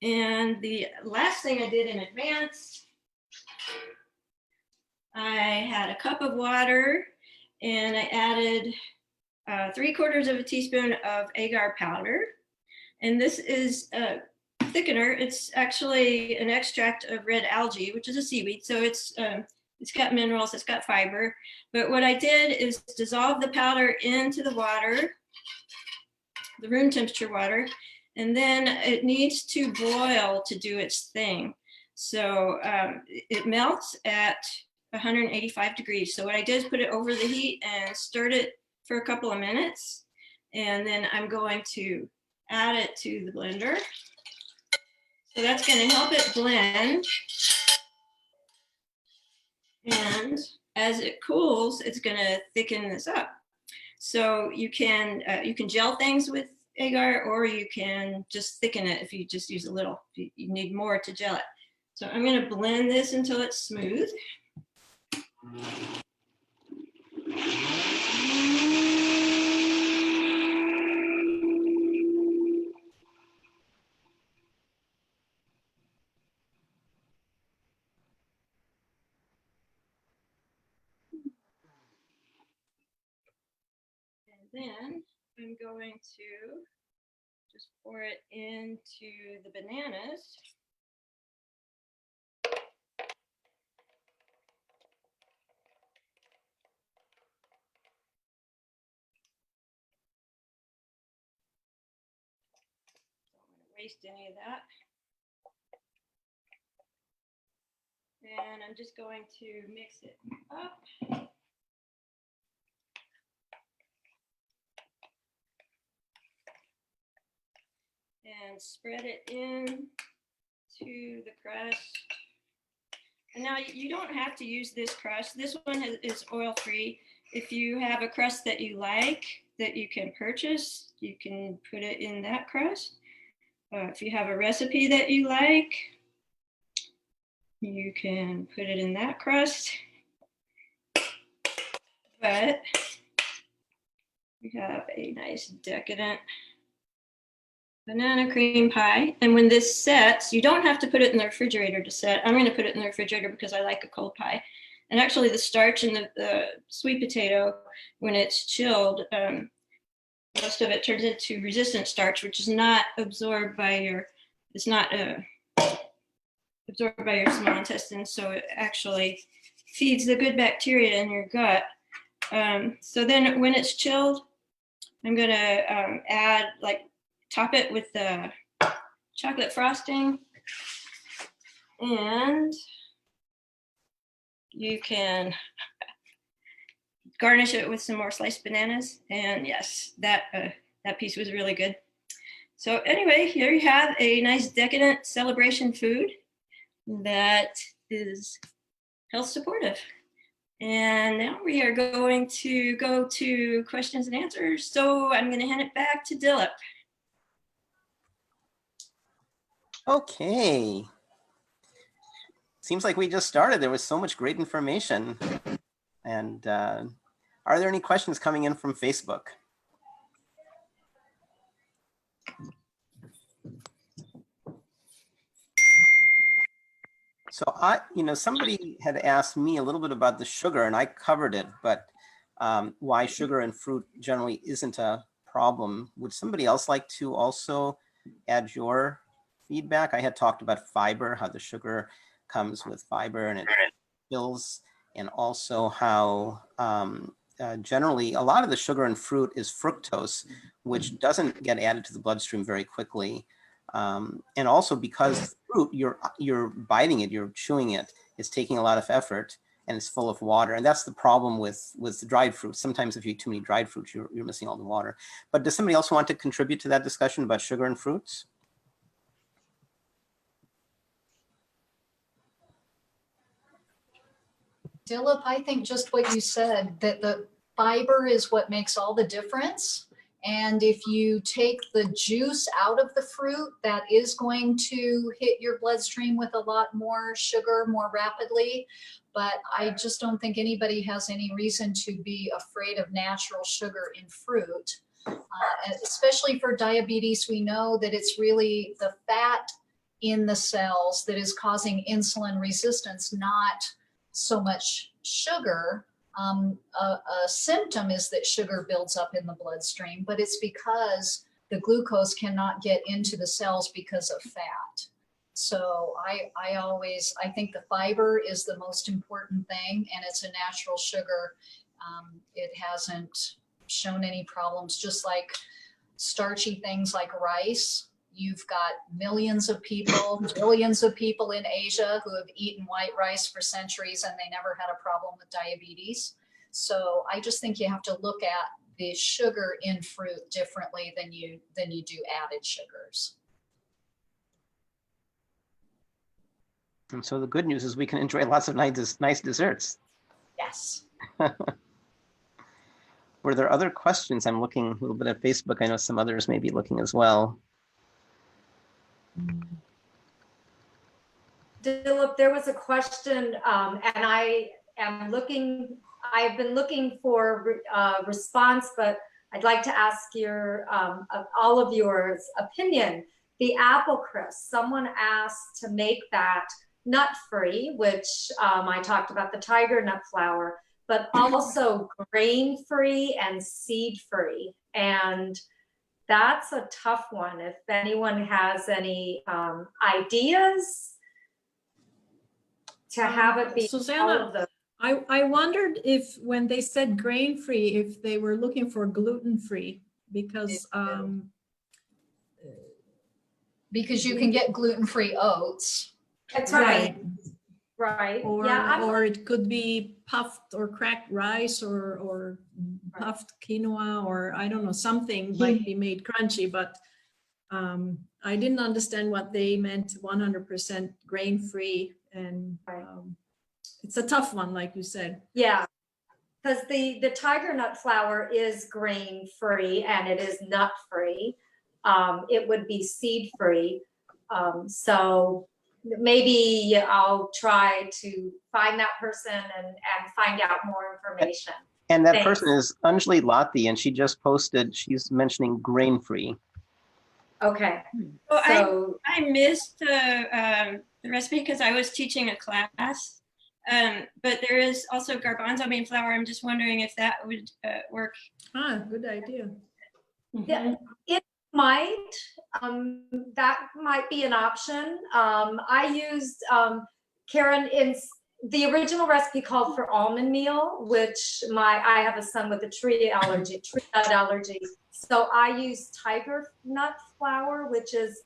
And the last thing I did in advance, I had a cup of water and I added 3/4 of a teaspoon of agar powder. And this is a thickener. It's actually an extract of red algae, which is a seaweed. So it's got minerals, it's got fiber. But what I did is dissolve the powder into the water, the room temperature water, and then it needs to boil to do its thing. So it melts at 185 degrees. So what I did is put it over the heat and stirred it for a couple of minutes. And then I'm going to add it to the blender. So that's going to help it blend. And as it cools, it's going to thicken this up. So you can gel things with agar, or you can just thicken it if you just use a little. You need more to gel it. So I'm going to blend this until it's smooth. Then I'm going to just pour it into the bananas. Don't want to waste any of that. And I'm just going to mix it up. And spread it in to the crust. And now you don't have to use this crust. This one is oil-free. If you have a crust that you like, that you can purchase, you can put it in that crust. If you have a recipe that you like, you can put it in that crust. But we have a nice decadent banana cream pie. And when this sets, you don't have to put it in the refrigerator to set. I'm going to put it in the refrigerator because I like a cold pie. And actually the starch in the sweet potato, when it's chilled, most of it turns into resistant starch, which is not absorbed by your, it's not absorbed by your small intestine. So it actually feeds the good bacteria in your gut. So then when it's chilled, I'm going to add, like, top it with the chocolate frosting And you can garnish it with some more sliced bananas. And yes, that piece was really good. So anyway, here you have a nice decadent celebration food that is health supportive. And now we are going to go to questions and answers. So I'm going to hand it back to Dilip. Okay. Seems like we just started. There was so much great information. And are there any questions coming in from Facebook? So somebody had asked me a little bit about the sugar, and I covered it, but why sugar in fruit generally isn't a problem. Would somebody else like to also add your feedback? I had talked about fiber, how the sugar comes with fiber and it fills, and also how generally a lot of the sugar in fruit is fructose, which doesn't get added to the bloodstream very quickly. And also because fruit, you're biting it, you're chewing it, it's taking a lot of effort and it's full of water. And that's the problem with dried fruit. Sometimes if you eat too many dried fruits, you're missing all the water. But does somebody else want to contribute to that discussion about sugar and fruits? Dilip, I think just what you said, that the fiber is what makes all the difference. And if you take the juice out of the fruit, that is going to hit your bloodstream with a lot more sugar more rapidly. But I just don't think anybody has any reason to be afraid of natural sugar in fruit. Especially for diabetes, we know that it's really the fat in the cells that is causing insulin resistance, not so much sugar. A symptom is that sugar builds up in the bloodstream, but it's because the glucose cannot get into the cells because of fat. So I think the fiber is the most important thing, and it's a natural sugar. It hasn't shown any problems, just like starchy things like rice. You've got millions of people, billions of people in Asia who have eaten white rice for centuries and they never had a problem with diabetes. So I just think you have to look at the sugar in fruit differently than you do added sugars. And so the good news is we can enjoy lots of nice desserts. Yes. Were there other questions? I'm looking a little bit at Facebook. I know some others may be looking as well. Dilip, there was a question, and I've been looking for a response, but I'd like to ask all of your opinion. The apple crisp, someone asked to make that nut-free, which I talked about the tiger nut flour, but also grain-free and seed-free. And that's a tough one. If anyone has any ideas to have it be Susanna, all of the. I wondered if when they said grain-free, if they were looking for gluten-free, because you can get gluten-free oats. That's right. Right. Or, yeah, or it could be puffed or cracked rice or puffed quinoa, or I don't know, something might be made crunchy, but I didn't understand what they meant 100% grain-free. And it's a tough one, like you said. Yeah, because the tiger nut flour is grain-free and it is nut-free. It would be seed-free. So maybe I'll try to find that person and find out more information. And that person is Anjali Lati, and she just posted, she's mentioning grain-free. Okay. Well, so I missed the recipe because I was teaching a class, but there is also garbanzo bean flour. I'm just wondering if that would work. Ah, good idea. yeah, it might. That might be an option. I used, Karen, in the original recipe called for almond meal, which I have a son with a tree nut allergy. So I use tiger nut flour, which is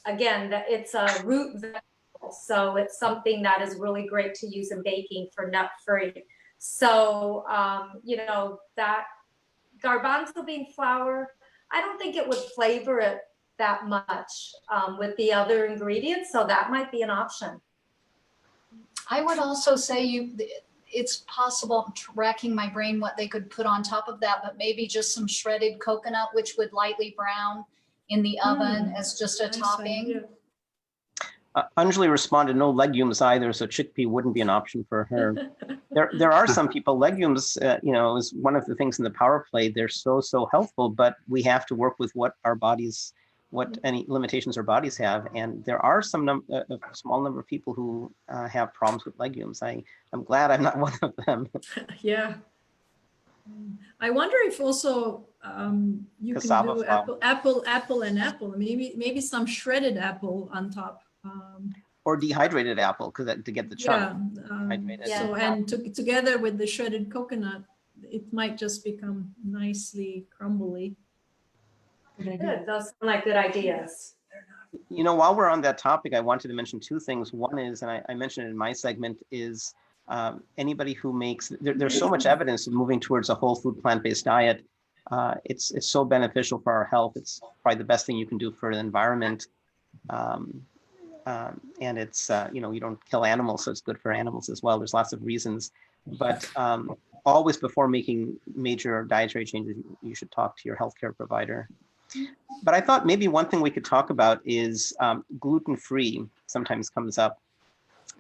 again, that it's a root vegetable, so it's something that is really great to use in baking for nut-free. So, you know, that garbanzo bean flour, I don't think it would flavor it that much with the other ingredients, so that might be an option. I would also say it's possible, I'm racking my brain what they could put on top of that, but maybe just some shredded coconut, which would lightly brown in the oven as just a topping. Anjali responded, no legumes either, so chickpea wouldn't be an option for her. There are some people, legumes, you know, is one of the things in the power play. They're so helpful, but we have to work with what our bodies, what any limitations our bodies have. And there are some a small number of people who have problems with legumes. I'm glad I'm not one of them. Yeah. I wonder if also you Cassava can do flour. apple and apple. Maybe some shredded apple on top. Or dehydrated apple, because to get the chunk. So and together with the shredded coconut, it might just become nicely crumbly. Good, those sound like good ideas. You know, while we're on that topic, I wanted to mention two things. One is, and I mentioned it in my segment, is anybody who makes, there's so much evidence of moving towards a whole food plant-based diet. It's so beneficial for our health. It's probably the best thing you can do for the environment. And it's, you know, you don't kill animals, so it's good for animals as well. There's lots of reasons, but always before making major dietary changes, you should talk to your healthcare provider. But I thought maybe one thing we could talk about is gluten-free sometimes comes up.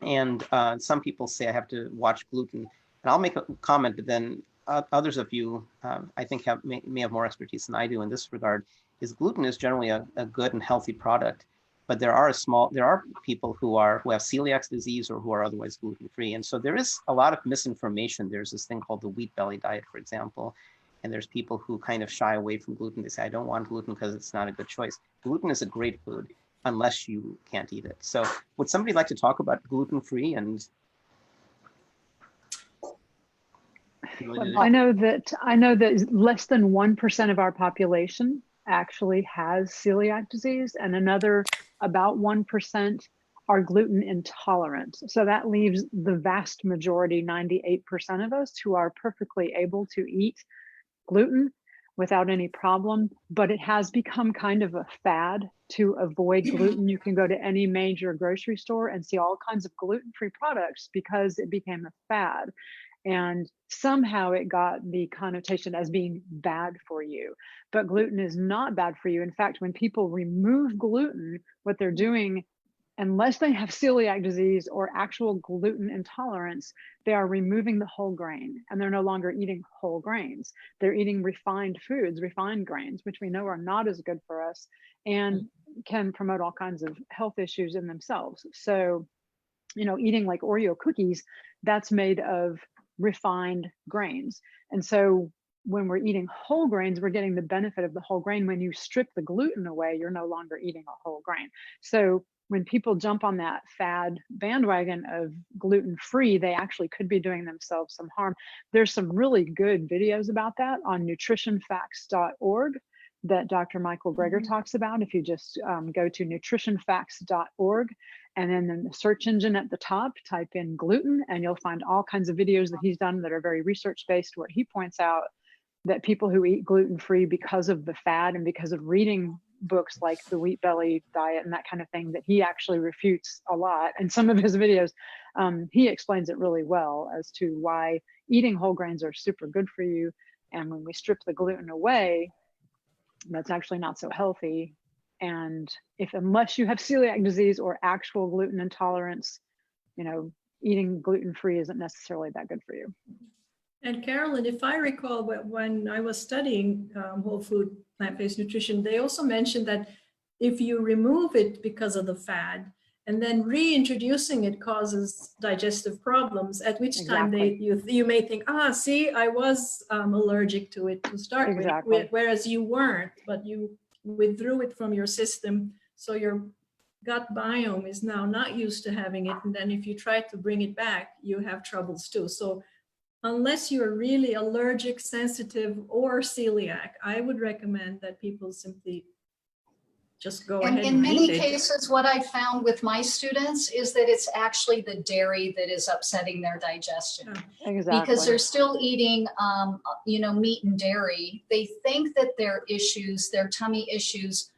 And some people say I have to watch gluten. And I'll make a comment, but then others of you, I think may have more expertise than I do in this regard, is gluten is generally a good and healthy product. But there are people who have celiac disease or who are otherwise gluten-free. And so there is a lot of misinformation. There's this thing called the wheat belly diet, for example. And there's people who kind of shy away from gluten. They say, I don't want gluten because it's not a good choice. Gluten is a great food unless you can't eat it. So would somebody like to talk about gluten-free? And I know that less than 1% of our population actually has celiac disease, and another about 1% are gluten intolerant. So that leaves the vast majority, 98% of us, who are perfectly able to eat gluten without any problem, but it has become kind of a fad to avoid gluten. You can go to any major grocery store and see all kinds of gluten-free products because it became a fad. And somehow it got the connotation as being bad for you. But gluten is not bad for you. In fact, when people remove gluten, what they're doing, unless they have celiac disease or actual gluten intolerance, they are removing the whole grain, and they're no longer eating whole grains. They're eating refined foods, refined grains, which we know are not as good for us and can promote all kinds of health issues in themselves. So, you know, eating like Oreo cookies, that's made of refined grains. And so when we're eating whole grains, we're getting the benefit of the whole grain. When you strip the gluten away, you're no longer eating a whole grain. So when people jump on that fad bandwagon of gluten-free, they actually could be doing themselves some harm. There's some really good videos about that on nutritionfacts.org that Dr. Michael Greger talks about. If you just go to nutritionfacts.org and then in the search engine at the top, type in gluten, and you'll find all kinds of videos that he's done that are very research-based, where he points out that people who eat gluten-free because of the fad and because of reading books like the wheat belly diet and that kind of thing, that he actually refutes a lot. And some of his videos, he explains it really well as to why eating whole grains are super good for you. And when we strip the gluten away, that's actually not so healthy. And unless you have celiac disease or actual gluten intolerance, you know, eating gluten-free isn't necessarily that good for you. And Carolyn, if I recall, when I was studying whole food plant-based nutrition, they also mentioned that if you remove it because of the fad and then reintroducing it causes digestive problems, at which time you may think, see, I was allergic to it to start with, whereas you weren't, but you withdrew it from your system. So your gut biome is now not used to having it. And then if you try to bring it back, you have troubles too. So unless you're really allergic, sensitive, or celiac, I would recommend that people simply just go And ahead in and many eat it. cases, what I found with my students is that it's actually the dairy that is upsetting their digestion. Exactly. Because they're still eating, meat and dairy. They think that their issues, their tummy issues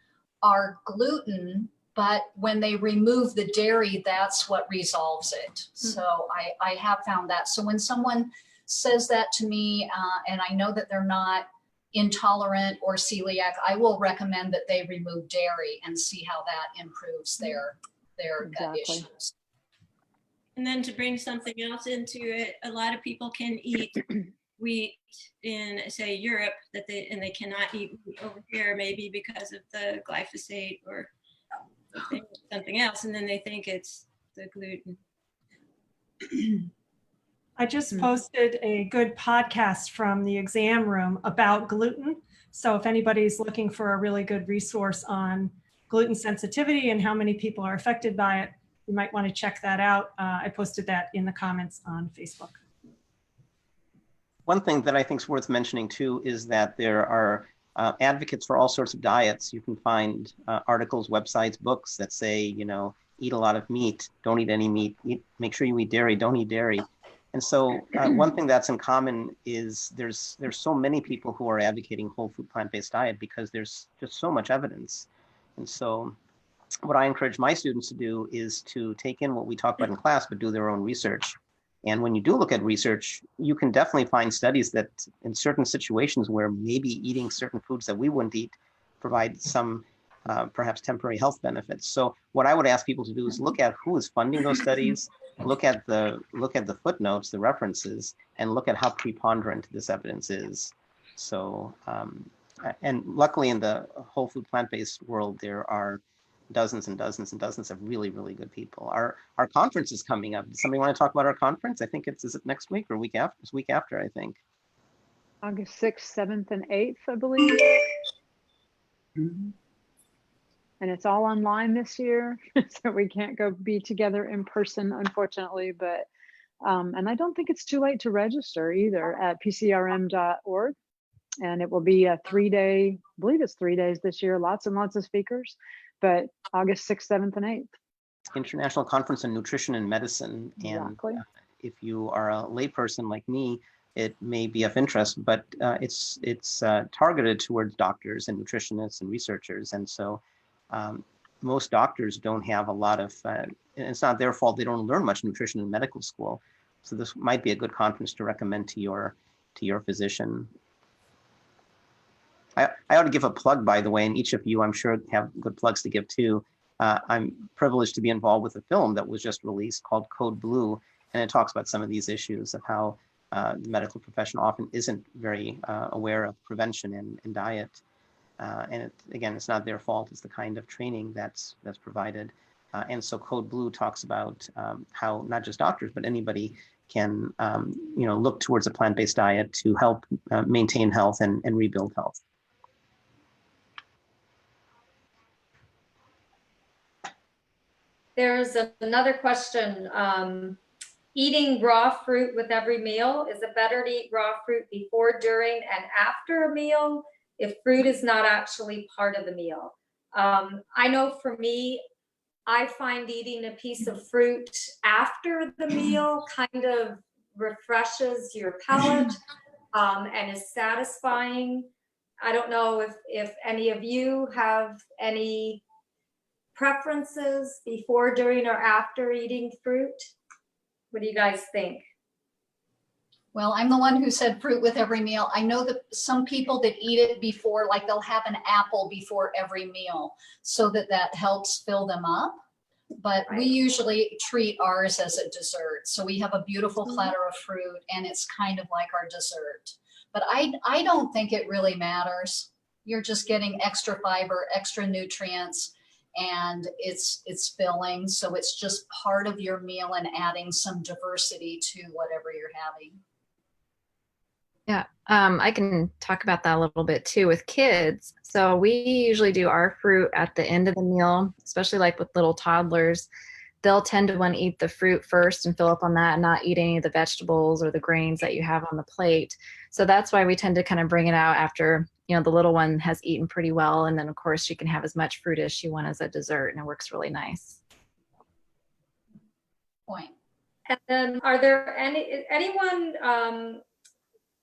are gluten, but when they remove the dairy, that's what resolves it. So I have found that. So when someone says that to me, and I know that they're not intolerant or celiac, I will recommend that they remove dairy and see how that improves their Exactly. issues. And then to bring something else into it, a lot of people can eat wheat in, say, Europe and they cannot eat wheat over here, maybe because of the glyphosate or something else, and then they think it's the gluten. I just posted a good podcast from the exam room about gluten. So if anybody's looking for a really good resource on gluten sensitivity and how many people are affected by it, you might want to check that out. I posted that in the comments on Facebook. One thing that I think is worth mentioning too is that there are advocates for all sorts of diets. You can find articles, websites, books that say, eat a lot of meat, don't eat any meat, make sure you eat dairy, don't eat dairy. And so one thing that's in common is there's so many people who are advocating whole food plant-based diet because there's just so much evidence. And so what I encourage my students to do is to take in what we talk about in class, but do their own research. And when you do look at research, you can definitely find studies that in certain situations where maybe eating certain foods that we wouldn't eat provide some perhaps temporary health benefits. So what I would ask people to do is look at who is funding those studies, look at the footnotes, the references, and look at how preponderant this evidence is. So, and luckily in the whole food plant-based world, there are dozens and dozens and dozens of really, really good people. Our conference is coming up. Does somebody want to talk about our conference? I think is it next week or week after? It's week after, I think. August 6th, 7th, and 8th, I believe. And it's all online this year, so we can't go be together in person, unfortunately. But and I don't think it's too late to register either at pcrm.org. And it will be a 3-day, I believe it's 3 days this year, lots and lots of speakers, but August 6th, 7th, and 8th. International Conference on Nutrition and Medicine. Exactly. And if you are a layperson like me, it may be of interest, but it's targeted towards doctors and nutritionists and researchers. And so most doctors don't have a lot of, and it's not their fault, they don't learn much nutrition in medical school. So this might be a good conference to recommend to your physician. I ought to give a plug, by the way, and each of you, I'm sure, have good plugs to give too. I'm privileged to be involved with a film that was just released called Code Blue, and it talks about some of these issues of how the medical profession often isn't very aware of prevention and diet. And again, it's not their fault, it's the kind of training that's provided. And so Code Blue talks about how not just doctors, but anybody can look towards a plant-based diet to help maintain health and rebuild health. There's another question. Eating raw fruit with every meal, is it better to eat raw fruit before, during, and after a meal if fruit is not actually part of the meal? I know for me, I find eating a piece of fruit after the meal kind of refreshes your palate and is satisfying. I don't know if any of you have any preferences before, during, or after eating fruit. What do you guys think? Well, I'm the one who said fruit with every meal. I know that some people that eat it before, like they'll have an apple before every meal so that helps fill them up. But we usually treat ours as a dessert. So we have a beautiful platter of fruit and it's kind of like our dessert. But I don't think it really matters. You're just getting extra fiber, extra nutrients, and it's filling. So it's just part of your meal and adding some diversity to whatever you're having. Yeah, I can talk about that a little bit too with kids. So we usually do our fruit at the end of the meal, especially like with little toddlers. They'll tend to want to eat the fruit first and fill up on that and not eat any of the vegetables or the grains that you have on the plate. So that's why we tend to kind of bring it out after the little one has eaten pretty well. And then of course she can have as much fruit as she wants as a dessert, and it works really nice. Point. And then are there anyone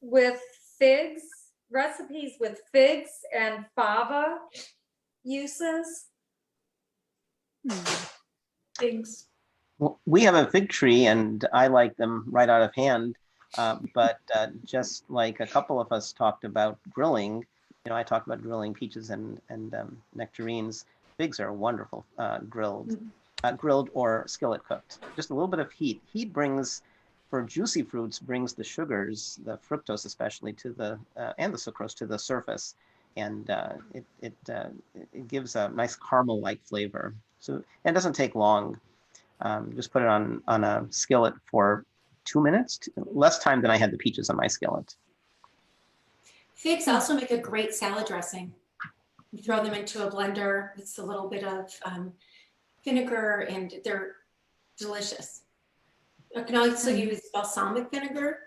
with figs, recipes with figs and fava uses? Figs. Well, we have a fig tree and I like them right out of hand. But just like a couple of us talked about grilling, I talked about grilling peaches and nectarines. Figs are wonderful grilled or skillet cooked. Just a little bit of heat. Heat brings, for juicy fruits, brings the sugars, the fructose especially, to the and the sucrose to the surface, and it gives a nice caramel-like flavor. So it doesn't take long. Just put it on a skillet for 2 minutes, less time than I had the peaches on my skillet. Figs also make a great salad dressing. You throw them into a blender. It's a little bit of vinegar, and they're delicious. You can also use balsamic vinegar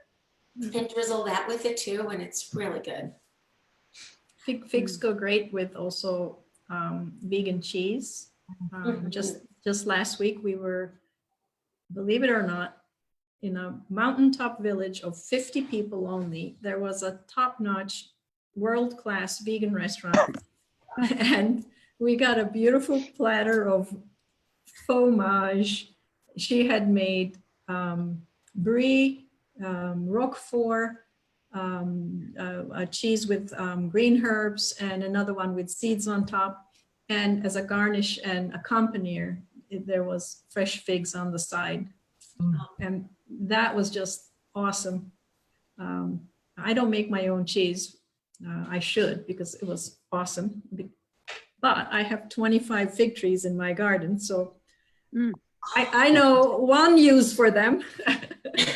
and drizzle that with it too, and it's really good. Figs go great with also vegan cheese. Just last week we were, believe it or not, in a mountaintop village of 50 people only. There was a top-notch, world-class vegan restaurant, and we got a beautiful platter of fromage. She had made brie, roquefort, a cheese with green herbs, and another one with seeds on top. And as a garnish and accompanier, there was fresh figs on the side. And that was just awesome. I don't make my own cheese. I should, because it was awesome. But I have 25 fig trees in my garden, so I know one use for them.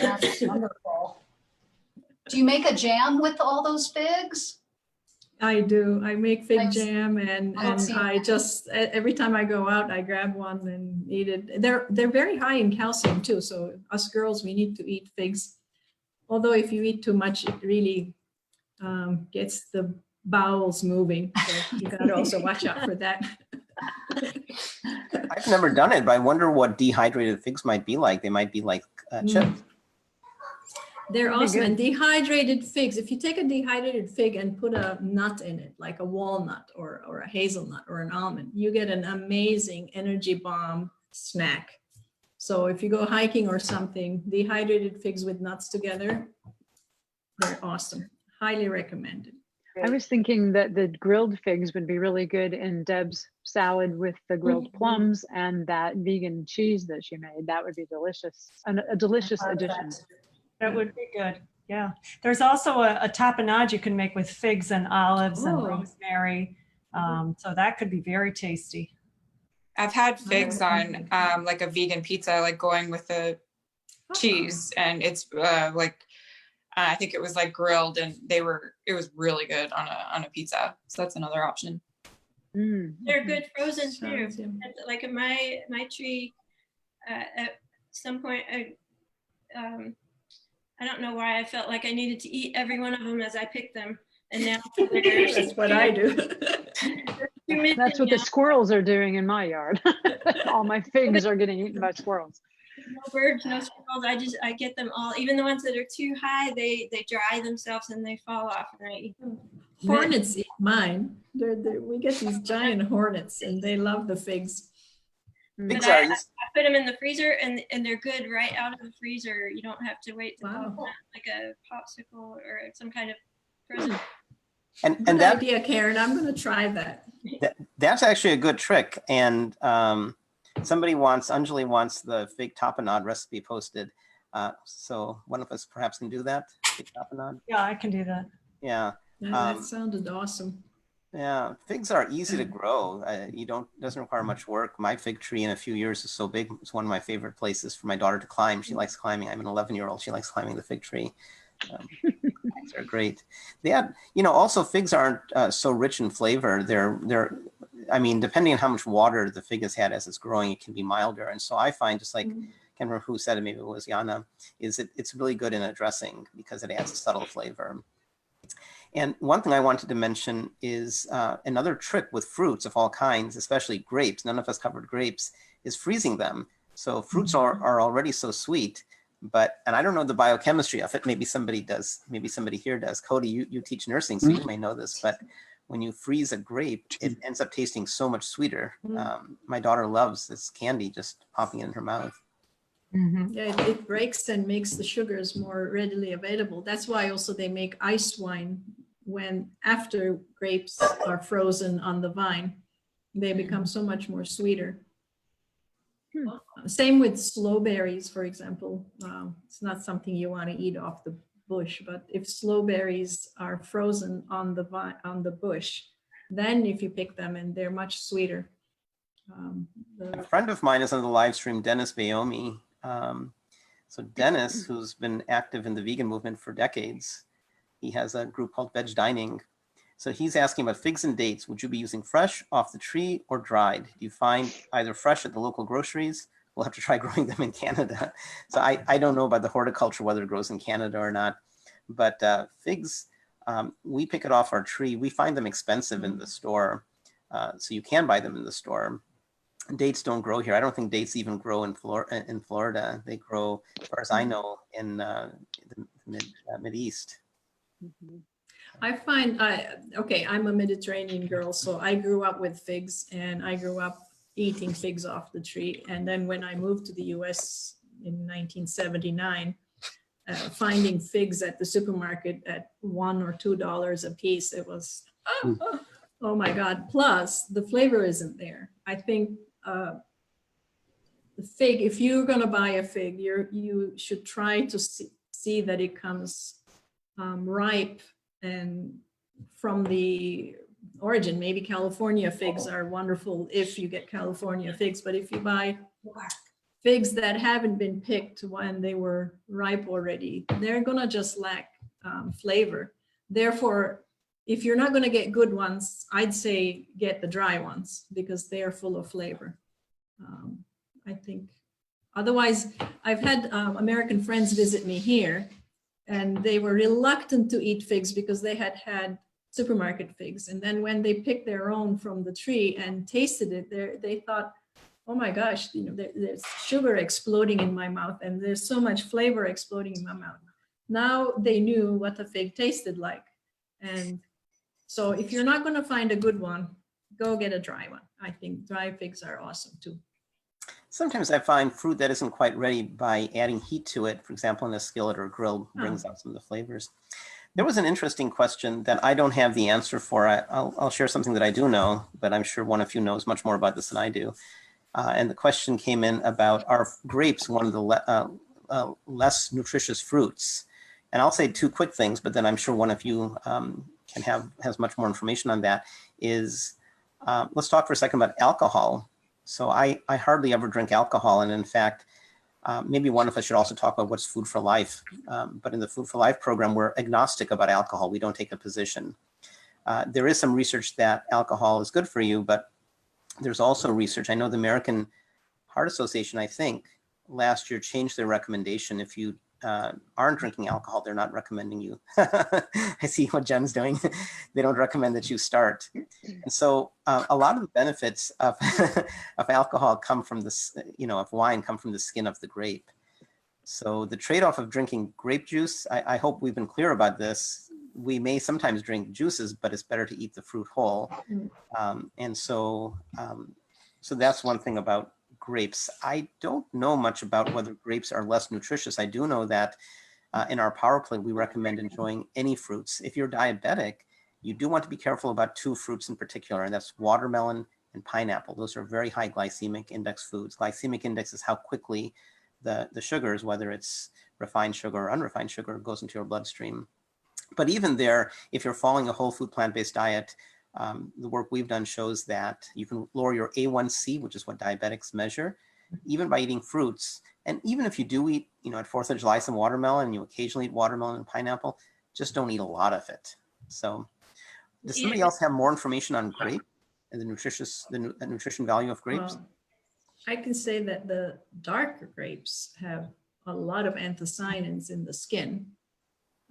That's wonderful. Do you make a jam with all those figs? I do. I make fig jam, and I just, every time I go out, I grab one and eat it. They're very high in calcium too. So us girls, we need to eat figs. Although if you eat too much, it really gets the bowels moving. So you got to also watch out for that. I've never done it, but I wonder what dehydrated figs might be like. They might be like chips. They're awesome. And dehydrated figs, if you take a dehydrated fig and put a nut in it, like a walnut or a hazelnut or an almond, you get an amazing energy bomb snack. So if you go hiking or something, dehydrated figs with nuts together, they're awesome. Highly recommended. I was thinking that the grilled figs would be really good in Deb's salad with the grilled plums and that vegan cheese that she made. That would be delicious, a delicious addition. That would be good. Yeah. There's also a tapenade you can make with figs and olives and rosemary. So that could be very tasty. I've had figs on like a vegan pizza, like going with the cheese, and it's I think it was like grilled, and it was really good on a pizza. So that's another option. They're good frozen too. Like in my tree, at some point, I don't know why I felt like I needed to eat every one of them as I picked them. And now that's what I do. That's what the squirrels are doing in my yard. All my figs are getting eaten by squirrels. No birds, no squirrels. I get them all. Even the ones that are too high, they dry themselves and they fall off, and I eat them. Hornets eat mine. We get these giant hornets, and they love the figs. But I put them in the freezer, and they're good right out of the freezer. You don't have to wait to pop them out like a popsicle or some kind of frozen. And good that idea, Karen. I'm going to try that. That's actually a good trick. And Anjali wants the fig tapenade recipe posted. So one of us perhaps can do that. Fig tapenade. Yeah, I can do that. Yeah. That sounded awesome. Yeah, figs are easy to grow. Doesn't require much work. My fig tree in a few years is so big. It's one of my favorite places for my daughter to climb. She likes climbing. I'm an 11-year-old. She likes climbing the fig tree. Figs are great. They have, also figs aren't so rich in flavor. I mean, depending on how much water the fig has had as it's growing, it can be milder. And so I find, just like, I can't remember who said it, maybe it was Yana, it's really good in a dressing because it adds a subtle flavor. And one thing I wanted to mention is another trick with fruits of all kinds, especially grapes, none of us covered grapes, is freezing them. So fruits are already so sweet, and I don't know the biochemistry of it. Maybe somebody does, maybe somebody here does. Cody, you teach nursing, so you may know this, but when you freeze a grape, it ends up tasting so much sweeter. My daughter loves this candy just popping in her mouth. Yeah, it breaks and makes the sugars more readily available. That's why also they make iced wine when after grapes are frozen on the vine. They become so much more sweeter. Same with sloe berries, for example. It's not something you want to eat off the bush, but if sloe berries are frozen on the vine, on the bush, then if you pick them, and they're much sweeter. A friend of mine is on the live stream, Dennis Bayomi. So Dennis, who's been active in the vegan movement for decades, he has a group called Veg Dining. So he's asking about figs and dates. Would you be using fresh, off the tree, or dried? Do you find either fresh at the local groceries? We'll have to try growing them in Canada. So I don't know about the horticulture, whether it grows in Canada or not. But figs, we pick it off our tree. We find them expensive in the store. So you can buy them in the store. Dates don't grow here. I don't think dates even grow in Florida. They grow, as far as I know, in the Mid-East. I find, okay, I'm a Mediterranean girl, so I grew up with figs, and I grew up eating figs off the tree. And then when I moved to the US in 1979, finding figs at the supermarket at $1 or $2 a piece, it was, oh my God. Plus, the flavor isn't there. I think the fig, if you're going to buy a fig, you should try to see that it comes ripe and from the origin. Maybe California figs are wonderful if you get California figs, but if you buy figs that haven't been picked when they were ripe already, they're gonna just lack flavor. Therefore, if you're not gonna get good ones, I'd say get the dry ones because they are full of flavor. I think, otherwise, I've had American friends visit me here, and they were reluctant to eat figs because they had had supermarket figs. And then when they picked their own from the tree and tasted it, they thought, oh my gosh, you know, there's sugar exploding in my mouth, and there's so much flavor exploding in my mouth. Now they knew what a fig tasted like. And so if you're not going to find a good one, go get a dry one. I think dry figs are awesome too. Sometimes I find fruit that isn't quite ready by adding heat to it, for example, in a skillet or grill, brings out some of the flavors. There was an interesting question that I don't have the answer for. I'll share something that I do know, but I'm sure one of you knows much more about this than I do. And the question came in about, are grapes one of the less nutritious fruits? And I'll say two quick things, but then I'm sure one of you has much more information on that. Let's talk for a second about alcohol. So I hardly ever drink alcohol. And in fact, maybe one of us should also talk about what's Food for Life. But in the Food for Life program, we're agnostic about alcohol. We don't take a position. There is some research that alcohol is good for you, but there's also research. I know the American Heart Association, I think, last year changed their recommendation. If you aren't drinking alcohol, they're not recommending you. I see what Jen's doing. They don't recommend that you start. And so a lot of the benefits of, of alcohol come from this, of wine come from the skin of the grape. So the trade-off of drinking grape juice, I hope we've been clear about this. We may sometimes drink juices, but it's better to eat the fruit whole. So that's one thing about grapes. I don't know much about whether grapes are less nutritious. I do know that in our Power Plate, we recommend enjoying any fruits. If you're diabetic, you do want to be careful about two fruits in particular, and that's watermelon and pineapple. Those are very high glycemic index foods. Glycemic index is how quickly the sugars, whether it's refined sugar or unrefined sugar, goes into your bloodstream. But even there, if you're following a whole food plant-based diet, the work we've done shows that you can lower your A1C, which is what diabetics measure, even by eating fruits. And even if you do eat, at 4th of July, some watermelon, and you occasionally eat watermelon and pineapple, just don't eat a lot of it. So does somebody else have more information on grape and the nutrition value of grapes? I can say that the darker grapes have a lot of anthocyanins in the skin.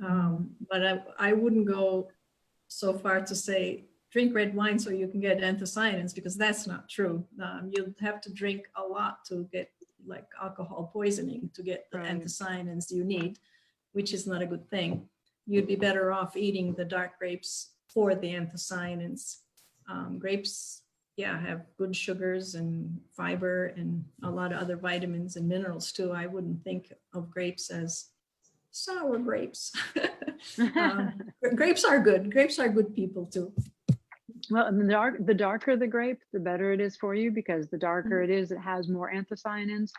But I wouldn't go so far to say drink red wine so you can get anthocyanins, because that's not true. You'll have to drink a lot to get like alcohol poisoning to get the anthocyanins you need, which is not a good thing. You'd be better off eating the dark grapes for the anthocyanins. Grapes, yeah, have good sugars and fiber and a lot of other vitamins and minerals too. I wouldn't think of grapes as sour grapes. Grapes are good. Grapes are good people too. Well, and the darker the grape, the better it is for you, because the darker it is, it has more anthocyanins.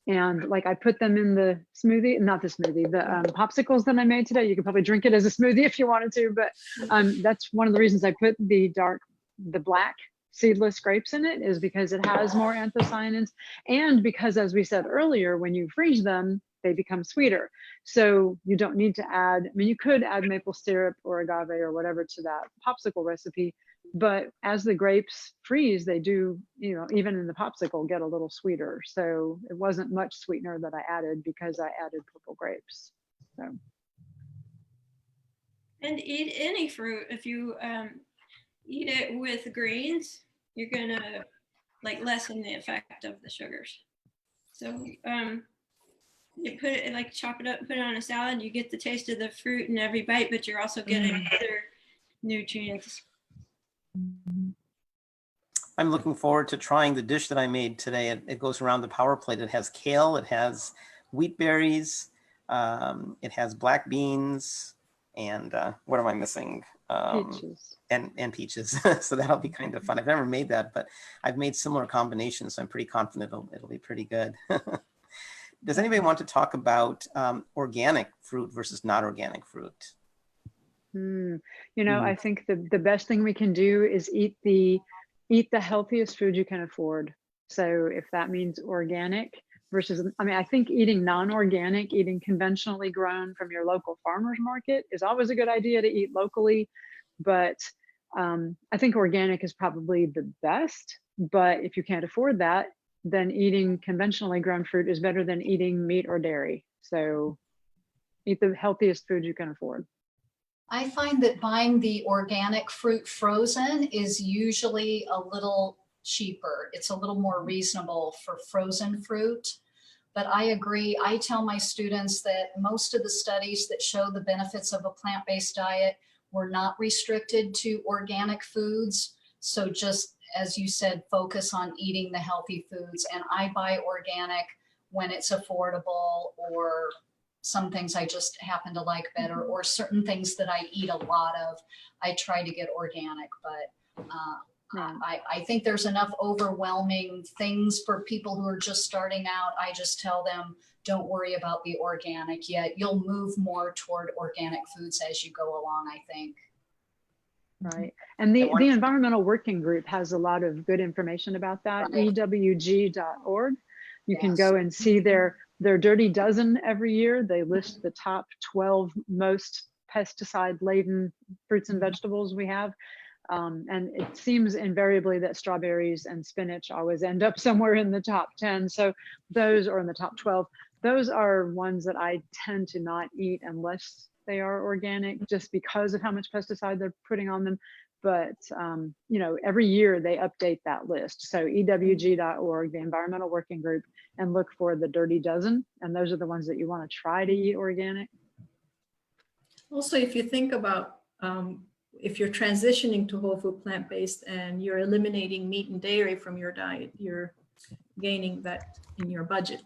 And like I put them in the smoothie, not the smoothie, the popsicles that I made today. You could probably drink it as a smoothie if you wanted to, but that's one of the reasons I put the black seedless grapes in it, is because it has more anthocyanins, and because, as we said earlier, when you freeze them, they become sweeter. So you don't need to add, I mean, you could add maple syrup or agave or whatever to that popsicle recipe, but as the grapes freeze, they do, you know, even in the popsicle, get a little sweeter. So it wasn't much sweetener that I added because I added purple grapes. So. And eat any fruit. If you eat it with greens, you're gonna like lessen the effect of the sugars. So you put it, like chop it up, put it on a salad, you get the taste of the fruit in every bite, but you're also getting other nutrients. I'm looking forward to trying the dish that I made today. It goes around the power plate. It has kale, it has wheat berries, it has black beans, and what am I missing? Peaches. And peaches. So that'll be kind of fun. I've never made that, but I've made similar combinations, so I'm pretty confident it'll be pretty good. Does anybody want to talk about organic fruit versus not organic fruit? You know, I think the best thing we can do is eat the healthiest food you can afford. So if that means organic versus, I mean, I think eating non-organic, eating conventionally grown from your local farmer's market is always a good idea to eat locally. But I think organic is probably the best. But if you can't afford that, then eating conventionally grown fruit is better than eating meat or dairy. So eat the healthiest food you can afford. I find that buying the organic fruit frozen is usually a little cheaper. It's a little more reasonable for frozen fruit. But I agree. I tell my students that most of the studies that show the benefits of a plant-based diet were not restricted to organic foods. So just as you said, focus on eating the healthy foods. And I buy organic when it's affordable, or some things I just happen to like better, or certain things that I eat a lot of, I try to get organic. But I think there's enough overwhelming things for people who are just starting out. I just tell them, don't worry about the organic yet. You'll move more toward organic foods as you go along, I think. Right. And the Environmental Working Group has a lot of good information about that, ewg.org. You can go and see their Dirty Dozen every year. They list the top 12 most pesticide-laden fruits and vegetables we have. And it seems invariably that strawberries and spinach always end up somewhere in the top 10. So those are in the top 12. Those are ones that I tend to not eat unless they are organic, just because of how much pesticide they're putting on them. But, you know, every year they update that list. So ewg.org, the Environmental Working Group, and look for the Dirty Dozen. And those are the ones that you want to try to eat organic. Also, if you think about, if you're transitioning to whole food plant-based and you're eliminating meat and dairy from your diet, you're gaining that in your budget.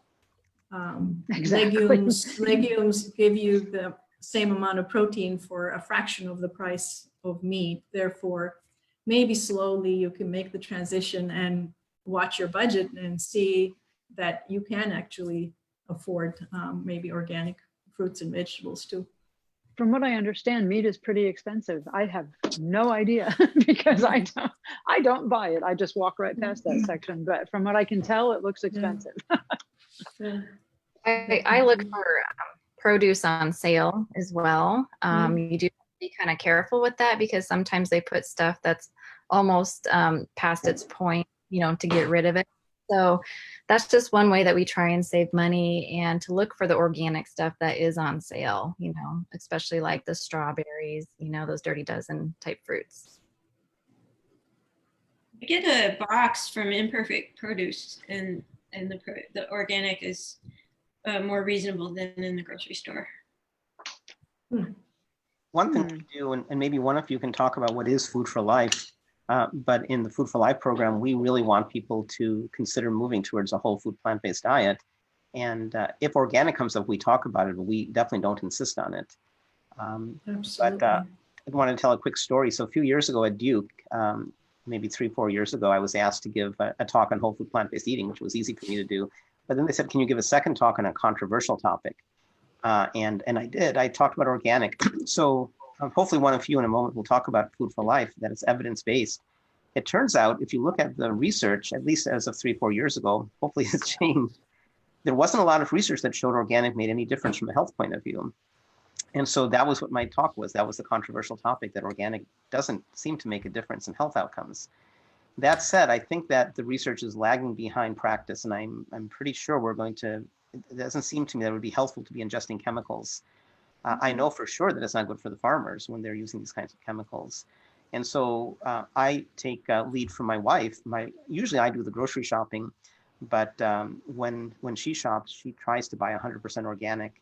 Exactly. Legumes give you the same amount of protein for a fraction of the price of meat. Therefore, maybe slowly you can make the transition and watch your budget and see that you can actually afford maybe organic fruits and vegetables too. From what I understand, meat is pretty expensive. I have no idea because I don't buy it. I just walk right past that section. But from what I can tell, it looks expensive. I look for produce on sale as well. You do be kind of careful with that because sometimes they put stuff that's almost past its point, you know, to get rid of it. So that's just one way that we try and save money and to look for the organic stuff that is on sale, especially like the strawberries, those dirty dozen type fruits. I get a box from Imperfect Produce, and the organic is more reasonable than in the grocery store. One thing we do, and maybe one of you can talk about what is Food for Life, but in the Food for Life program, we really want people to consider moving towards a whole food plant-based diet. And if organic comes up, we talk about it, but we definitely don't insist on it. Absolutely. But I want to tell a quick story. So a few years ago at Duke, maybe 3-4 years ago, I was asked to give a talk on whole food plant-based eating, which was easy for me to do. But then they said, can you give a second talk on a controversial topic? And I did. I talked about organic. So hopefully one of you in a moment will talk about Food for Life, that it's evidence-based. It turns out, if you look at the research, at least as of 3-4 years ago, hopefully it's changed, there wasn't a lot of research that showed organic made any difference from a health point of view. And so that was what my talk was. That was the controversial topic, that organic doesn't seem to make a difference in health outcomes. That said, I think that the research is lagging behind practice, and I'm pretty sure it doesn't seem to me that it would be helpful to be ingesting chemicals. I know for sure that it's not good for the farmers when they're using these kinds of chemicals. And so I take lead from my wife. Usually I do the grocery shopping, but when she shops, she tries to buy 100% organic.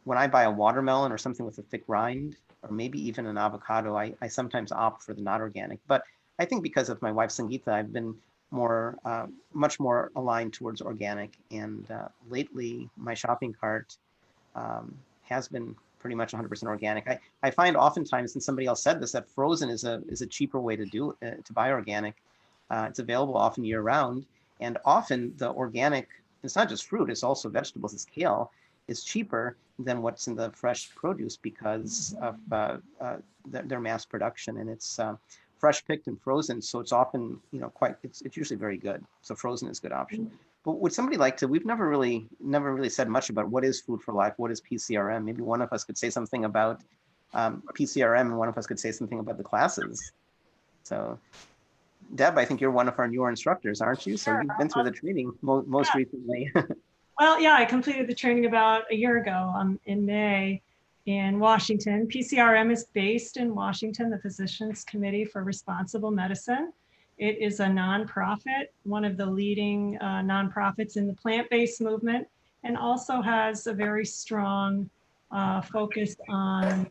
When I buy a watermelon or something with a thick rind, or maybe even an avocado, I sometimes opt for the not organic. But I think because of my wife, Sangeeta, I've been much more aligned towards organic. And lately, my shopping cart has been pretty much 100% organic. I find oftentimes, and somebody else said this, that frozen is a cheaper way to buy organic. It's available often year round. And often the organic, it's not just fruit, it's also vegetables, it's kale, is cheaper than what's in the fresh produce because of their mass production, and it's fresh picked and frozen, so it's often it's usually very good. So frozen is a good option. But would somebody like to? We've never really said much about what is Food for Life, what is PCRM. Maybe one of us could say something about PCRM, and one of us could say something about the classes. So, Deb, I think you're one of our newer instructors, aren't you? So you've been through the training most recently. Well, yeah, I completed the training about a year ago in May in Washington. PCRM is based in Washington, the Physicians Committee for Responsible Medicine. It is a nonprofit, one of the leading nonprofits in the plant-based movement, and also has a very strong focus on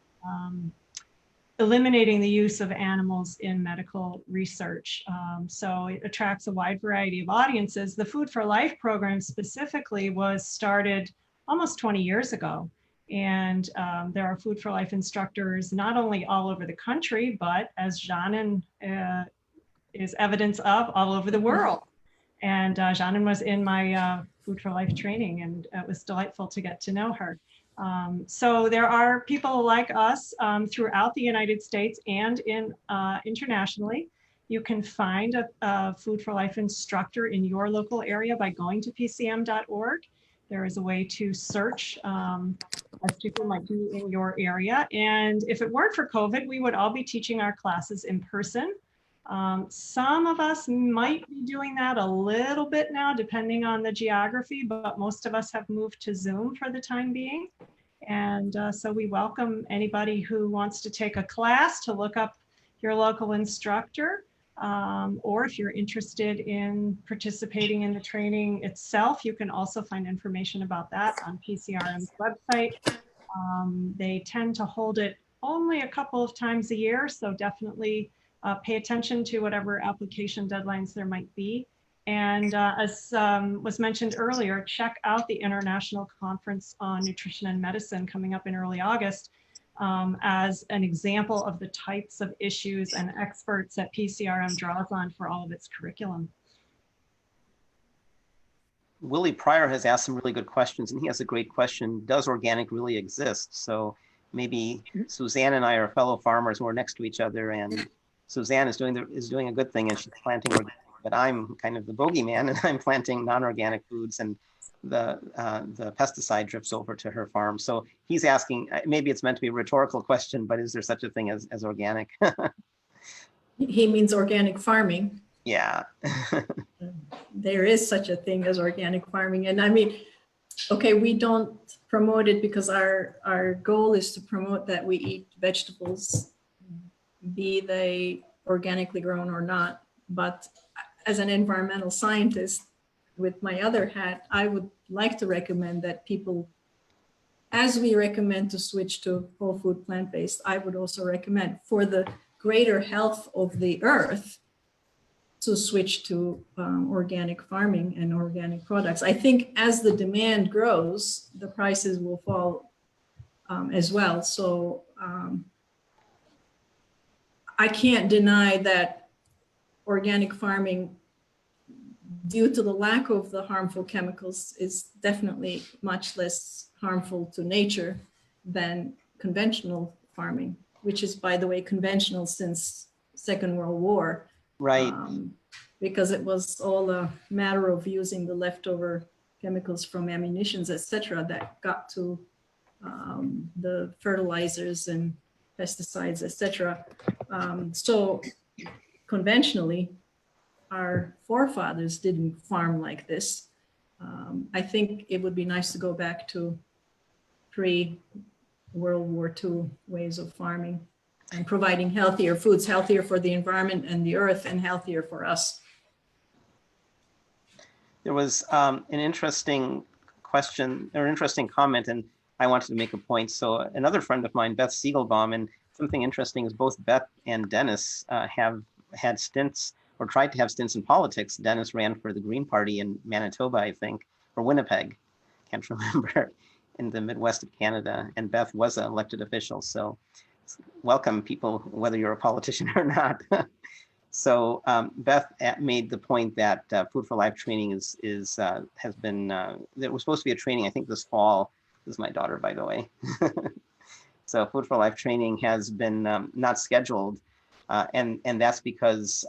eliminating the use of animals in medical research. So it attracts a wide variety of audiences. The Food for Life program specifically was started almost 20 years ago. And there are Food for Life instructors not only all over the country, but as Janin is evidence of, all over the world. And Janin was in my Food for Life training, and it was delightful to get to know her. So there are people like us throughout the United States and internationally. You can find a Food for Life instructor in your local area by going to pcm.org. There is a way to search as people might be in your area. And if it weren't for COVID, we would all be teaching our classes in person. Some of us might be doing that a little bit now, depending on the geography, but most of us have moved to Zoom for the time being. And so we welcome anybody who wants to take a class to look up your local instructor, or if you're interested in participating in the training itself, you can also find information about that on PCRM's website. They tend to hold it only a couple of times a year, so definitely pay attention to whatever application deadlines there might be. And as was mentioned earlier, check out the International Conference on Nutrition and Medicine coming up in early August as an example of the types of issues and experts that PCRM draws on for all of its curriculum. Willie Pryor has asked some really good questions, and he has a great question. Does organic really exist? So maybe Suzanne and I are fellow farmers who are next to each other, and Suzanne is doing a good thing, and she's planting organic, but I'm kind of the bogeyman, and I'm planting non-organic foods, and the pesticide drifts over to her farm. So he's asking, maybe it's meant to be a rhetorical question, but is there such a thing as organic? He means organic farming. Yeah. there is such a thing as organic farming. And I mean, okay, we don't promote it because our goal is to promote that we eat vegetables, be they organically grown or not. But as an environmental scientist, with my other hat, I would like to recommend that people, as we recommend to switch to whole food plant-based, I would also recommend for the greater health of the earth to switch to organic farming and organic products. I think as the demand grows, the prices will fall as well. So I can't deny that organic farming, due to the lack of the harmful chemicals, is definitely much less harmful to nature than conventional farming, which is, by the way, conventional since Second World War. Right. Because it was all a matter of using the leftover chemicals from ammunitions, etc., that got to the fertilizers and pesticides, etc. So conventionally, our forefathers didn't farm like this. I think it would be nice to go back to pre-World War II ways of farming and providing healthier foods, healthier for the environment and the earth, and healthier for us. There was an interesting question or interesting comment, and I wanted to make a point. So another friend of mine, Beth Siegelbaum, and something interesting is both Beth and Dennis have had stints or tried to have stints in politics. Dennis ran for the Green Party in Manitoba, I think, or Winnipeg, can't remember, in the Midwest of Canada. And Beth was an elected official. So welcome, people, whether you're a politician or not. So Beth made the point that Food for Life training has been, there was supposed to be a training, I think this fall. This is my daughter, by the way. So Food for Life training has been not scheduled. And that's because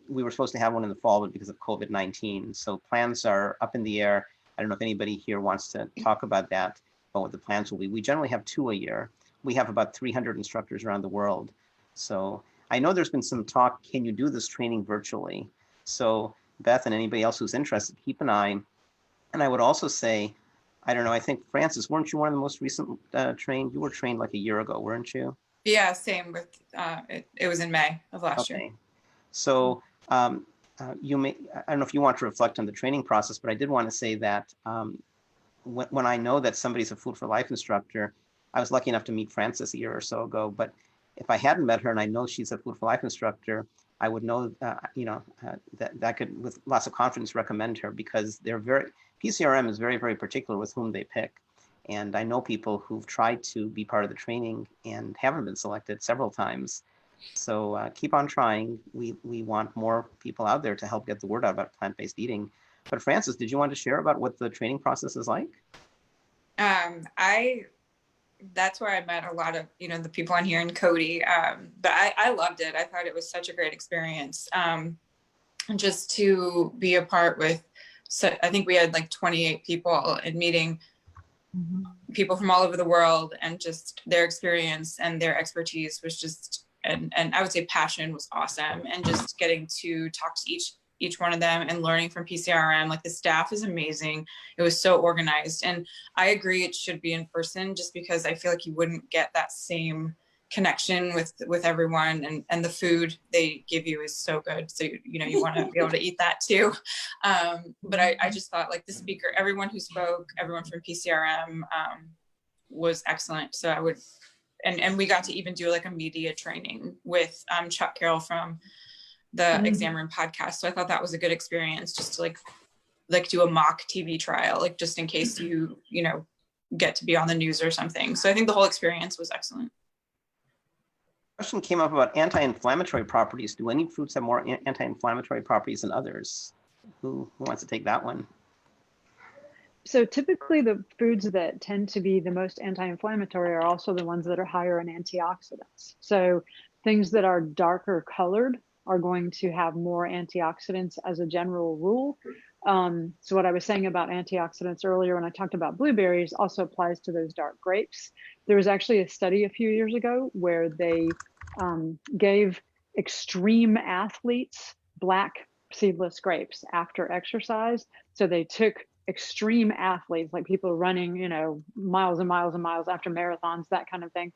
we were supposed to have one in the fall, but because of COVID-19. So plans are up in the air. I don't know if anybody here wants to talk about that, about what the plans will be. We generally have 2 a year. We have about 300 instructors around the world. So I know there's been some talk, can you do this training virtually? So Beth and anybody else who's interested, keep an eye. And I would also say, I don't know, I think Frances, weren't you one of the most recent trained? You were trained like a year ago, weren't you? Yeah, same with, it was in May of last year. So you may, I don't know if you want to reflect on the training process, but I did want to say that when I know that somebody's a Food for Life instructor, I was lucky enough to meet Frances a year or so ago, but if I hadn't met her and I know she's a Food for Life instructor, I would know, that I could, with lots of confidence, recommend her, because PCRM is very, very particular with whom they pick. And I know people who've tried to be part of the training and haven't been selected several times. So keep on trying. We want more people out there to help get the word out about plant-based eating. But Frances, did you want to share about what the training process is like? That's where I met a lot of, the people on here and Cody. But I loved it. I thought it was such a great experience. Just to be a part with, so I think we had like 28 people and meeting people from all over the world, and just their experience and their expertise was just, and I would say passion was awesome. And just getting to talk to each one of them and learning from PCRM, like the staff is amazing. It was so organized, and I agree it should be in person, just because I feel like you wouldn't get that same connection with everyone, and the food they give you is so good. So, you want to be able to eat that too. But I just thought, like, the speaker, everyone who spoke, everyone from PCRM was excellent. So I would, and we got to even do like a media training with Chuck Carroll from the Exam Room podcast. So I thought that was a good experience, just to like do a mock TV trial, like just in case you get to be on the news or something. So I think the whole experience was excellent. Question came up about anti-inflammatory properties. Do any fruits have more anti-inflammatory properties than others? Who wants to take that one? So typically the foods that tend to be the most anti-inflammatory are also the ones that are higher in antioxidants. So things that are darker colored are going to have more antioxidants as a general rule. So what I was saying about antioxidants earlier when I talked about blueberries also applies to those dark grapes. There was actually a study a few years ago where they gave extreme athletes black seedless grapes after exercise. So they took extreme athletes, like people running, you know, miles and miles and miles after marathons, that kind of thing,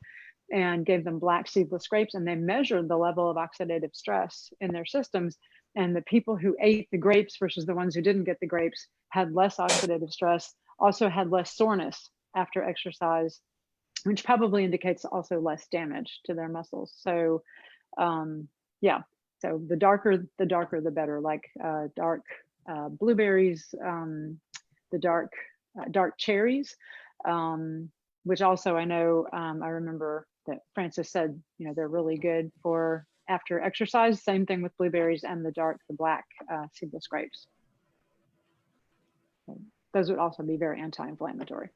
and gave them black seedless grapes, and they measured the level of oxidative stress in their systems. And the people who ate the grapes versus the ones who didn't get the grapes had less oxidative stress, also had less soreness after exercise, which probably indicates also less damage to their muscles. So yeah, so the darker the better, like dark blueberries, the dark cherries, which also I know, I remember that Francis said, you know, they're really good for after exercise. Same thing with blueberries and the black seedless grapes. So those would also be very anti-inflammatory.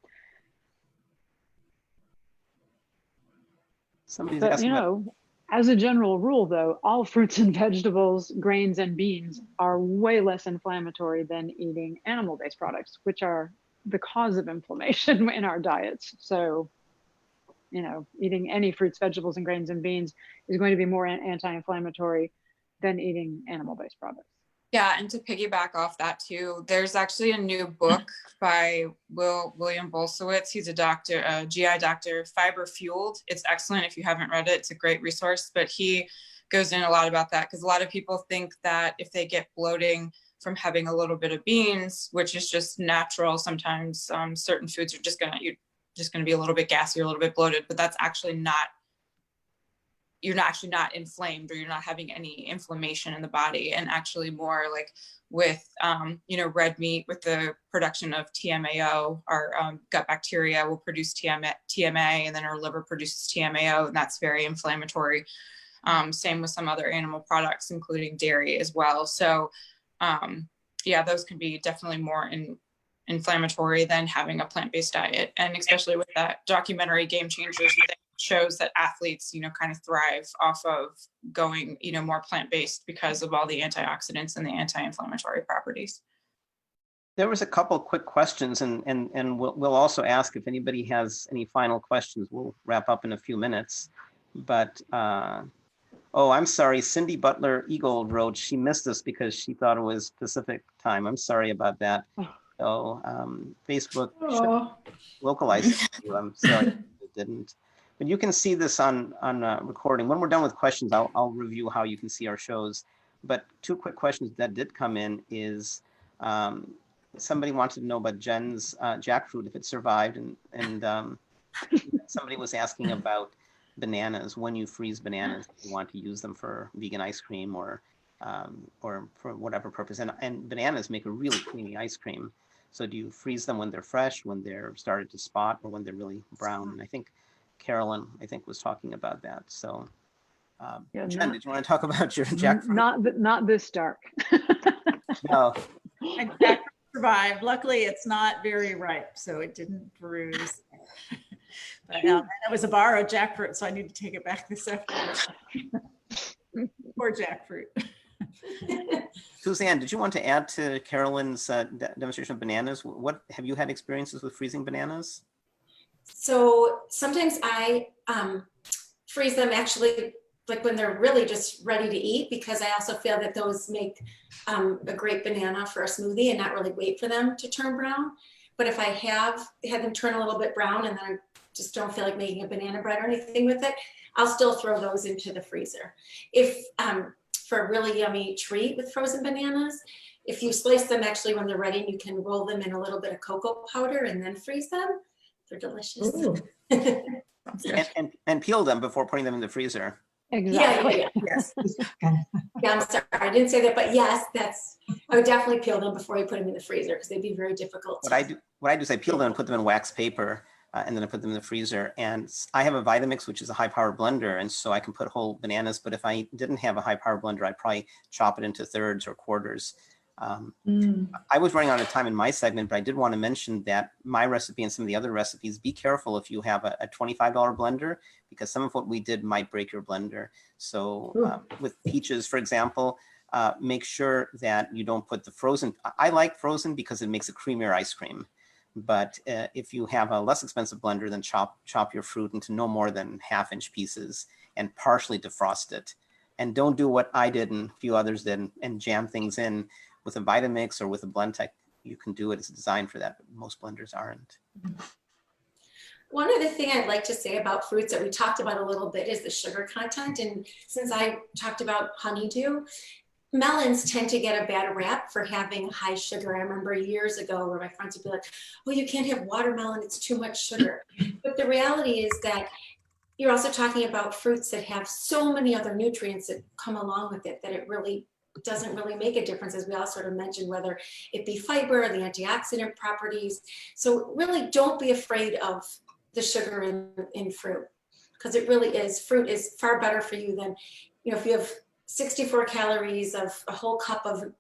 But you know, as a general rule though, all fruits and vegetables, grains and beans are way less inflammatory than eating animal-based products, which are the cause of inflammation in our diets. So, you know, eating any fruits, vegetables, and grains and beans is going to be more anti-inflammatory than eating animal-based products. Yeah, and to piggyback off that too, there's actually a new book by William Bolsowitz. He's a doctor, a GI doctor, Fiber Fueled. It's excellent if you haven't read it. It's a great resource, but he goes in a lot about that because a lot of people think that if they get bloating from having a little bit of beans, which is just natural, sometimes certain foods are you're just gonna be a little bit gassy or a little bit bloated, but that's actually not, you're actually not inflamed, or you're not having any inflammation in the body. And actually more like with, you know, red meat, with the production of TMAO, our gut bacteria will produce TMA, and then our liver produces TMAO, and that's very inflammatory. Same with some other animal products, including dairy as well. So yeah, those can be definitely more inflammatory than having a plant-based diet. And especially with that documentary Game Changers, shows that athletes, you know, kind of thrive off of going, you know, more plant-based because of all the antioxidants and the anti-inflammatory properties. There was a couple quick questions, and we'll also ask if anybody has any final questions. We'll wrap up in a few minutes. But oh, I'm sorry, Cindy Butler Eagle wrote she missed us because she thought it was Pacific time. I'm sorry about that. So Facebook localized you. I'm sorry it didn't. But you can see this on recording. When we're done with questions, I'll review how you can see our shows. But two quick questions that did come in is somebody wanted to know about Jen's jackfruit, if it survived, and somebody was asking about bananas. When you freeze bananas, if you want to use them for vegan ice cream or for whatever purpose. And bananas make a really creamy ice cream. So do you freeze them when they're fresh, when they're started to spot, or when they're really brown? And I think Carolyn, was talking about that. So, yeah, Jen, did you want to talk about your jackfruit? Not this dark. No. My jackfruit survived. Luckily, it's not very ripe, so it didn't bruise. But it was a borrowed jackfruit, so I need to take it back this afternoon. Poor jackfruit. Suzanne, did you want to add to Carolyn's demonstration of bananas? What have you had experiences with freezing bananas? So sometimes I freeze them actually like when they're really just ready to eat, because I also feel that those make a great banana for a smoothie and not really wait for them to turn brown. But if I have had them turn a little bit brown and then I just don't feel like making a banana bread or anything with it, I'll still throw those into the freezer. If for a really yummy treat with frozen bananas, if you slice them actually when they're ready, you can roll them in a little bit of cocoa powder and then freeze them. They're delicious. and peel them before putting them in the freezer. Exactly. Yeah. Yes. Yeah, I'm sorry, I didn't say that, but yes, I would definitely peel them before you put them in the freezer because they'd be very difficult. What I do is I peel them and put them in wax paper, and then I put them in the freezer. And I have a Vitamix, which is a high-powered blender, and so I can put whole bananas. But if I didn't have a high-powered blender, I'd probably chop it into thirds or quarters. I was running out of time in my segment, but I did want to mention that my recipe and some of the other recipes, be careful if you have a $25 blender, because some of what we did might break your blender. So with peaches, for example, make sure that you don't put the frozen. I like frozen because it makes a creamier ice cream. But if you have a less expensive blender, then chop your fruit into no more than 1/2-inch pieces and partially defrost it. And don't do what I did and a few others did and jam things in with a Vitamix or with a blend tech. You can do it. It's designed for that, but most blenders aren't. One other thing I'd like to say about fruits that we talked about a little bit is the sugar content. And since I talked about honeydew, melons tend to get a bad rap for having high sugar. I remember years ago where my friends would be like, oh, you can't have watermelon, it's too much sugar. But the reality is that you're also talking about fruits that have so many other nutrients that come along with it that it really doesn't really make a difference, as we all sort of mentioned, whether it be fiber, the antioxidant properties. So really don't be afraid of the sugar in fruit, because it really is, fruit is far better for you than, if you have 64 calories of a whole cup of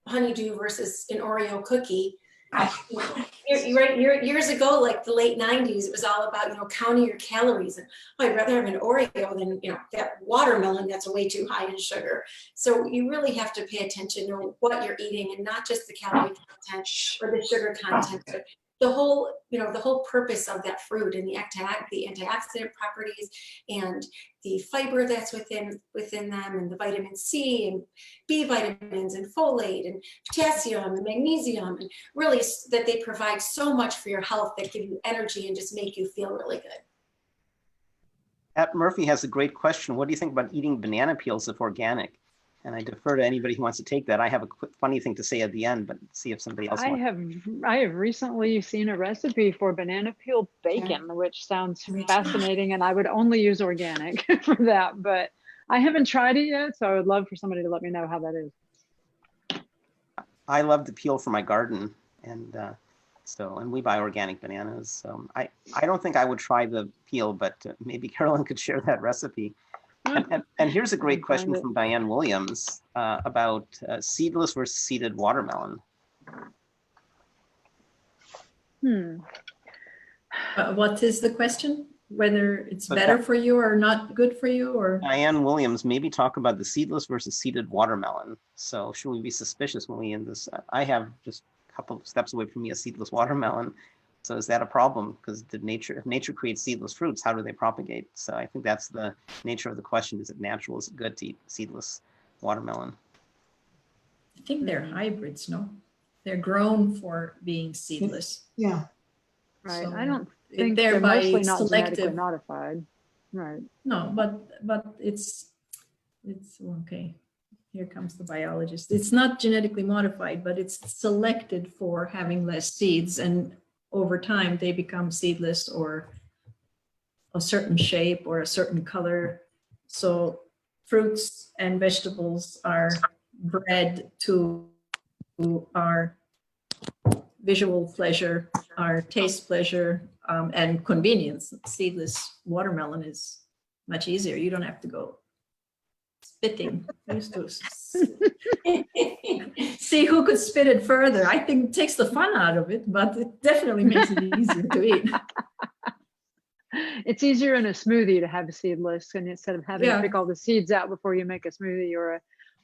honeydew versus an Oreo cookie. You're right. Years ago, like the late 90s, it was all about, counting your calories. And I'd rather have an Oreo than, that watermelon that's way too high in sugar. So you really have to pay attention to what you're eating and not just the calorie content or the sugar content, but the whole purpose of that fruit and the antioxidant properties and the fiber that's within them, and the vitamin C and B vitamins and folate and potassium and magnesium, and really that they provide so much for your health that give you energy and just make you feel really good. Pat Murphy has a great question. What do you think about eating banana peels if organic? And I defer to anybody who wants to take that. I have a quick funny thing to say at the end, but see if somebody else wants. I have recently seen a recipe for banana peel bacon, which sounds fascinating, and I would only use organic for that, but I haven't tried it yet, so I would love for somebody to let me know how that is. I love the peel for my garden, and we buy organic bananas. So I don't think I would try the peel, but maybe Carolyn could share that recipe. And here's a great question from Diane Williams about seedless versus seeded watermelon. What is the question? Whether it's better for you or not good for you, or? Diane Williams, maybe talk about the seedless versus seeded watermelon. So should we be suspicious when we end this? I have just a couple of steps away from me a seedless watermelon. So is that a problem? Because if nature creates seedless fruits, how do they propagate? So I think that's the nature of the question. Is it natural? Is it good to eat seedless watermelon? I think they're hybrids, no? They're grown for being seedless. Yeah. Right. So I don't think they're mostly not genetically modified. Right. No, but it's okay. Here comes the biologist. It's not genetically modified, but it's selected for having less seeds, and over time they become seedless or a certain shape or a certain color. So fruits and vegetables are bred to our visual pleasure, our taste pleasure, and convenience. Seedless watermelon is much easier. You don't have to go spitting. I used to see who could spit it further. I think it takes the fun out of it, but it definitely makes it easier to eat. It's easier in a smoothie to have a seedless, and instead of having to pick all the seeds out before you make a smoothie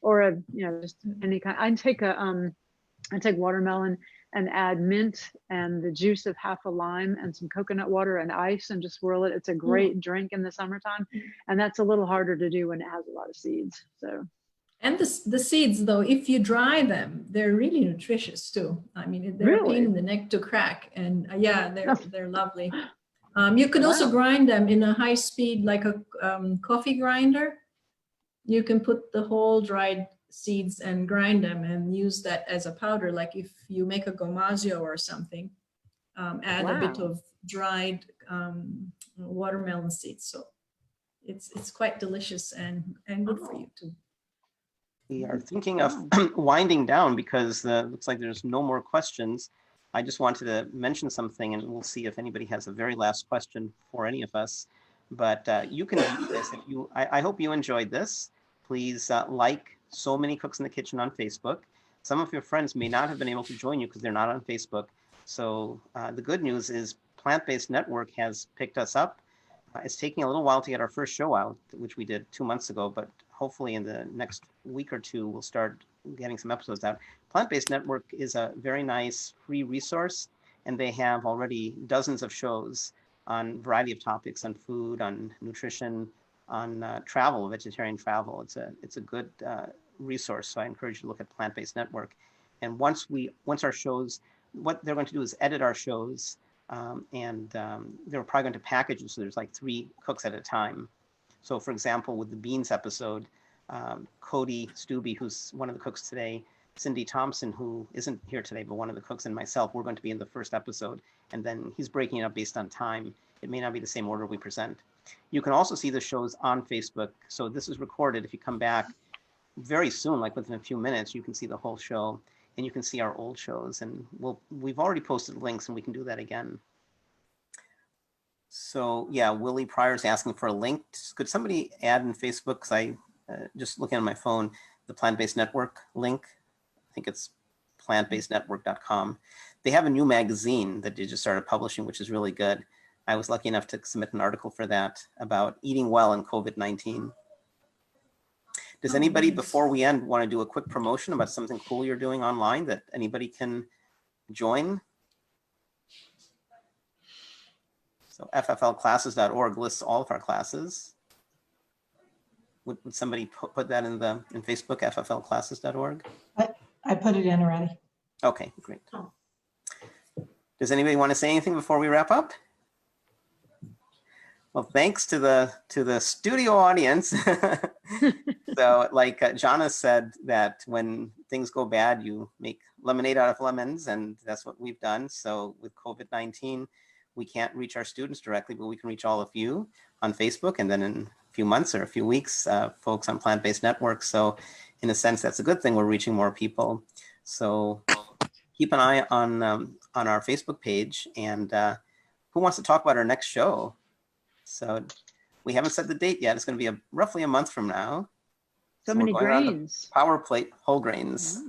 or a just any kind. I take watermelon and add mint and the juice of half a lime and some coconut water and ice and just swirl it. It's a great drink in the summertime, and that's a little harder to do when it has a lot of seeds. So. And the seeds, though, if you dry them, they're really nutritious too. I mean, they're a pain in the neck to crack, and they're lovely. You could also grind them in a high speed, like a coffee grinder. You can put the whole dried seeds and grind them and use that as a powder. Like if you make a gomasio or something, add a bit of dried watermelon seeds. So it's quite delicious and good for you too. We are thinking of winding down because looks like there's no more questions. I just wanted to mention something, and we'll see if anybody has a very last question for any of us. But you can do this. I hope you enjoyed this. Please like So Many Cooks in the Kitchen on Facebook. Some of your friends may not have been able to join you because they're not on Facebook. So the good news is Plant-Based Network has picked us up. It's taking a little while to get our first show out, which we did 2 months ago, but hopefully in the next week or two, we'll start getting some episodes out. Plant-Based Network is a very nice free resource, and they have already dozens of shows on a variety of topics, on food, on nutrition, travel, vegetarian travel. It's a good resource. So I encourage you to look at Plant-Based Network. And once our shows, what they're going to do is edit our shows, and they're probably going to package them so there's like 3 cooks at a time. So for example, with the beans episode, Cody Stubbe, who's one of the cooks today, Cindy Thompson, who isn't here today, but one of the cooks, and myself, we're going to be in the first episode. And then he's breaking it up based on time. It may not be the same order we present. You can also see the shows on Facebook. So this is recorded. If you come back very soon, like within a few minutes, you can see the whole show, and you can see our old shows. And we've already posted links, and we can do that again. So yeah, Willie Pryor's asking for a link. Could somebody add in Facebook? Because I just looking on my phone, the Plant-Based Network link. I think it's plantbasednetwork.com. They have a new magazine that they just started publishing, which is really good. I was lucky enough to submit an article for that about eating well in COVID-19. Does anybody, before we end, want to do a quick promotion about something cool you're doing online that anybody can join? So fflclasses.org lists all of our classes. Would somebody put that in Facebook, fflclasses.org? I put it in already. Okay, great. Does anybody want to say anything before we wrap up? Well, thanks to the studio audience. So like Jana said, that when things go bad, you make lemonade out of lemons, and that's what we've done. So with COVID-19, we can't reach our students directly, but we can reach all of you on Facebook, and then in a few months or a few weeks, folks on Plant-Based Network. So in a sense, that's a good thing. We're reaching more people. So keep an eye on our Facebook page. And who wants to talk about our next show? So we haven't set the date yet. It's going to be roughly a month from now. So many grains. Power plate, whole grains.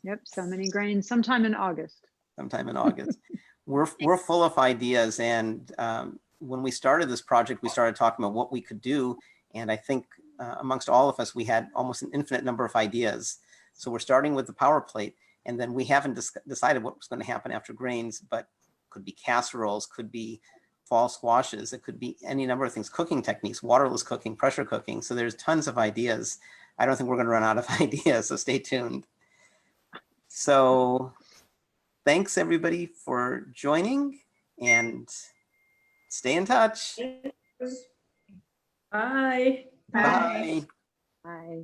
Yep, so many grains. Sometime in August. Sometime in August. We're full of ideas, and when we started this project, we started talking about what we could do, and I think amongst all of us, we had almost an infinite number of ideas. So we're starting with the power plate, and then we haven't decided what was going to happen after grains, but could be casseroles, could be fall squashes, it could be any number of things, cooking techniques, waterless cooking, pressure cooking. So there's tons of ideas. I don't think we're going to run out of ideas, so stay tuned. So thanks everybody for joining, and stay in touch. Bye. Bye. Bye.